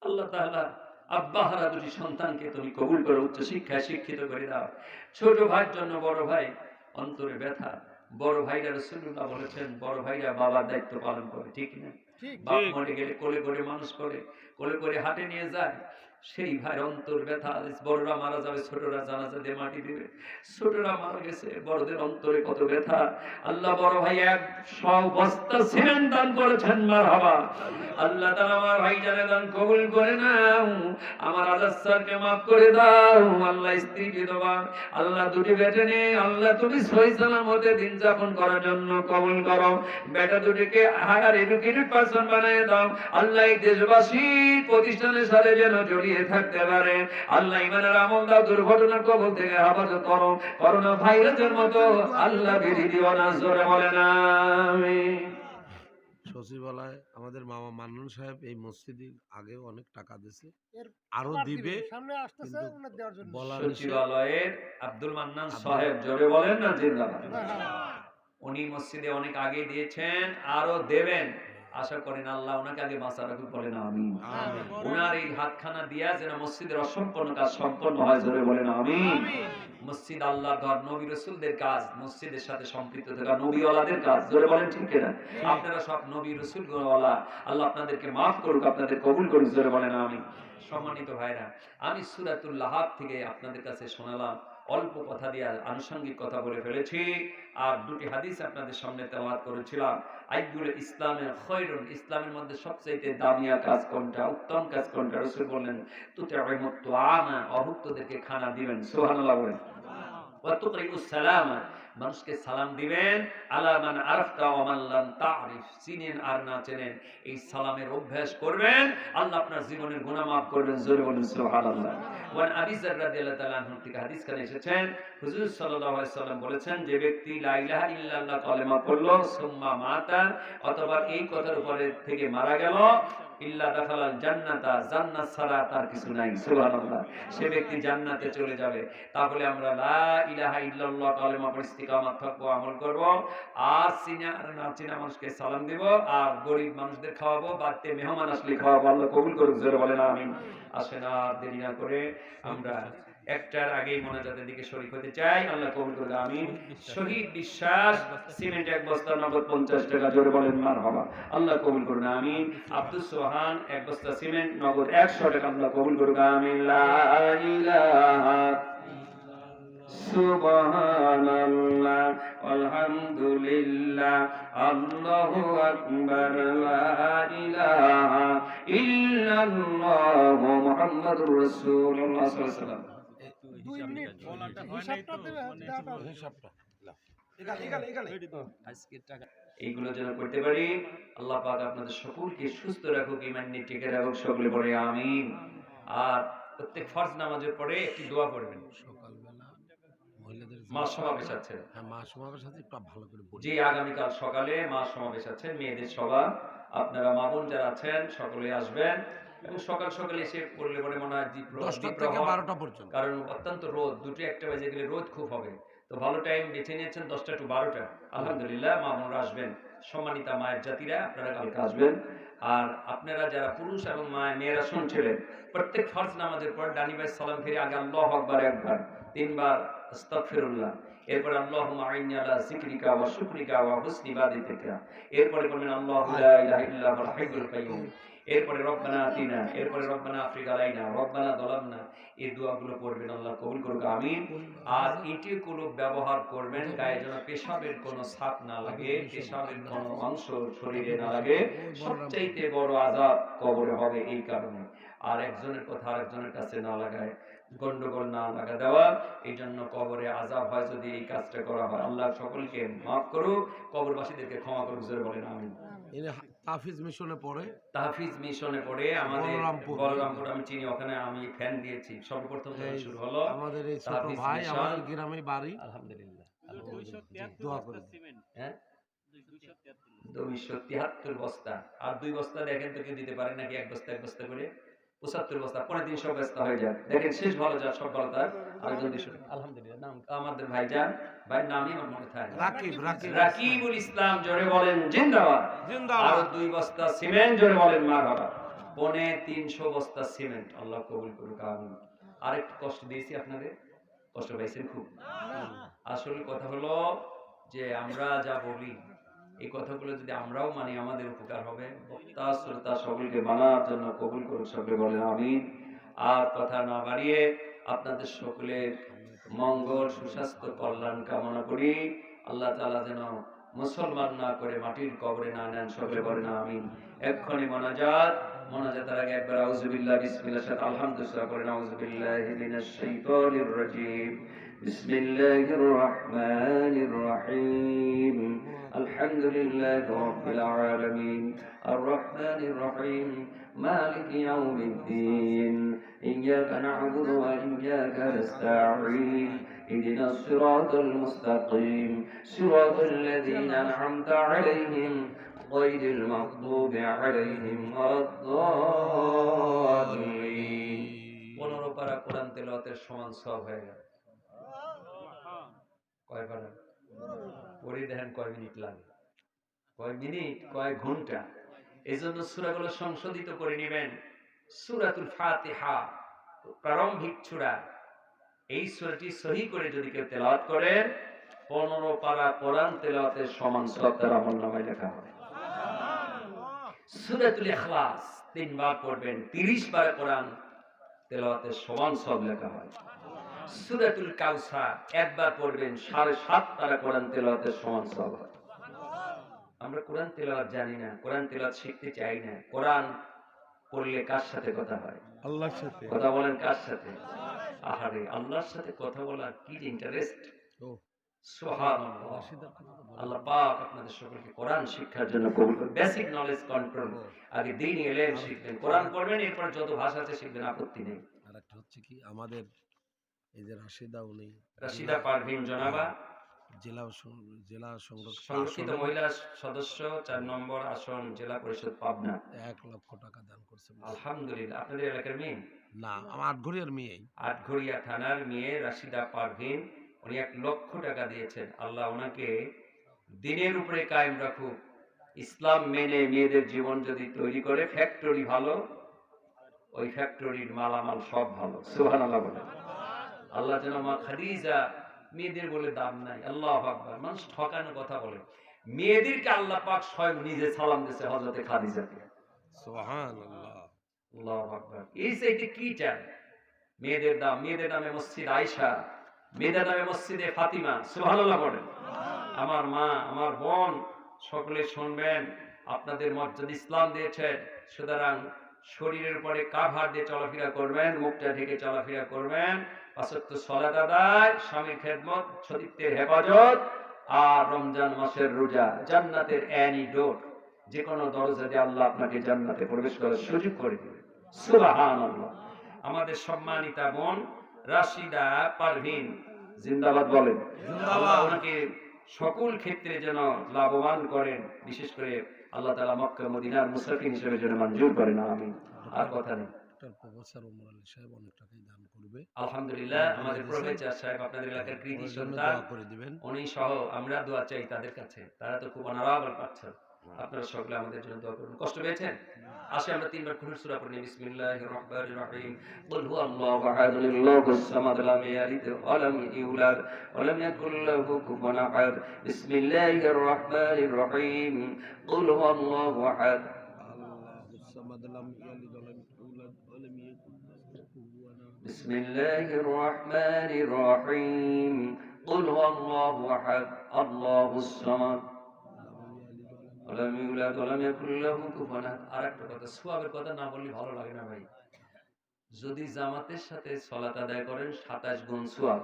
আল্লাহ তাআলা আব্বাহারা দুটি সন্তানকে তুমি কবুল করো, উচ্চ শিক্ষায় শিক্ষিত করে দাও। ছোট ভাইয়ের জন্য বড় ভাই অন্তরে ব্যথা। বড় ভাইরা রাসূলুল্লাহ বলেছেন বড় ভাইরা বাবার দায়িত্ব পালন করে, ঠিক না? বাপ মরে গেলে কোলে করে মানুষ করে, কোলে করে হাটে নিয়ে যায়। সেই ভাই অন্তর ব্যথা। বড়রা মারা যাবে, ছোটরা জানাজা দিয়ে মাটি দিবে। ছোটরা মারা গেছে, বড়দের অন্তরে কত ব্যথা। আল্লাহ বড় ভাই 100 বস্তা সিমেন্ট দান করেছেন। মারহাবা। আল্লাহ তাআলা আমার ভাইজানের দান কবুল করে নাও। আমার আজাদ স্যারকে মাফ করে দাও। আল্লাহ স্ত্রী বিধবা, আল্লাহ দুটি বেটে নিয়ে আল্লাহ তুমি সহি সালামতে দিন যাপন করার জন্য কবুল করো। বেটা দুটিকে হায়ার এডুকেটেড পারসন বানিয়ে দাও। আল্লাহ এই দেশবাসী প্রতিষ্ঠানের সাথে যেন জড়িয়ে থাকতে পারে। আল্লাহ ইমানের আমল দাও, দুর্ঘটনার কবল থেকে হেফাজত করো। করোনা ভাইরাসের মতো আল্লাহ বিধি দিও না। জোরে বলেন আমিন। সচিবালয় আমাদের মামা মান্নান সাহেব এই মসজিদে আগেও অনেক টাকা দিয়েছে, আরো দিবে। সামনে আসতেছে ওনার দেওয়ার জন্য। বলার সচিবালয়ের আব্দুল মান্নান সাহেব, জোরে বলেন না জিন্দাবাদ। উনি মসজিদে অনেক আগে দিয়েছেন, আরো দেবেন। আশা করেন আল্লাহ ওনাকে আগে বাঁচা রাখুক, বলেন আমিন। ওনার এই হাতখানা দিয়া যেন মসজিদের অসম্পূর্ণ কাজ সম্পন্ন হয়, জোরে বলেন আমিন। মসজিদ আল্লাহর ঘর, নবী রাসূলদের কাজ, মসজিদের সাথে সম্পৃক্ত থাকা নবীওয়ালাদের কাজ, জোরে বলেন ঠিক কিনা? আপনারা সব নবী রাসূলওয়ালা, আল্লাহ আপনাদেরকে মাফ করুক, আপনাদের কবুল করুক, জোরে বলেন আমিন। সম্মানিত ভাইরা, আমি সূরাতুল লাহাব থেকে আপনাদের কাছে শোনালাম। অল্প কথা দিয়ে আনুষঙ্গিক কথা বলে ফেলেছি, আর দুটি হাদিস আপনাদের সামনে তেলাওয়াত করেছিলাম। আইগুল ইসলামের খৈরুন, ইসলামের মধ্যে সবচেয়ে দামিয়া কাজ কোনটা, উত্তম কাজ কোনটা? রাসূল বললেন তুতিউমুত তুআমা, অভুক্তদেরকে খানা দিবেন। সুবহানাল্লাহ বলেন। ওয়া তুকরিউস সালামা, মানুষকে সালাম দিবেন। আলা মান আরাফতা ওয়া মান লাম তা'রিফ, চিনেন আর না চেনেন এই সালামের অভ্যাস করবেন। আল্লাহ আপনার জীবনের গুনাহ মাফ করবেন। জোরে বলুন সুবহানাল্লাহ। ওয়ান আবি যার রাদিয়াল্লাহু তাআলা আনহু থেকে হাদিস কানে এসেছেন, হুজুর সাল্লাল্লাহু আলাইহি সাল্লাম বলেছেন, যে ব্যক্তি লা ইলাহা ইল্লাল্লাহ কালেমা পড়লো সুম্মা মাতা, অথবা এই কথার উপরে থেকে মারা গেল, ইল্লা দাখালাল জান্নাতা, জান্নাত ছাড়া তার কিছু নাই। সুবহানাল্লাহ। সে ব্যক্তি জান্নাতে চলে যাবে। তাহলে আমরা লা ইলাহা ইল্লাল্লাহ কালেমা পড়ে ইস্তিকামাত থাকবো, আমল করব, আর চিনা আর না চিনা মানুষকে সালাম দেব, আর গরিব মানুষদের খাওয়াবো, বাড়িতে মেহমান আসলে খাওয়াবো। আল্লাহ কবুল করুক, জোরে বলেন আমিন। আসেন আর দেরি না করে আমরা একটার আগেই মোনাজাতের দিকে শরীক হতে চাই, আল্লাহ কবুল করুন আমিন। শহীদ বিশ্বাস সিমেন্ট 1 বস্তা, নগদ 50 টাকা, জোরে বলেন মারহাবা, আল্লাহ কবুল করুন আমিন। আব্দুল সোহান 1 বস্তা সিমেন্ট, নগদ 100 টাকা, আল্লাহ কবুল করুন আমিন। লা ইলাহা সুবহানাল্লাহ আলহামদুলিল্লাহ আল্লাহু আকবার লা ইলাহা ইল্লাল্লাহ মুহাম্মাদুর রাসূলুল্লাহ সাল্লাল্লাহু আলাইহি ওয়াসাল্লাম। 2 মিনিট হিসাবটা দেবে দেওয়াটা হিসাবটা এইগুলো যেন করতে পারি। আল্লাহ পাক আপনাদের সকলকে সুস্থ রাখুক, ঈমান নিয়ে টিকে রাখুক, সকলে পড়ে আমিন। আর প্রত্যেক ফরজ নামাজের পরে একটি দোয়া পড়বেন। সকালবেলা মহিলাদের মা সমাবেশ আছে, হ্যাঁ মা সমাবেশ আছে, একটু ভালো করে বলি। জি আগামীকাল সকালে মা সমাবেশ আছে, মেয়েদের সভা। আপনারা মা বোন যারা আছেন সকলে আসবেন এবং সকাল সকালে এসে পড়লে পরে মনে হয় 10টা থেকে 12টা পর্যন্ত, কারণ অত্যন্ত রোদ, 2টো 1টা বাজে গেলে রোদ খুব হবে, তো ভালো টাইম বেছে নিয়েছেন 10টা টু 12টা। আলহামদুলিল্লাহ মা বোনরা আসবেন, সম্মানিতা মায়ের জাতিরা আপনারা কালকে আসবেন। আর আপনারা যারা পুরুষ এবং মেয়েরা শুনছিলেন, প্রত্যেক ফরজ নামাজের পর ডানি ভাই সালাম ফিরে আগে আল্লাহু আকবার একবার, 3 বার আস্তাগফিরুল্লাহ, এরপর আল্লাহুম্মা আইন্নি আলা যিকরিকা ওয়া শুকরিকা ওয়া হুসনি ইবাদাতিকা, এরপরে বলবেন আল্লাহু লা ইলাহা ইল্লা হুয়াল হাইয়ুল কাইয়্যুম, এরপরে রব্বানা আতিনা, এরপরে রব্বানা আফরিক আলাইনা, রব্বানা যালামনা। এই দোয়াগুলো পড়বেন, আল্লাহ কবুল করুক আমিন। আর এটি কোনো ব্যবহার করবেন গায়ে যেন পেশাবের কোনো ছাপ না লাগে, পেশাবের কোনো অংশ শরীরে না লাগে, সবচাইতে বড় আযাব কবরে হবে এই কারণে। আর একজনের কথা আরেকজনের কাছে না লাগায়, গন্ডগোল না লাগা দেওয়া, এই জন্য কবরে আযাব হয় যদি এই কাজটা করা হয়। আল্লাহ সকলকে মাফ করুক, কবরবাসীদেরকে ক্ষমা করুক, জোরে বলেন আমিন। তাফিজ মিশনে পড়ে, তাহফিজ মিশনে পড়ে আমাদের বলরামপুর, আমি চিনি, ওখানে আমি ফ্যান দিয়েছি সর্বপ্রথম যখন শুরু হলো। আমাদের এই ছোট তাফিজ ভাই মিশন, আমাদের গ্রামে বাড়ি, আলহামদুলিল্লাহ। দোয়া করে হ্যাঁ 273 বস্তা, আর 2 বস্তা দেখেন তো কেউ দিতে পারে নাকি? 1 বস্তা 1 বস্তা করে 75 বস্তা, 350 বস্তা হয়ে যায়। দেখেন শেষ ভালো যার সব ভালো তার, আরেকজন দেশ আলহামদুলিল্লাহ। নাম আমাদের ভাইজান, ভাই নামই আমার মনে থাকে, রাকিবুল ইসলাম, জোরে বলেন জিন্দাবাদ জিন্দাবাদ। আর 2 বস্তা সিমেন্ট, জোরে বলেন মারহাবা। 350 বস্তা সিমেন্ট, আল্লাহ কবুল করুক আমিন। আরেকটু কষ্ট দিয়েছি আপনাদের, কষ্ট পাইছেন খুব? আসলে কথা হলো যে আমরা যা বলি এই কথাগুলো যদি আমরাও মানি আমাদের উপকার হবে। বক্তা শ্রোতা সকলকে মানার জন্য কবুল করুক, সকলে বলেন আমিন। আর কথা না বাড়িয়ে আপনাদের সকলের মঙ্গল, সুস্বাস্থ্য, কল্যাণ কামনা করি। আল্লাহ তাআলা যেন মুসলমান না করে মাটির কবরে না নেন, সকলে বলেন আমিন। এক্ষুনি মোনাজাতের আগে একবার আউযুবিল্লাহ বিসমিল্লাহ সাথে আলহামদুলিল্লাহ করেন। আউযুবিল্লাহি মিনাশ শাইতানির রাজীম, বিসমিল্লাহির রহমানির রহিম, আলহামদুলিল্লাহি রাব্বিল আলামিন, আর রহমানির রহিম, মালিকি ইয়াউমিদ্দিন, ইয়াকা না'বুদু ওয়া ইয়াকা নাস্তাঈন, ইহদিনাস সিরাতাল মুস্তাকিম, সিরাতাল লাযীনা আন'আমতা আলাইহিম গায়রিল মাগদুবি আলাইহিম ওয়াদ-দাল্লিন। 15 পারা কোরআন তেলাওয়াতের সমান সওয়াব হয়ে গেল। কয় পারা পড়ে দেখেন কয় মিনিট লাগে, কয় মিনিট, কয় ঘন্টা। এই জন্য সূরাগুলো সংশোধিত করে নেবেন। সূরাতুল ফাতিহা প্রারম্ভিক সূরা, এই সূরাটি সহি করে যদি কেউ তেলাওয়াত করে 15 পারা কোরআন তেলাওয়াতের সমান সওয়াব তার আমলনামায় লেখা হবে। সূরাতুল ইখলাস 3 বার পড়বেন, 30 বার কোরআন তেলাওয়াতের সমান সওয়াব লেখা হয়। সূরাতুল কাউসার একবার পড়বেন, 7.5 পারা কোরআন তেলাওয়াতের সমান সওয়াব হয়। আমরা কোরআন তেলাওয়াত জানি না, কোরআন তেলাওয়াত শিখতে চাই না। কোরআন পড়লে কার সাথে কথা হয়? আল্লাহর সাথে। কথা বলেন কার সাথে? আহারে, আল্লাহর সাথে কথা বলার কি ইন্টারেস্ট! সুবহানাল্লাহ। আল্লাহ পাক আপনাদের সকলকে কোরআন শিক্ষার জন্য কবুল করুন। বেসিক নলেজ কন্ট্রোল, আগে দ্বীনি ইলম শিখবেন, কোরআন পড়বেন, এরপর যত ভাষা আছে শিখবেন, আপত্তি নেই। আরেকটা হচ্ছে কি, আমাদের এই যে রাশিদা পারভীন জনাবা জেলা সংরক্ষিত মহিলা সদস্য 4 নম্বর আসন, জেলা পরিষদ পাবনা, 1 লক্ষ টাকা দান করছে। আলহামদুলিল্লাহ। আপনাদের এলাকার মেয়ে? না, আমার আটঘরিয়ার মেয়ে, আটঘরিয়া থানার মেয়ে রাশিদা পারভীন, উনি 1 লক্ষ টাকা দিয়েছেন। আল্লাহ ওনাকে দিনের উপরে কায়েম রাখুক। ইসলাম মেনে মেয়েদের জীবন যদি তৈরি করে, ফ্যাক্টরি ভালো, ওই ফ্যাক্টরির মালামাল সব ভালো। সুবহানাল্লাহ বলেন। আল্লাহ যেন মা খাদিজা, মেয়েদের বলে দাম নাই, আল্লাহু আকবার। মানুষ ঠকানোর কথা বলে, মেয়েদেরকে আল্লাহ পাক স্বয়ং নিজে সালাম দিয়েছে হযরতে খাদিজাকে। সুবহানাল্লাহ। আল্লাহু আকবার। এই চাইতে কি চাই? মেয়েদের দাম, মেয়েদের নামে মসজিদ আয়েশা, মেয়েদের নামে মসজিদে ফাতিমা, সুবহানাল্লাহ বলেন। আমার মা, আমার বোন, সকলে শুনবেন, আপনাদের মর্যাদা ইসলাম দিয়েছে, সুতরাং শরীরের উপরে কাভার দিয়ে চলাফেরা করবেন, মুখটা ঢেকে চলাফেরা করবেন, পাঁচ ওয়াক্ত সালাত আদায়, স্বামীর খেদমত, সতীত্বের হেফাজত, আর রমজান মাসের রোজা, জান্নাতের অ্যানিডোট, যে কোনো দরজা দিয়ে আল্লাহ আপনাকে জান্নাতে প্রবেশ করার সুযোগ করে দিবে। সুবহানাল্লাহ। আমাদের সম্মানিতা বোন রাশিদা পারভিন জিন্দাবাদ বলেন। আল্লাহ ওনাকে সকল ক্ষেত্রে যেন লাভবান করেন, বিশেষ করে আল্লাহ তাআলা মক্কা মদিনার মুসাফির হিসেবে যেন মঞ্জুর করেন। আমিন। আর কথা নেই। প্রফেসর ওমর আলী সাহেব অনেক টাকাই দান করবে। আলহামদুলিল্লাহ, আমাদের প্রফেসর সাহেব আপনাদের এলাকার কৃতি সন্তান, দোয়া করে দিবেন। উনি সহ আমরা দোয়া চাই তাদের কাছে, তারা তো খুব অনারাবল পাচ্ছেন। আপনারা সকলে আমাদের জন্য দোয়া করুন। কষ্ট পেয়েছেন? আসে আমরা তিনবার কুরআন সূরা পড়ি। বিসমিল্লাহির রাহমানির রাহিম। কুল হুয়াল্লাহু আহাদ, আল্লাহুস সামাদ, লাম ইয়ালিদ ওয়া লাম ইউলাদ ওয়া লাম ইয়াকুল লাহু কুফুওয়ান আহাদ। বিসমিল্লাহির রাহমানির রাহিম। কুল হুয়াল্লাহু আহাদ, আল্লাহুস সামাদ, লাম ইয়ালিদ ওয়া লাম ইউলাদ ওয়া লাম ইয়াকুল লাহু কুফুওয়ান আহাদ। বিসমিল্লাহির রাহমানির রাহিম। কুল হুয়াল্লাহু আহাদ, আল্লাহুস সামাদ, আরেকটা কথা, সওয়াবের কথা না বললে ভালো লাগে না ভাই। যদি জামাতের সাথে সালাত আদায় করেন 27 গুণ সওয়াব,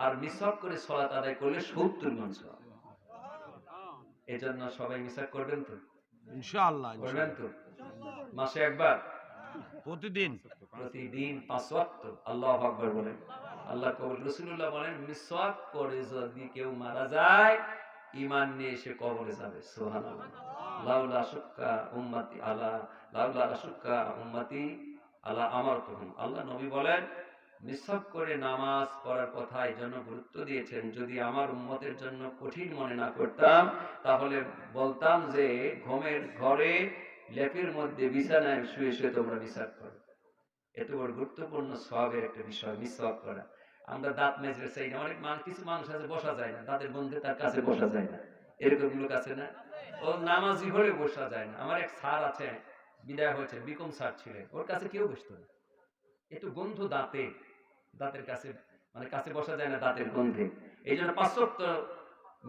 আর মিসওয়াক করে সালাত আদায় করলে 70 গুণ সওয়াব। এজন্য সবাই মিসওয়াক করবেন তো? ইনশাআল্লাহ। করবেন তো? মাসে একবার, প্রতিদিন 5 ওয়াক্ত। আল্লাহু আকবার বলেন। আল্লাহ কবুল। রাসূলুল্লাহ বলেন, মিসওয়াক করে যদি কেউ মারা যায়, ঈমান নিয়ে সে কবরে যাবে। সুবহানাল্লাহ। লাউলা শুক্কা উম্মতি আলা, লাউলা শুক্কা উম্মতি আলা আমারতুহুম। আল্লাহ নবী বলেন, মিসওয়াক করে নামাজ পড়ার কথা এই জন্য গুরুত্ব দিয়েছেন, যদি আমার উম্মতের জন্য কঠিন মনে না করতাম, তাহলে বলতাম যে ঘুমের ঘরে লেপের মধ্যে বিছানায় শুয়ে শুয়ে তোমরা মিসওয়াক করো। এত বড় গুরুত্বপূর্ণ সওয়াবের একটা বিষয় মিসওয়াক করা। আমরা দাঁত মেজে চাই না, অনেক কিছু মানুষ আছে বসা যায় না, দাঁতের গন্ধে তার কাছে বসা যায় না, এরকম লোক আছে না? ও নামাজি হলে বসা যায় না। আমার এক স্যার আছে, বিদায় হয়েছে, বিকম স্যার ছিলেন, ওর কাছে কেউ বসতো না, একটু গন্ধ দাঁতে, দাঁতের কাছে, মানে কাছে বসা যায় না দাঁতের গন্ধে। এই জন্য 5 ওয়াক্ত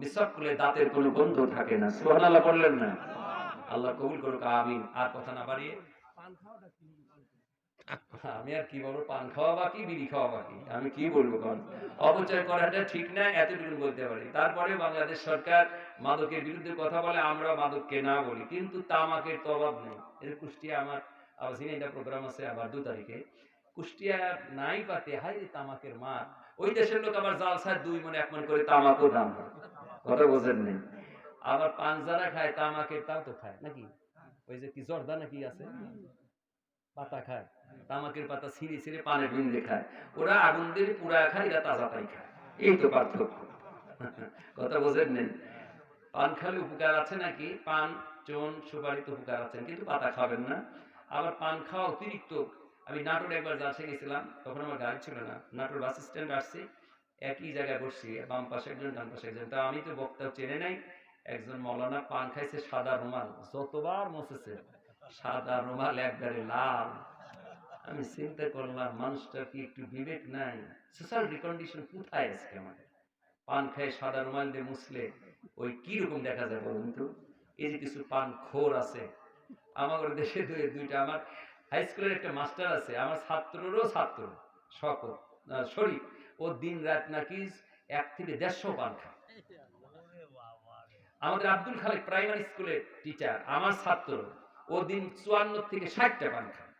মিসওয়াক করলে দাঁতের কোনো গন্ধ থাকে না। সুবহানাল্লাহ বললেন না? আল্লাহ কবুল করুক। আমিন। আর কথা না বাড়িয়ে আমি আর কি বলবো, পান খাওয়া বাকি, বিড়ি খাওয়া বাকি, আমি কি বলবো? কারণ অপচয় করাটা ঠিক না, এতটুকু বলতে পারি। তারপরে বাংলাদেশ সরকার মাদকের বিরুদ্ধে কথা বলে, আমরা মাদককে না বলি, কিন্তু তামাকের তো অভাব নেই। এর কুষ্টিয়া আমার ঝিনাইদহ প্রোগ্রাম আছে আবার 2 তারিখে, কুষ্টিয়া নাই পাতে হাই তামাকের মার। ওই দেশের লোক আবার জালসায় 2 মণ 1 মণ করে তামাকও দাম হয়। কথা বোঝেন নেই? আবার পান যারা খায় তামাকের, তাও তো খায় নাকি, ওই যে কি জর্দা নাকি আছে, পাতা খায়, তামাকের পাতা ছিঁড়ে ছিঁড়ে পানের বিন্দে খায়। ওরা আগুন দিয়ে পুরা খায়, এরা তাজা পাই খায়। এই তো পার্থক্য। কথা বোঝেন নেই? পান খালে উপকার আছে নাকি, পান চুন সুপারি তো উপকার আছে, কিন্তু পাতা খাবেন না। আবার পান খাওয়া অতিরিক্ত, আমি নাটোরে একবার জালসা গেছিলাম, তখন আমার গাড়ি ছিল না, নাটোর বাস স্ট্যান্ড আসছি, একই জায়গায় বসছি, বাম পাশে একজন ডান পাশে একজন, তা আমি তো বক্তাও চেনে নাই। একজন মৌলানা পান খাইছে সাদা রুমাল, যতবার মুছেছে সাদা রুমাল একবারে লাল। আমি চিন্তা করলাম, মানুষটা কি একটু বিবেক নাই? সোশ্যাল রিকন্ডিশন কোথায় আজকে আমাদের? পান খায় সাদা রুমাল দিয়ে মুছলে ওই কি রকম দেখা যায় বলুন তো? এই যে কিছু পান খোর আছে আমাদের দেশে, 2টা। আমার হাই স্কুলের একটা মাস্টার আছে, আমার ছাত্ররও ছাত্র শকত শরীফ, ও দিন রাত নাকি 1 থেকে 150 পান খায়। আমাদের আব্দুল খালেক প্রাইমারি স্কুলের টিচার, আমার ছাত্র, ও দিন 54 থেকে 60টা পান খায়।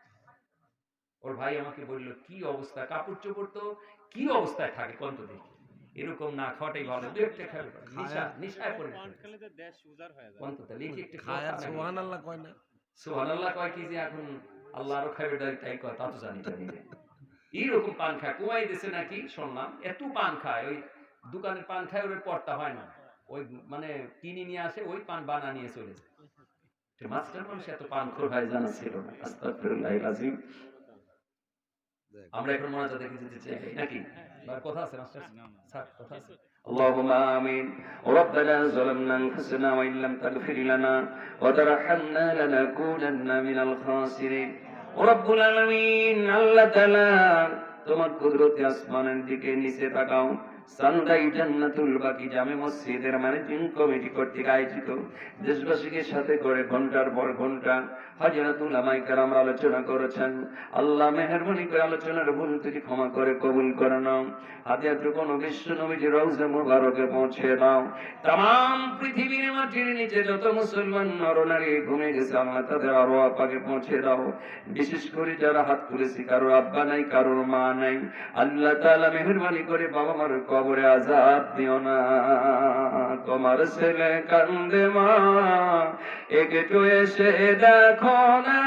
ওর ভাই আমাকে বলল, কি অবস্থা, কাপড় চোপড় তো কি অবস্থায় থাকে কোন তো দেখি, এরকম না খাওয়াটাই ভালো। 2-1টা খাবে, নিশায় পড়ে কোন তো লিখে একটু খায় আর সুবহানাল্লাহ কয় না। সুবহানাল্লাহ কয় কি যে এখন আল্লাহ আরো খাবে, তাই কয়, তা তো জানি না। এইরকম পান খায়, কুমাই দেশে নাকি শুনলাম এত পান খায়, ওই দোকানের পান খায়, ওর পড়তা হয় না, ওই মানে কিনে নিয়ে আসে, ওই পান বানা নিয়ে চলে যায়। মাস্টার মানুষ এত পান খোর হয় জানা ছিল না। আস্তাগফিরুল্লাহিল আযীম। আমরা এখন মোনাজাতে কিছু দিতে চাই নাকি? বা কথা আছে মাস্টার? না, না। স্যার কথা আছে? اللهم آمين. ربنا ظلمنا أنفسنا وإن لم تغفر لنا وترحمنا لنكونن من الخاسرين. رب العالمين আল্লাহ তাআলা তোমার কুদরতে আসমানের দিকে নিচে তাকাও। সানরাই জান্নাতুল বাকি জামে মসজিদের ম্যানেজিং কমিটি কর্তৃক আয়োজিত দেশবাসীকে সাথে করে ঘন্টার পর ঘন্টা হাজরাতুল উলামায়ে কেরাম আলোচনা করেছেন। আল্লাহ মেহেরবানি করে আলোচনার ভুল ত্রুটি ক্ষমা করে কবুল করে নাও। হাদিয়াতুল বিশ্ব নবীজির রওজা মুবারকে পৌঁছে দাও। তাম পৃথিবীর মাটির নিচে যত মুসলমান নরনারী ঘুমে গেছে আল্লাহ তাদের আরওয়াহ পাকে পৌঁছে দাও। বিশেষ করে যারা হাত তুলেছে কারোর আব্বা নাই কারোর মা নাই, আল্লাহ তাআলা মেহেরবানি করে বাবা মার কবরে আযাব দিও না। তোমার ছেলে কান্দে মা একটু এসে দেখো না,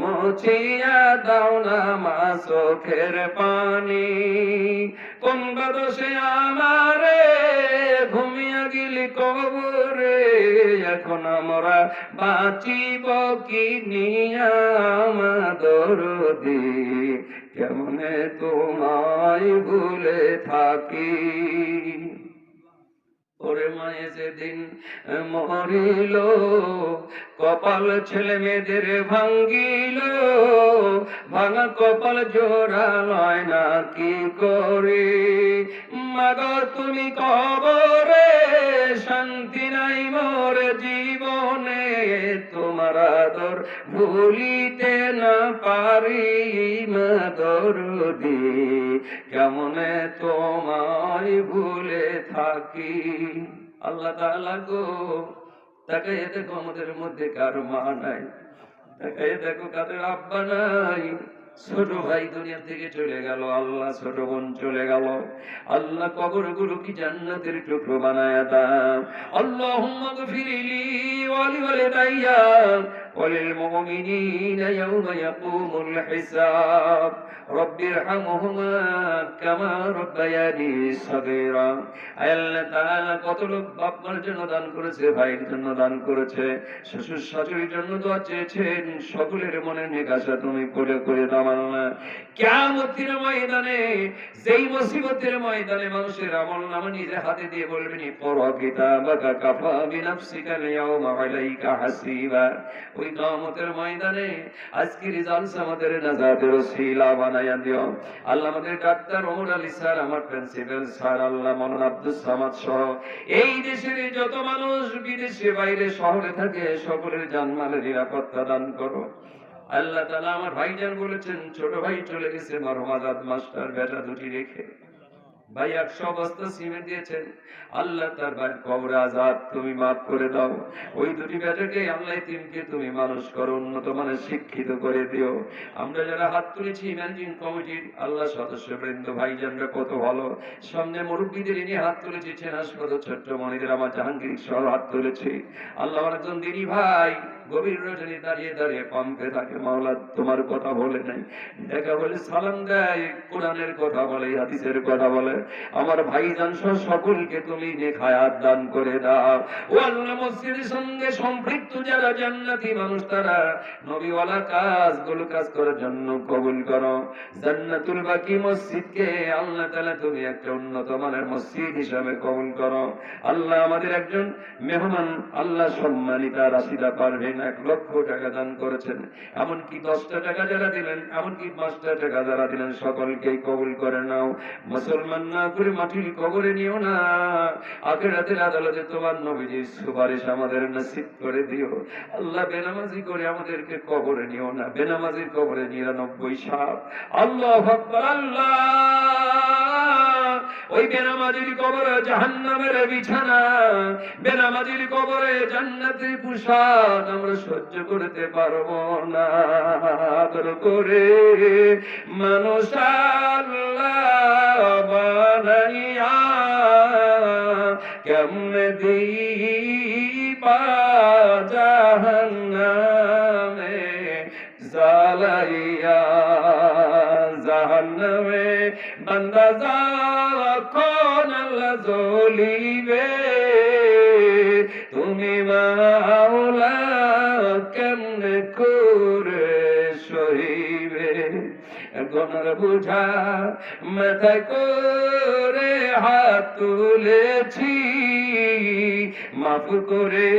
মুছিয়া দাও না মা চোখের পানি। কোন বাদশে আমারে ঘুমিয়া গেলি কবরে, এখন আমরা বাঁচিব কি নিয়া দরদি, কেমনে তোমায় ভুলে থাকি। ওরে মায়ে যেদিন মরিল কপাল ছেলে মেয়েদের ভাঙ্গিল, ভাঙা কপাল জোড়া লয় না কি করি। মাগো তুমি কবরে শান্তি নাই মোর জীবনে, তোমার আদর ভুলিতে না পারি মা দরদি, কেমনে তোমায় ভুলে থাকি। আল্লাহ তাআলা গো তাকাইয়ে দেখো আমাদের মধ্যে কারো মা নাই, তাকাইয়ে দেখো কাদের আব্বা নাই। ছোট ভাই দুনিয়া থেকে চলে গেল, আল্লাহ ছোট বোন চলে গেল, আল্লাহ কবরগুলো কি জান্নাতের টুকরো বানায়া দাও। আল্লাহুম্মা গফিরলি ওয়া লিওয়ালিদাইয়া ওয়া লিল মুমিনিনা ইয়াওমা ইয়াকুমুল হিসাব। রব্বিরহামহুমা কামা রাব্বায়ানি সাগীরা। আল্লাহ তাআলা কত লোক বাপ মার জন্য দান করেছে, ভাইয়ের জন্য দান করেছে, শ্বশুর শাশুড়ির জন্য দোয়া চেয়েছেন, সকলের মনে নেক আশা তুমি পুরো করে দাও আল্লাহ। কিয়ামতের ময়দানে যেই মুসিবতের ময়দানে মানুষের আমলনামা নিজে হাতে দিয়ে বলবেন ইকরা কিতাবাকা কাফা বিনাফসিকা ইয়াউমা আলাইকা হাসিবা। ওই কিয়ামতের ময়দানে আজকের রেজাল্ট আমাদের নাজাতের ওসিলা বানায়া দিও আল্লাহ। আমাদের ডাক্তার ওমর আলী স্যার, আমার প্রিন্সিপাল স্যার, আল্লাহ মাওলানা আব্দুস সামাদ সহ এই দেশের যত মানুষ বিদেশে বাইরে শহরে থাকে সকলের জানমালের নিরাপত্তা দান করো আল্লাহ তাআলা। আমার ভাইজান বলেছেন ছোট ভাই চলে গেছে মরহুম আজাদ মাস্টার বেটা দুটি রেখে, ভাই 100 বস্তা সিমেন্ট দিয়েছেন, আল্লাহ তার বাড়ির কবরে আজাদ তুমি মাফ করে দাও। ওই দুটি বেটাকে আল্লাহ তিনকে তুমি মানুষ করো, উন্নত মানের শিক্ষিত করে দিও। আমরা যারা হাত তুলেছি ম্যানেজিং কমিটির আল্লাহ সদস্যবৃন্দ ভাইজানরা কত ভালো, সামনে মুরব্বীদের নিয়ে হাত তুলেছি, চেনাশপদ ছোট্ট মনিদের আমার জাহাঙ্গীর সহ হাত তুলেছি আল্লাহ। একজন দিনী ভাই গভীর রজনী দাঁড়িয়ে দাঁড়িয়ে পাম্পে থাকে, মাওলা তোমার কথা বলে নাই, দেখা বলে সালাম দেয়, কোরআনের কথা বলে, হাদিসের কথা বলে। আমার ভাইজান সহ সকলকে তুমি নেক হায়াত দান করে দাও ও আল্লাহ। মসজিদের সঙ্গে সম্পৃক্ত যারা জান্নাতি মানুষ তারা নবীওয়ালা কাজগুলো কাজ করার জন্য কবুল করো। জান্নাতুল বাকি মসজিদকে আল্লাহ তাআলা তুমি একটা উন্নত মানের মসজিদ হিসাবে কবুল করো আল্লাহ। আমাদের একজন মেহমান আল্লাহ সম্মানিতা রাশিদা পারভীন 1 লক্ষ টাকা দান করেছেন, এমনকি 10টা টাকা যারা দিলেন, এমনকি 5টা টাকা যারা দিলেন, সকলকেই কবুল করে নাও। মুসলমান না করে মাটির কবরে নিও না, আখিরাতের আদালতে তোমার নবীজির সুপারিশ আমাদের নসিব করে দিও আল্লাহ। বেনামাজি করে আমাদেরকে কবরে নিও না, বেনামাজির কবরে 99 সাপ। আল্লাহু আকবার। আল্লাহ ওই বেনামাজির কবরে জাহান্নামের বিছানা, বেনামাজির কবরে জান্নাতের পোশাক আমরা সহ্য করতে পারবো না। আদর করে মানুষ আল্লাহ বানাইয়া কেমনে দিবা জাহান্নামে জ্বালাইয়া, জাহান্নামে বান্দা যখন আল্লাহ জ্বলিবে, তুমি মাওলা কেমনে করে সহিবে। গোনার বুঝা মাথায় করে হাত তুলেছি, মাফ করে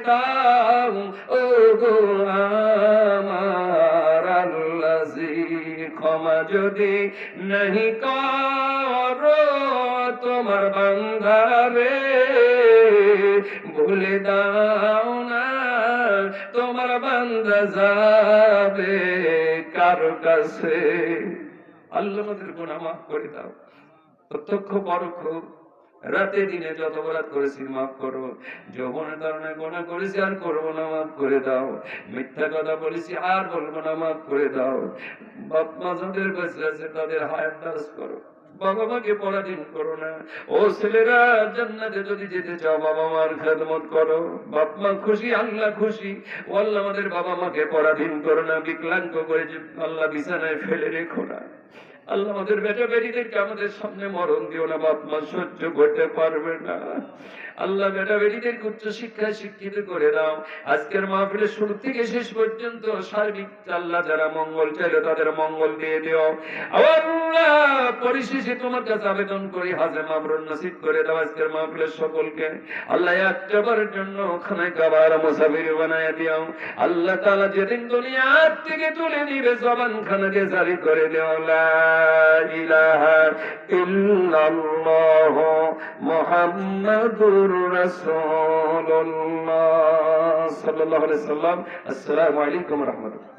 দাও ও গো আমার আল্লাজি। ক্ষমা যদি नहीं করো তোমার বান্দারে, ভুলে দাও না তোমার বান্দা যাবে কার কাছে। আল্লাহ আমাদের গুনাহ মাফ করে দাও, প্রত্যক্ষ পরোক্ষ রাতে দিনে যত অপরাধ করেছি মাফ করো। যৌবনের কারণে গুনাহ করেছি আর করবো না, মাফ করে দাও। মিথ্যা কথা বলেছি আর বলবো না, মাফ করে দাও। বাপ মা যাদের বেঁচে আছে তাদের হায়াত দারাজ করো, বাবা মাকে পরাধীন করো না। ও ছেলেরা, জান্নাতে যদি যেতে চাও বাবা মার খেদমত করো। বাপ মা খুশি, আল্লাহ খুশি। ও আল্লাহ আমাদের বাবা মাকে পরাধীন করো না, বিকলাঙ্গ করে আল্লাহ বিছানায় ফেলে রেখো না। আল্লাহ আমাদের বেটা বেটিদেরকে আমাদের সামনে মরণ দিও না, বাপ মা সহ্য করতে পারবে না। আল্লাহ বেটা বেটিদেরকে উচ্চ শিক্ষায় শিক্ষিত করে দাও। আজকের মাহফিলের শুরু থেকে শেষ পর্যন্ত সার্বিক আল্লাহ যারা মঙ্গল চাইলো তাদের মঙ্গল দিয়ে দিও। আল্লাহ পরিশেষে তোমার কাছে আবেদন করি হাজে মাবরুর নসিব করে দাও আজকের মাহফিলের সকলকে। আল্লাহ একবারের জন্য খানায় কাবার মুসাফির বানায় দিও। আল্লাহ তাআলা যেদিন দুনিয়া থেকে তুলে নিবে জবান খানাকে জারি করে দিও লা ইলাহা ইল্লাল্লাহ মুহাম্মাদুর রাসূলুল্লাহ সাল্লাল্লাহু আলাইহি ওয়াসাল্লাম। আসসালামু আলাইকুম ওয়া রাহমাতুল্লাহ।